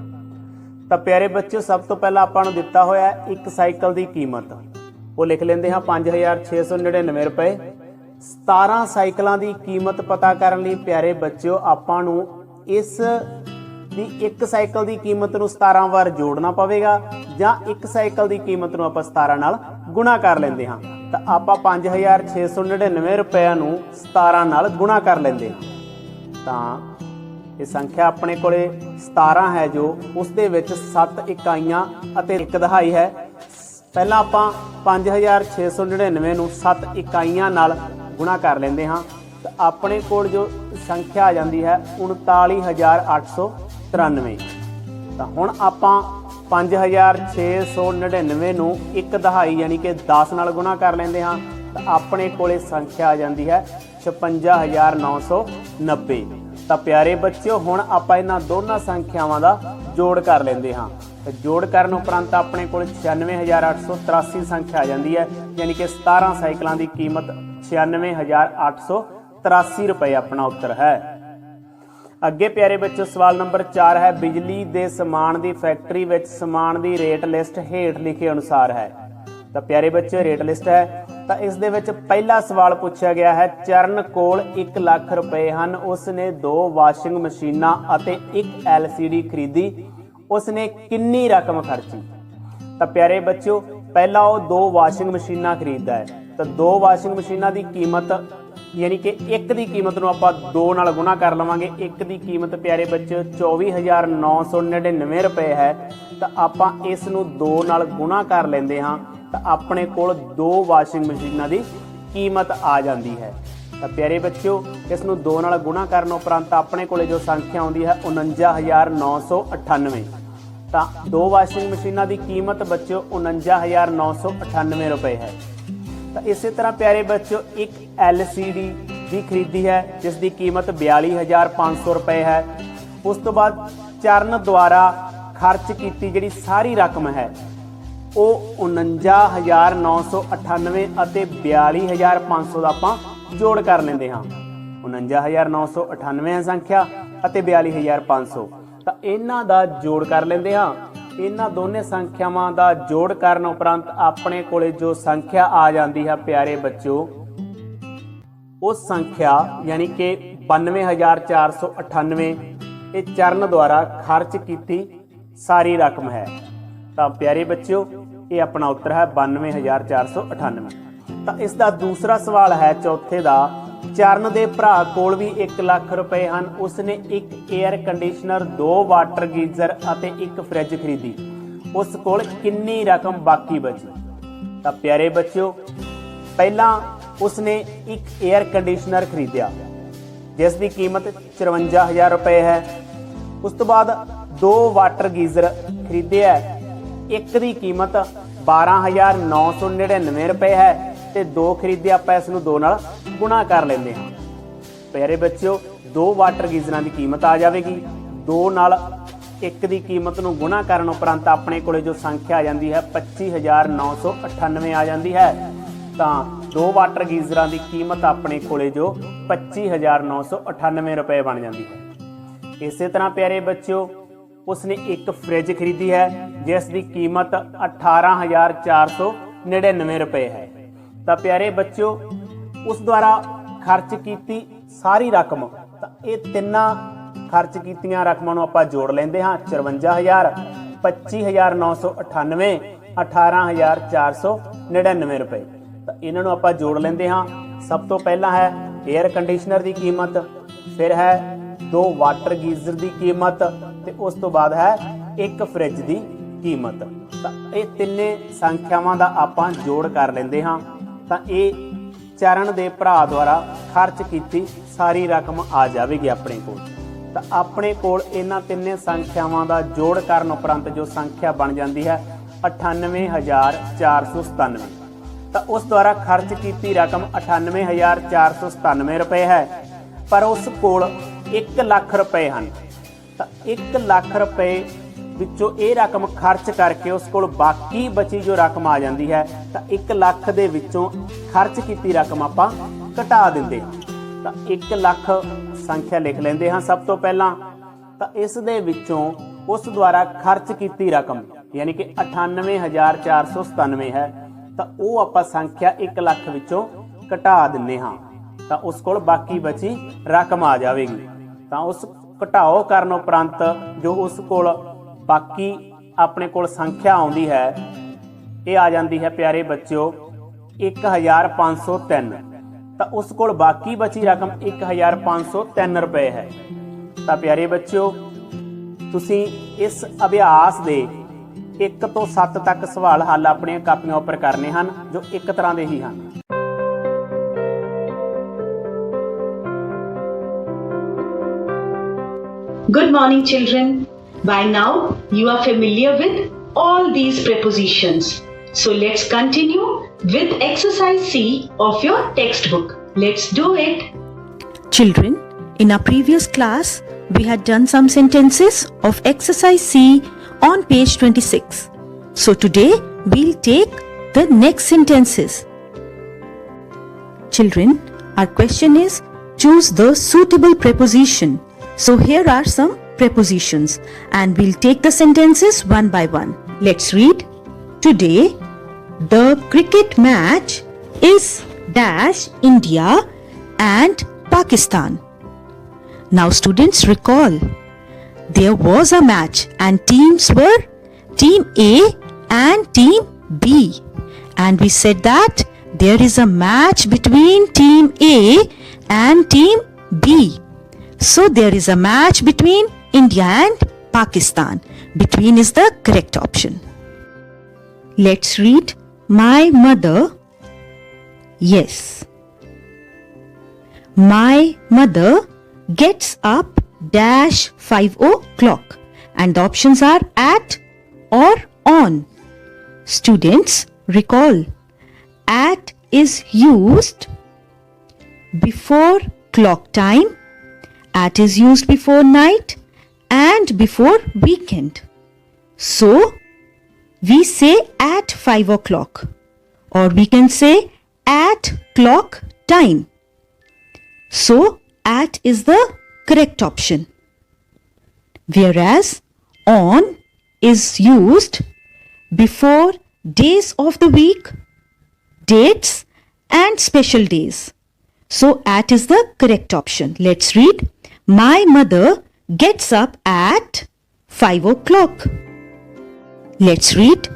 ਤਾਂ ਪਿਆਰੇ ਬੱਚਿਓ, ਸਭ ਤੋਂ ਪਹਿਲਾਂ ਆਪਾਂ ਨੂੰ ਦਿੱਤਾ ਹੋਇਆ ਇੱਕ ਸਾਈਕਲ ਦੀ ਕੀਮਤ, ਉਹ ਲਿਖ ਲੈਂਦੇ ਹਾਂ 5,699 ਰੁਪਏ। 17 ਸਾਈਕਲਾਂ ਦੀ ਕੀਮਤ ਪਤਾ ਕਰਨ ਲਈ ਪਿਆਰੇ ਬੱਚਿਓ, ਆਪਾਂ ਨੂੰ ਇਸ ਦੀ ਇੱਕ ਸਾਈਕਲ ਦੀ ਕੀਮਤ ਨੂੰ 17 ਵਾਰ ਜੋੜਨਾ ਪਵੇਗਾ, ਜਾਂ ਇੱਕ ਸਾਈਕਲ ਦੀ ਕੀਮਤ ਨੂੰ ਆਪਾਂ 17 ਨਾਲ ਗੁਣਾ ਕਰ ਲੈਂਦੇ ਹਾਂ। ਤਾਂ ਆਪਾਂ 5,699 ਰੁਪਏ ਨੂੰ 17 ਨਾਲ ਗੁਣਾ ਕਰ ਲੈਂਦੇ ਹਾਂ। ਤਾਂ ਇਹ ਸੰਖਿਆ ਆਪਣੇ ਕੋਲੇ 17 ਹੈ, ਜੋ ਉਸ ਦੇ ਵਿੱਚ 7 ਇਕਾਈਆਂ ਅਤੇ 1 ਦਹਾਈ ਹੈ। ਪਹਿਲਾਂ ਆਪਾਂ 5,699 ਨੂੰ 7 ਇਕਾਈਆਂ ਨਾਲ ਗੁਣਾ ਕਰ ਲੈਂਦੇ ਹਾਂ। ਤਾਂ ਆਪਣੇ ਕੋਲ ਜੋ ਸੰਖਿਆ ਆ ਜਾਂਦੀ ਹੈ 39,893। ਤਾਂ ਹੁਣ ਆਪਾਂ 5,699 ਨੂੰ 1 ਦਹਾਈ ਯਾਨੀ ਕਿ 10 ਨਾਲ ਗੁਣਾ ਕਰ ਲੈਂਦੇ ਹਾਂ। ਤਾਂ ਆਪਣੇ ਕੋਲੇ ਸੰਖਿਆ ਆ ਜਾਂਦੀ ਹੈ 56,990। ਤਾਂ ਪਿਆਰੇ ਬੱਚਿਓ, ਹੁਣ ਆਪਾਂ ਇਹਨਾਂ ਦੋਨਾਂ ਸੰਖਿਆਵਾਂ ਦਾ ਜੋੜ ਕਰ ਲੈਂਦੇ ਹਾਂ। ਤੇ ਜੋੜ ਕਰਨ ਉਪਰੰਤ ਆਪਣੇ ਕੋਲ 96,883 ਸੰਖਿਆ ਆ ਜਾਂਦੀ ਹੈ, ਯਾਨੀ ਕਿ 17 ਸਾਈਕਲਾਂ ਦੀ ਕੀਮਤ 96,883 ਰੁਪਏ ਆਪਣਾ ਉੱਤਰ ਹੈ। ਅੱਗੇ ਪਿਆਰੇ ਬੱਚਿਓ, ਸਵਾਲ ਨੰਬਰ 4 ਹੈ, ਬਿਜਲੀ ਦੇ ਸਮਾਨ ਦੀ ਫੈਕਟਰੀ ਵਿੱਚ ਸਮਾਨ ਦੀ ਰੇਟ ਲਿਸਟ ਹੇਠ ਲਿਖੇ ਅਨੁਸਾਰ ਹੈ। ਤਾਂ ਪਿਆਰੇ ਬੱਚਿਓ ਰੇਟ ਲਿਸਟ ਹੈ। ਤਾਂ ਇਸ ਦੇ ਵਿੱਚ ਪਹਿਲਾ ਸਵਾਲ ਪੁੱਛਿਆ ਗਿਆ ਹੈ, ਚਰਨ ਕੋਲ 1 ਲੱਖ ਰੁਪਏ ਹਨ, ਉਸਨੇ 2 ਵਾਸ਼ਿੰਗ ਮਸ਼ੀਨਾਂ ਅਤੇ 1 LCD ਖਰੀਦੀ, ਉਸਨੇ ਕਿੰਨੀ ਰਕਮ ਖਰਚੀ। ਤਾਂ ਪਿਆਰੇ ਬੱਚਿਓ ਪਹਿਲਾਂ ਉਹ 2 ਵਾਸ਼ਿੰਗ ਮਸ਼ੀਨਾਂ ਖਰੀਦਦਾ ਹੈ, ਤਾਂ 2 ਵਾਸ਼ਿੰਗ ਮਸ਼ੀਨਾਂ ਦੀ ਕੀਮਤ ਯਾਨੀ ਕਿ ਇੱਕ ਦੀ ਕੀਮਤ ਨੂੰ ਆਪਾਂ 2 ਨਾਲ ਗੁਣਾ ਕਰ ਲਵਾਂਗੇ। ਇੱਕ ਦੀ ਕੀਮਤ ਪਿਆਰੇ ਬੱਚਿਓ 24,999 ਰੁਪਏ ਹੈ, ਤਾਂ ਆਪਾਂ ਇਸ ਨੂੰ 2 ਨਾਲ ਗੁਣਾ ਕਰ ਲੈਂਦੇ ਹਾਂ ਤਾਂ ਆਪਣੇ ਕੋਲ 2 ਵਾਸ਼ਿੰਗ ਮਸ਼ੀਨਾਂ ਦੀ ਕੀਮਤ ਆ ਜਾਂਦੀ ਹੈ। ਤਾਂ ਪਿਆਰੇ ਬੱਚਿਓ ਇਸ ਨੂੰ 2 ਨਾਲ ਗੁਣਾ ਕਰਨ ਉਪਰੰਤ ਆਪਣੇ ਕੋਲੇ ਜੋ ਸੰਖਿਆ ਆਉਂਦੀ ਹੈ 49,998। ਤਾਂ 2 ਵਾਸ਼ਿੰਗ ਮਸ਼ੀਨਾਂ ਦੀ ਕੀਮਤ ਬੱਚਿਓ 49,998 ਰੁਪਏ ਹੈ। ਤਾਂ ਇਸੇ ਤਰ੍ਹਾਂ ਪਿਆਰੇ ਬੱਚਿਓ ਇੱਕ LCD ਦੀ ਖਰੀਦੀ ਹੈ ਜਿਸ ਦੀ ਕੀਮਤ 42,500 ਰੁਪਏ ਹੈ। ਉਸ ਤੋਂ ਬਾਅਦ ਚਰਨ ਦੁਆਰਾ ਖਰਚ ਕੀਤੀ ਜਿਹੜੀ ਸਾਰੀ ਰਕਮ ਹੈ ਉਹ 49,998 ਅਤੇ 42,500 ਦਾ ਆਪਾਂ ਜੋੜ ਕਰ ਲੈਂਦੇ ਹਾਂ। 49,998 ਹੈ ਸੰਖਿਆ ਅਤੇ 42,500, ਤਾਂ ਇਹਨਾਂ ਦਾ ਜੋੜ ਕਰ ਲੈਂਦੇ ਹਾਂ। ਇਹਨਾਂ ਦੋਨੇ ਸੰਖਿਆਵਾਂ ਦਾ ਜੋੜ ਕਰਨ ਉਪਰੰਤ ਆਪਣੇ ਕੋਲੇ ਜੋ ਸੰਖਿਆ ਆ ਜਾਂਦੀ ਹੈ ਪਿਆਰੇ ਬੱਚਿਓ, ਉਸ ਸੰਖਿਆ ਯਾਨੀ ਕਿ 92,498 ਇਹ ਚਰਨ ਦੁਆਰਾ ਖਰਚ ਕੀਤੀ ਸਾਰੀ ਰਕਮ ਹੈ। ਤਾਂ ਪਿਆਰੇ ਬੱਚਿਓ ਇਹ ਆਪਣਾ ਉੱਤਰ ਹੈ 92,498। ਤਾਂ ਇਸ ਦਾ ਦੂਸਰਾ ਸਵਾਲ ਹੈ ਚੌਥੇ ਦਾ, ਚਰਨ ਦੇ ਭਰਾ ਕੋਲ ਵੀ 1 ਲੱਖ ਰੁਪਏ ਹਨ, ਉਸਨੇ 1 에ਅਰ ਕੰਡੀਸ਼ਨਰ 2 ਵਾਟਰ ਗੀਜ਼ਰ ਅਤੇ 1 ਫ੍ਰਿਜ ਖਰੀਦੀ, ਉਸ ਕੋਲ ਕਿੰਨੀ ਰਕਮ ਬਾਕੀ ਬਚੀ। ਤਾਂ ਪਿਆਰੇ ਬੱਚਿਓ ਪਹਿਲਾਂ ਉਸਨੇ 1 에ਅਰ ਕੰਡੀਸ਼ਨਰ ਖਰੀਦਿਆ ਜਿਸ ਦੀ ਕੀਮਤ 54,000 ਰੁਪਏ ਹੈ। ਉਸ ਤੋਂ ਬਾਅਦ 2 ਵਾਟਰ ਗੀਜ਼ਰ ਖਰੀਦਿਆ, ਇੱਕ ਦੀ ਕੀਮਤ 12,999 ਰੁਪਏ ਹੈ ਤੇ 2 ਖਰੀਦੇ ਆਪਾਂ ਇਸ ਨੂੰ 2 ਨਾਲ ਗੁਣਾ ਕਰ ਲੈਂਦੇ ਹਾਂ। ਪਿਆਰੇ ਬੱਚਿਓ 2 ਵਾਟਰ ਗੀਜ਼ਰਾਂ ਦੀ ਕੀਮਤ ਆ ਜਾਵੇਗੀ, 2 ਨਾਲ 1 ਦੀ ਕੀਮਤ ਨੂੰ ਗੁਣਾ ਕਰਨ ਉਪਰੰਤ ਆਪਣੇ ਕੋਲੇ ਜੋ ਸੰਖਿਆ ਆ ਜਾਂਦੀ ਹੈ 25,998 ਆ ਜਾਂਦੀ ਹੈ। ਤਾਂ 2 ਵਾਟਰ ਗੀਜ਼ਰਾਂ ਦੀ ਕੀਮਤ ਆਪਣੇ ਕੋਲੇ ਜੋ 25,998 ਰੁਪਏ ਬਣ ਜਾਂਦੀ ਹੈ। ਇਸੇ ਤਰ੍ਹਾਂ ਪਿਆਰੇ ਬੱਚਿਓ ਉਸਨੇ 1 ਫ੍ਰਿਜ ਖਰੀਦੀ ਹੈ ਜਿਸ ਦੀ ਕੀਮਤ 18,499 ਰੁਪਏ ਹੈ। ਤਾਂ ਪਿਆਰੇ ਬੱਚਿਓ ਉਸ ਦੁਆਰਾ ਖਰਚ ਕੀਤੀ ਸਾਰੀ ਰਕਮ, ਤਾਂ ਇਹ ਤਿੰਨਾਂ ਖਰਚ ਕੀਤੀਆਂ ਰਕਮਾਂ ਨੂੰ ਆਪਾਂ ਜੋੜ ਲੈਂਦੇ ਹਾਂ 54,000, 25,998, 18,499 ਰੁਪਏ। ਤਾਂ ਇਹਨਾਂ ਨੂੰ ਆਪਾਂ ਜੋੜ ਲੈਂਦੇ ਹਾਂ। ਸਭ ਤੋਂ ਪਹਿਲਾਂ ਹੈ 에ਅਰ ਕੰਡੀਸ਼ਨਰ ਦੀ ਕੀਮਤ, ਫਿਰ ਹੈ 2 ਵਾਟਰ ਗੀਜ਼ਰ ਦੀ ਕੀਮਤ ਤੇ ਉਸ ਤੋਂ ਬਾਅਦ ਹੈ 1 ਫ੍ਰਿਜ ਦੀ ਕੀਮਤ। ਤਾਂ ਇਹ ਤਿੰਨੇ ਸੰਖਿਆਵਾਂ ਦਾ ਆਪਾਂ ਜੋੜ ਕਰ ਲੈਂਦੇ ਹਾਂ ਤਾਂ ਇਹ ਚਰਨ ਦੇ ਭਰਾ ਦੁਆਰਾ ਖਰਚ ਕੀਤੀ ਸਾਰੀ ਰਕਮ ਆ ਜਾਵੇਗੀ ਆਪਣੇ ਕੋਲ। ਤਾਂ ਆਪਣੇ ਕੋਲ ਇਹਨਾਂ ਤਿੰਨੇ ਸੰਖਿਆਵਾਂ ਦਾ ਜੋੜ ਕਰਨ ਉਪਰੰਤ ਜੋ ਸੰਖਿਆ ਬਣ ਜਾਂਦੀ ਹੈ 98,497। ਤਾਂ ਉਸ ਦੁਆਰਾ ਖਰਚ ਕੀਤੀ ਰਕਮ 98,497 ਰੁਪਏ ਹੈ, ਪਰ ਉਸ ਕੋਲ 1 ਲੱਖ ਰੁਪਏ ਹਨ। ਤਾਂ 1 ਲੱਖ ਰੁਪਏ ਵਿੱਚੋਂ ਇਹ ਰਕਮ ਖਰਚ ਕਰਕੇ ਉਸ ਕੋਲ ਬਾਕੀ ਬਚੀ ਜੋ ਰਕਮ ਆ ਜਾਂਦੀ ਹੈ, ਤਾਂ 1 ਲੱਖ ਦੇ ਵਿੱਚੋਂ ਖਰਚ ਕੀਤੀ ਰਕਮ ਆਪਾਂ ਘਟਾ ਦਿੰਦੇ ਹਾਂ। ਤਾਂ 1 ਲੱਖ ਸੰਖਿਆ ਲਿਖ ਲੈਂਦੇ ਹਾਂ ਸਭ ਤੋਂ ਪਹਿਲਾਂ। ਤਾਂ ਇਸ ਦੇ ਵਿੱਚੋਂ ਉਸ ਦੁਆਰਾ ਖਰਚ ਕੀਤੀ ਰਕਮ ਯਾਨੀ ਕਿ 98,497 ਹੈ, ਤਾਂ ਉਹ ਆਪਾਂ ਸੰਖਿਆ 1 ਲੱਖ ਵਿੱਚੋਂ ਘਟਾ ਦਿੰਦੇ ਹਾਂ ਤਾਂ ਉਸ ਕੋਲ ਬਾਕੀ ਬਚੀ ਰਕਮ ਆ ਜਾਵੇਗੀ। ਤਾਂ ਉਸ ਘਟਾਓ ਕਰਨ ਉਪਰੰਤ ਜੋ ਉਸ ਕੋਲ ਬਾਕੀ ਆਪਣੇ ਕੋਲ ਸੰਖਿਆ ਆਉਂਦੀ ਹੈ ਇਹ ਆ ਜਾਂਦੀ ਹੈ ਪਿਆਰੇ ਬੱਚਿਓ 1,503। ਤਾਂ ਉਸ ਕੋਲ ਬਾਕੀ ਬਚੀ ਰਕਮ 1,503 ਰੁਪਏ ਹੈ। ਤਾਂ ਪਿਆਰੇ ਬੱਚਿਓ ਤੁਸੀਂ ਇਸ ਅਭਿਆਸ ਦੇ 1 ਤੋਂ 7 ਤੱਕ ਸਵਾਲ ਹੱਲ ਆਪਣੀਆਂ ਕਾਪੀਆਂ ਉੱਪਰ ਕਰਨੇ ਹਨ ਜੋ ਇੱਕ ਤਰ੍ਹਾਂ ਦੇ ਹੀ ਹਨ। Good morning, children. By now, you are familiar with all these prepositions. So let's continue with exercise C of your textbook. Let's do it. Children, in our previous class, we had done some sentences of exercise C on page 26. So today, we'll take the next sentences. Children, our question is, choose the suitable preposition. So here are some prepositions and we'll take the sentences one by one. Let's read. Today The cricket match is dash India and Pakistan. Now students recall, there was a match and teams were Team A and Team B. And we said that there is a match between Team A and Team B. So there is a match between India and Pakistan. Between is the correct option. Let's read my mother. Yes. My mother gets up dash 5 o'clock. And the options are at or on. Students, recall, at is used before clock time, at is used before night and before weekend. So, we say at 5 o'clock, or we can say at clock time. So, at is the correct option. Whereas, on is used before days of the week, dates and special days. So, at is the correct option. Let's read. My mother gets up at 5 o'clock. Let's read.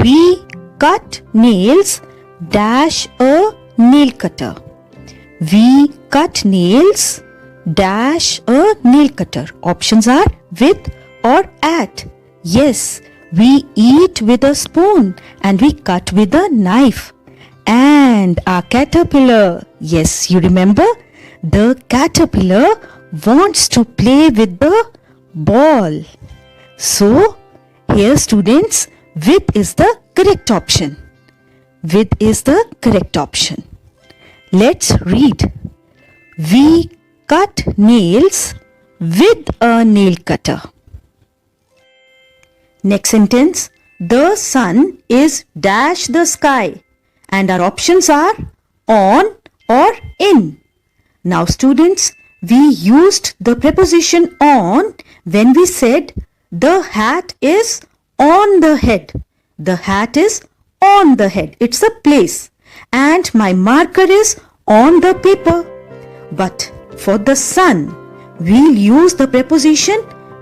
We cut nails dash a nail cutter. We cut nails dash a nail cutter. Options are with or at. Yes, we eat with a spoon and we cut with a knife. And our caterpillar, yes, you remember? The caterpillar wants to play with the ball. So, here students, with is the correct option. With is the correct option. Let's read. We cut nails with a nail cutter. Next sentence. The sun is dash the sky. And our options are on or in. Now students, we used the preposition on when we said the hat is on the head. The hat is on the head. It's a place. And my marker is on the paper. But for the sun, we'll use the preposition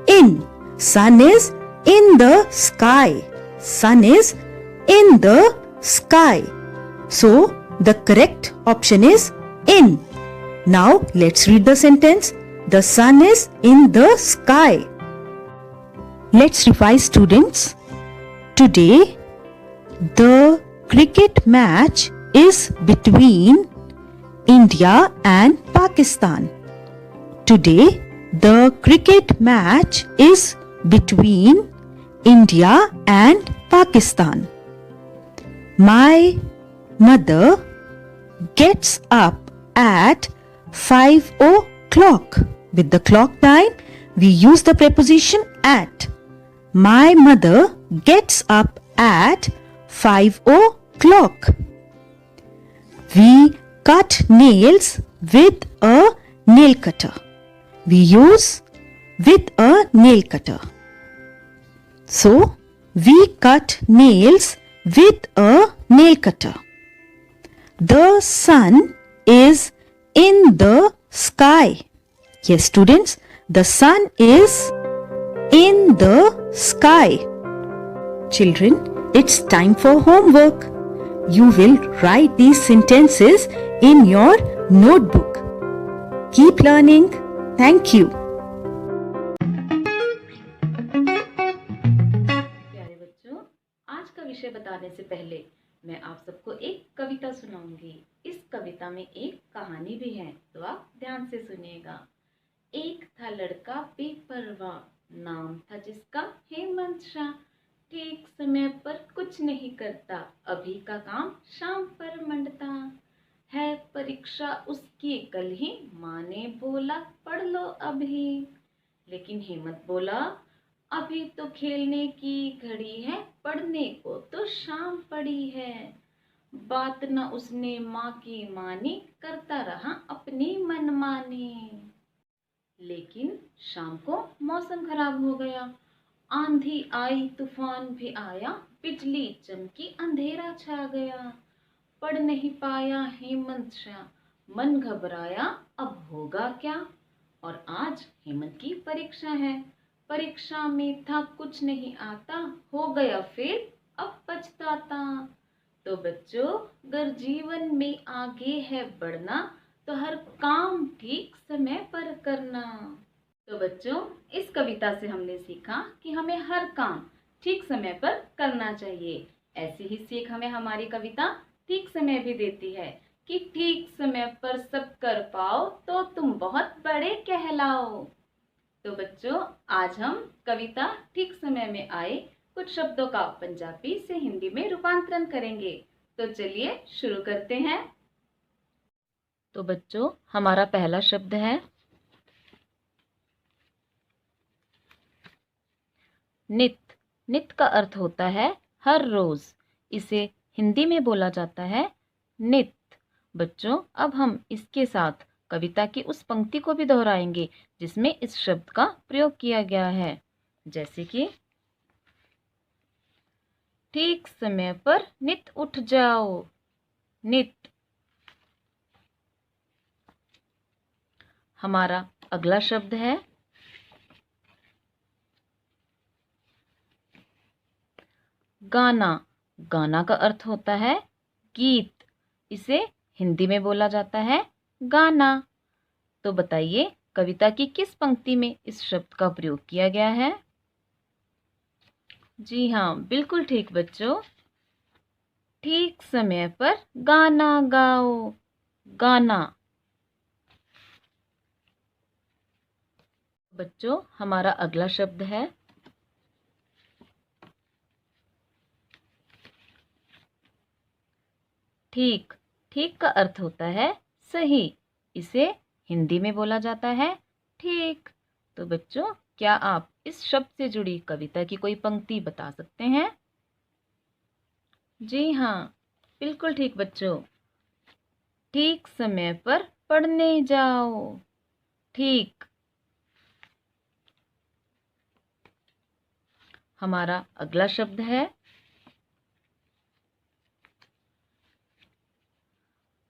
in. Sun is in the sky. Sun is in the sky. So, the correct option is in. Now, let's read the sentence. The sun is in the sky. Let's revise, students. Today, the cricket match is between India and Pakistan. Today, the cricket match is between India and Pakistan. My mother gets up at 5 o'clock. With the clock time, we use the preposition at. My mother gets up at 5 o'clock. We cut nails with a nail cutter. We use with a nail cutter. So, we cut nails with a nail cutter. The sun is in the sky. Yes, students, the sun is in the sky. Children, it's time for homework. You will write these sentences in your notebook. Keep learning. Thank you. प्यारे बच्चों, आज का विषय बताने से पहले मैं आप सबको एक कविता सुनाऊंगी। इस कविता में एक कहानी भी है, तो आप ध्यान से सुनिएगा। एक था लड़का बेपरवाह, नाम था जिसका हेमंत शाह। ठीक समय पर कुछ नहीं करता, अभी का काम शाम पर मंडता। है परीक्षा उसकी कल ही, माँ ने बोला पढ़ लो अभी। लेकिन हेमंत बोला अभी तो खेलने की घड़ी है, पढ़ने को तो शाम पड़ी है। बात न उसने माँ की मानी, करता रहा अपनी मनमानी। लेकिन शाम को मौसम खराब हो गया, आंधी आई तूफान भी आया, बिजली चमकी अंधेरा छा गया, पढ़ नहीं पाया हेमंत शाह, मन घबराया अब होगा क्या। और आज हेमंत की परीक्षा है, परीक्षा में था कुछ नहीं आता, हो गया फेल अब पछताता। तो बच्चों, अगर जीवन में आगे है बढ़ना तो हर काम ठीक समय पर करना। तो बच्चों, इस कविता से हमने सीखा कि हमें हर काम ठीक समय पर करना चाहिए। ऐसी ही सीख हमें हमारी कविता ठीक समय भी देती है कि ठीक समय पर सब कर पाओ तो तुम बहुत बड़े कहलाओ। तो बच्चों, आज हम कविता ठीक समय में आए कुछ शब्दों का पंजाबी से हिंदी में रूपांतरण करेंगे। तो चलिए शुरू करते हैं। तो बच्चों, हमारा पहला शब्द है नित। नित का अर्थ होता है हर रोज। इसे हिंदी में बोला जाता है नित। बच्चों, अब हम इसके साथ कविता की उस पंक्ति को भी दोहराएंगे जिसमें इस शब्द का प्रयोग किया गया है, जैसे कि ठीक समय पर नित उठ जाओ। नित। हमारा अगला शब्द है गाना। गाना का अर्थ होता है गीत। इसे हिंदी में बोला जाता है गाना। तो बताइए, कविता की किस पंक्ति में इस शब्द का प्रयोग किया गया है? जी हाँ, बिल्कुल ठीक बच्चों। ठीक समय पर गाना गाओ। गाना। बच्चों, हमारा अगला शब्द है ठीक। ठीक का अर्थ होता है सही। इसे हिंदी में बोला जाता है ठीक। तो बच्चों, क्या आप इस शब्द से जुड़ी कविता की कोई पंक्ति बता सकते हैं? जी हाँ, बिल्कुल ठीक बच्चों। ठीक समय पर पढ़ने जाओ। ठीक। हमारा अगला शब्द है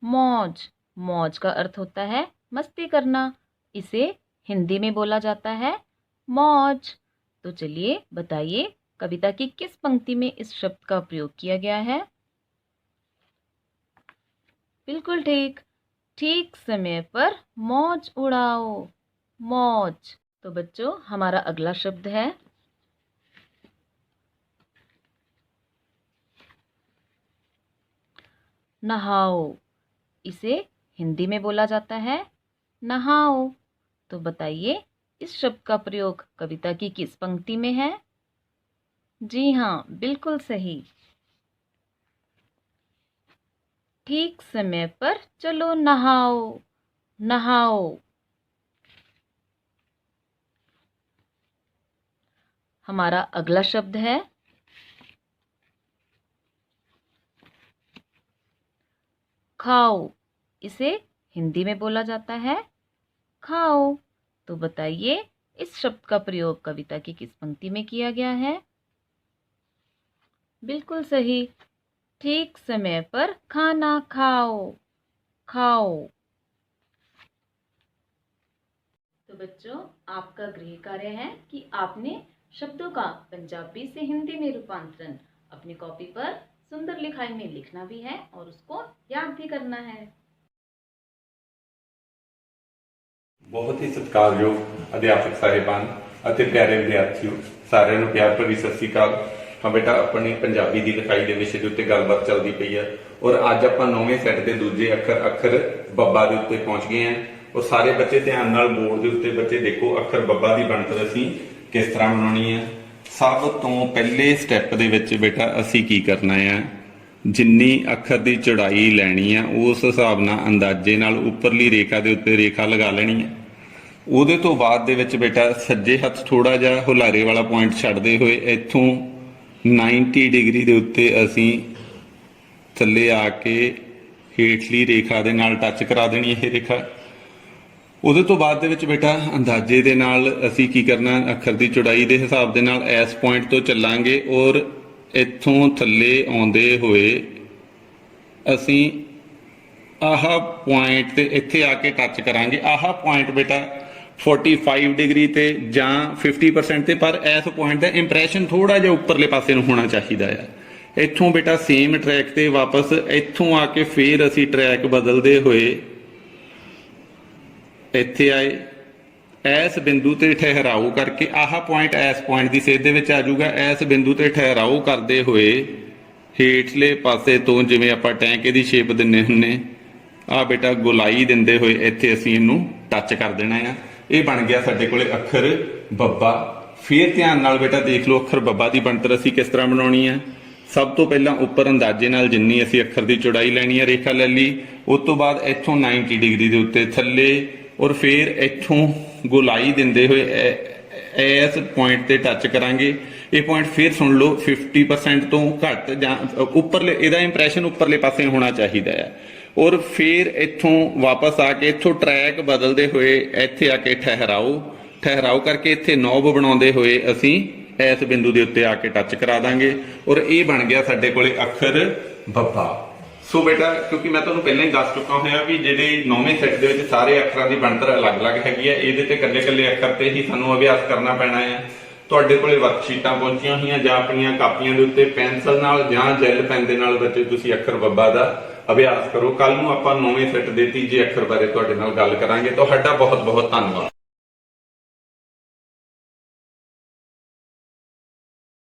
मौज। मौज का अर्थ होता है मस्ती करना। इसे हिंदी में बोला जाता है मौज। तो चलिए बताइए, कविता की किस पंक्ति में इस शब्द का प्रयोग किया गया है? बिल्कुल ठीक। ठीक समय पर मौज उड़ाओ। मौज। तो बच्चों, हमारा अगला शब्द है नहाओ। इसे हिंदी में बोला जाता है नहाओ। तो बताइए, इस शब्द का प्रयोग कविता की किस पंक्ति में है? जी हाँ, बिल्कुल सही। ठीक समय पर चलो नहाओ। नहाओ। हमारा अगला शब्द है खाओ। इसे हिंदी में बोला जाता है खाओ। तो बताइए, इस शब्द का प्रयोग कविता की किस पंक्ति में किया गया है? बिल्कुल सही। ठीक समय पर खाना खाओ। खाओ। तो बच्चों, आपका गृह कार्य है कि आपने शब्दों का पंजाबी से हिंदी में रूपांतरण अपनी कॉपी पर सुंदर लिखाई में लिखना भी है और उसको याद भी करना है। बहुत ही सत्कारयोग अध्यापक साहिबान ਅਤੇ ਪਿਆਰੇ ਵਿਦਿਆਰਥੀਓ, ਸਾਰਿਆਂ ਨੂੰ ਪਿਆਰ ਭਰੀ ਸਤਿ ਸ੍ਰੀ ਅਕਾਲ। ਹਾਂ ਬੇਟਾ, ਆਪਣੀ ਪੰਜਾਬੀ ਦੀ ਲਿਖਾਈ ਦੇ ਵਿਸ਼ੇ ਦੇ ਉੱਤੇ ਗੱਲਬਾਤ ਚੱਲਦੀ ਪਈ ਹੈ ਔਰ ਅੱਜ ਆਪਾਂ 9ਵੇਂ ਸੈੱਟ ਦੇ ਦੂਜੇ ਅੱਖਰ ਬੱਬਾ ਦੇ ਉੱਤੇ ਪਹੁੰਚ ਗਏ ਹਾਂ। ਔਰ ਸਾਰੇ ਬੱਚੇ ਧਿਆਨ ਨਾਲ ਬੋਰਡ ਦੇ ਉੱਤੇ ਬੱਚੇ ਦੇਖੋ, ਅੱਖਰ ਬੱਬਾ ਦੀ ਬਣਤਰ ਅਸੀਂ ਕਿਸ ਤਰ੍ਹਾਂ ਬਣਾਉਣੀ ਹੈ। ਸਭ ਤੋਂ ਪਹਿਲੇ ਸਟੈਪ ਦੇ ਵਿੱਚ ਬੇਟਾ ਅਸੀਂ ਕੀ ਕਰਨਾ ਹੈ, ਜਿੰਨੀ ਅੱਖਰ ਦੀ ਚੌੜਾਈ ਲੈਣੀ ਆ ਉਸ ਹਿਸਾਬ ਨਾਲ ਅੰਦਾਜ਼ੇ ਨਾਲ ਉੱਪਰਲੀ ਰੇਖਾ ਦੇ ਉੱਤੇ ਰੇਖਾ ਲਗਾ ਲੈਣੀ ਹੈ। ਉਹਦੇ ਤੋਂ ਬਾਅਦ ਦੇ ਵਿੱਚ ਬੇਟਾ ਸੱਜੇ ਹੱਥ ਥੋੜਾ ਜਿਹਾ ਹੁਲਾਰੇ ਵਾਲਾ ਪੁਆਇੰਟ ਛੱਡਦੇ ਹੋਏ ਇੱਥੋਂ 90 ਡਿਗਰੀ ਦੇ ਉੱਤੇ ਅਸੀਂ ਥੱਲੇ ਆ ਕੇ ਹੇਠਲੀ ਰੇਖਾ ਦੇ ਨਾਲ ਟੱਚ ਕਰਾ ਦੇਣੀ ਇਹ ਰੇਖਾ। ਉਹਦੇ ਤੋਂ ਬਾਅਦ ਦੇ ਵਿੱਚ ਬੇਟਾ ਅੰਦਾਜ਼ੇ ਦੇ ਨਾਲ ਅਸੀਂ ਕੀ ਕਰਨਾ, ਅੱਖਰ ਦੀ ਚੌੜਾਈ ਦੇ ਹਿਸਾਬ ਦੇ ਨਾਲ ਇਸ ਪੁਆਇੰਟ ਤੋਂ ਚੱਲਾਂਗੇ ਔਰ ਇੱਥੋਂ ਥੱਲੇ ਆਉਂਦੇ ਹੋਏ ਅਸੀਂ ਆਹ ਪੁਆਇੰਟ ਤੇ ਇੱਥੇ ਆ ਕੇ ਟੱਚ ਕਰਾਂਗੇ। ਆਹ ਪੁਆਇੰਟ ਬੇਟਾ 45 ਡਿਗਰੀ ਤੇ ਜਾਂ 50% ਤੇ, ਪਰ ਇਸ ਪੁਆਇੰਟ ਦਾ ਇੰਪ੍ਰੈਸ਼ਨ ਥੋੜਾ ਜਿਹਾ ਉੱਪਰਲੇ ਪਾਸੇ ਨੂੰ ਹੋਣਾ ਚਾਹੀਦਾ ਆ। ਇੱਥੋਂ ਬੇਟਾ ਸੇਮ ਟਰੈਕ ਤੇ ਵਾਪਸ ਇੱਥੋਂ ਆ ਕੇ ਫੇਰ ਅਸੀਂ ਟਰੈਕ ਬਦਲਦੇ ਹੋਏ ਇੱਥੇ ਆਏ, ਇਸ ਬਿੰਦੂ ਤੇ ਠਹਿਰਾਓ ਕਰਕੇ ਆਹ ਪੁਆਇੰਟ ਇਸ ਪੁਆਇੰਟ ਦੀ ਸੇਧ ਦੇ ਵਿੱਚ ਆ ਜਾਊਗਾ। ਇਸ ਬਿੰਦੂ ਤੇ ਠਹਿਰਾਓ ਕਰਦੇ ਹੋਏ ਹੇਠਲੇ ਪਾਸੇ ਤੋਂ ਜਿਵੇਂ ਆਪਾਂ ਟੈਂਕੇ ਦੀ ਸ਼ੇਪ ਦਿੰਨੇ ਹੁੰਨੇ, ਆ ਬੇਟਾ ਗੋਲਾਈ ਦਿੰਦੇ ਹੋਏ ਇੱਥੇ ਅਸੀਂ ਇਹਨੂੰ ਟੱਚ ਕਰ ਦੇਣਾ ਆ। ਇਹ ਬਣ ਗਿਆ ਸਾਡੇ ਕੋਲੇ ਅੱਖਰ ਬੱਬਾ। ਫੇਰ ਧਿਆਨ ਨਾਲ ਬੇਟਾ ਦੇਖ ਲਓ ਅੱਖਰ ਬੱਬਾ ਦੀ ਬਣਤਰ ਅਸੀਂ ਕਿਸ ਤਰ੍ਹਾਂ ਬਣਾਉਣੀ ਆ। ਸਭ ਤੋਂ ਪਹਿਲਾਂ ਉੱਪਰ ਅੰਦਾਜ਼ੇ ਨਾਲ ਜਿੰਨੀ ਅਸੀਂ ਅੱਖਰ ਦੀ ਚੌੜਾਈ ਲੈਣੀ ਆ ਰੇਖਾ ਲੈ ਲਈ। ਉਸ ਤੋਂ ਬਾਅਦ ਇੱਥੋਂ 90 ਡਿਗਰੀ ਦੇ ਉੱਤੇ ਥੱਲੇ ਔਰ ਫੇਰ ਇੱਥੋਂ ਗੋਲਾਈ ਦਿੰਦੇ ਹੋਏ ਇਸ ਪੁਆਇੰਟ ਤੇ ਟੱਚ ਕਰਾਂਗੇ। ਇਹ ਪੁਆਇੰਟ ਫੇਰ ਸੁਣ ਲਓ 50% ਤੋਂ ਘੱਟ ਜਾਂ ਉੱਪਰਲੇ, ਇਹਦਾ ਇੰਪ੍ਰੈਸ਼ਨ ਉੱਪਰਲੇ ਪਾਸੇ ਹੋਣਾ ਚਾਹੀਦਾ ਹੈ। ਔਰ ਫਿਰ ਇੱਥੋਂ ਵਾਪਸ ਆ ਕੇ ਇੱਥੋਂ ਟਰੈਕ ਬਦਲਦੇ ਹੋਏ ਇੱਥੇ ਆ ਕੇ ਠਹਿਰਾਓ ਕਰਕੇ ਇੱਥੇ ਨੌਬ ਬਣਾਉਂਦੇ ਹੋਏ ਅਸੀਂ ਇਸ ਬਿੰਦੂ ਦੇ ਉੱਤੇ ਆ ਕੇ ਟੱਚ ਕਰਾ ਦਾਂਗੇ ਔਰ ਇਹ ਬਣ ਗਿਆ ਸਾਡੇ ਕੋਲੇ ਅੱਖਰ ਬੱਬਾ। ਸੋ ਬੇਟਾ ਕਿਉਂਕਿ ਮੈਂ ਤੁਹਾਨੂੰ ਪਹਿਲਾਂ ਹੀ ਦੱਸ ਚੁੱਕਾ ਹੋਇਆ ਵੀ ਜਿਹੜੇ 9ਵੇਂ ਸੈੱਟ ਦੇ ਵਿੱਚ ਸਾਰੇ ਅੱਖਰਾਂ ਦੀ ਬਣਤਰ ਅਲੱਗ-ਅਲੱਗ ਹੈਗੀ ਹੈ, ਇਹਦੇ ਤੇ ਇਕੱਲੇ-ਇਕੱਲੇ ਅੱਖਰ ਤੇ ਹੀ ਸਾਨੂੰ ਅਭਿਆਸ ਕਰਨਾ ਪੈਣਾ ਹੈ। ਤੁਹਾਡੇ ਕੋਲੇ ਵਰਕਸ਼ੀਟਾਂ ਪਹੁੰਚੀਆਂ ਹੋਈਆਂ ਜਾਂ ਆਪਣੀਆਂ ਕਾਪੀਆਂ ਦੇ ਉੱਤੇ ਪੈਨਸਲ ਨਾਲ ਜਾਂ ਜੈਲ ਪੈਨ ਦੇ ਨਾਲ ਬੱਚੇ ਤੁਸੀਂ ਅੱਖਰ ਬੱਬਾ ਦਾ ਅਭਿਆਸ ਕਰੋ। ਕੱਲ ਨੂੰ ਆਪਾਂ 9ਵੇਂ ਸੈੱਟ ਦੇ ਤੀਜੇ ਅੱਖਰ ਬਾਰੇ ਤੁਹਾਡੇ ਨਾਲ ਗੱਲ ਕਰਾਂਗੇ। ਤੁਹਾਡਾ ਬਹੁਤ-ਬਹੁਤ ਧੰਨਵਾਦ।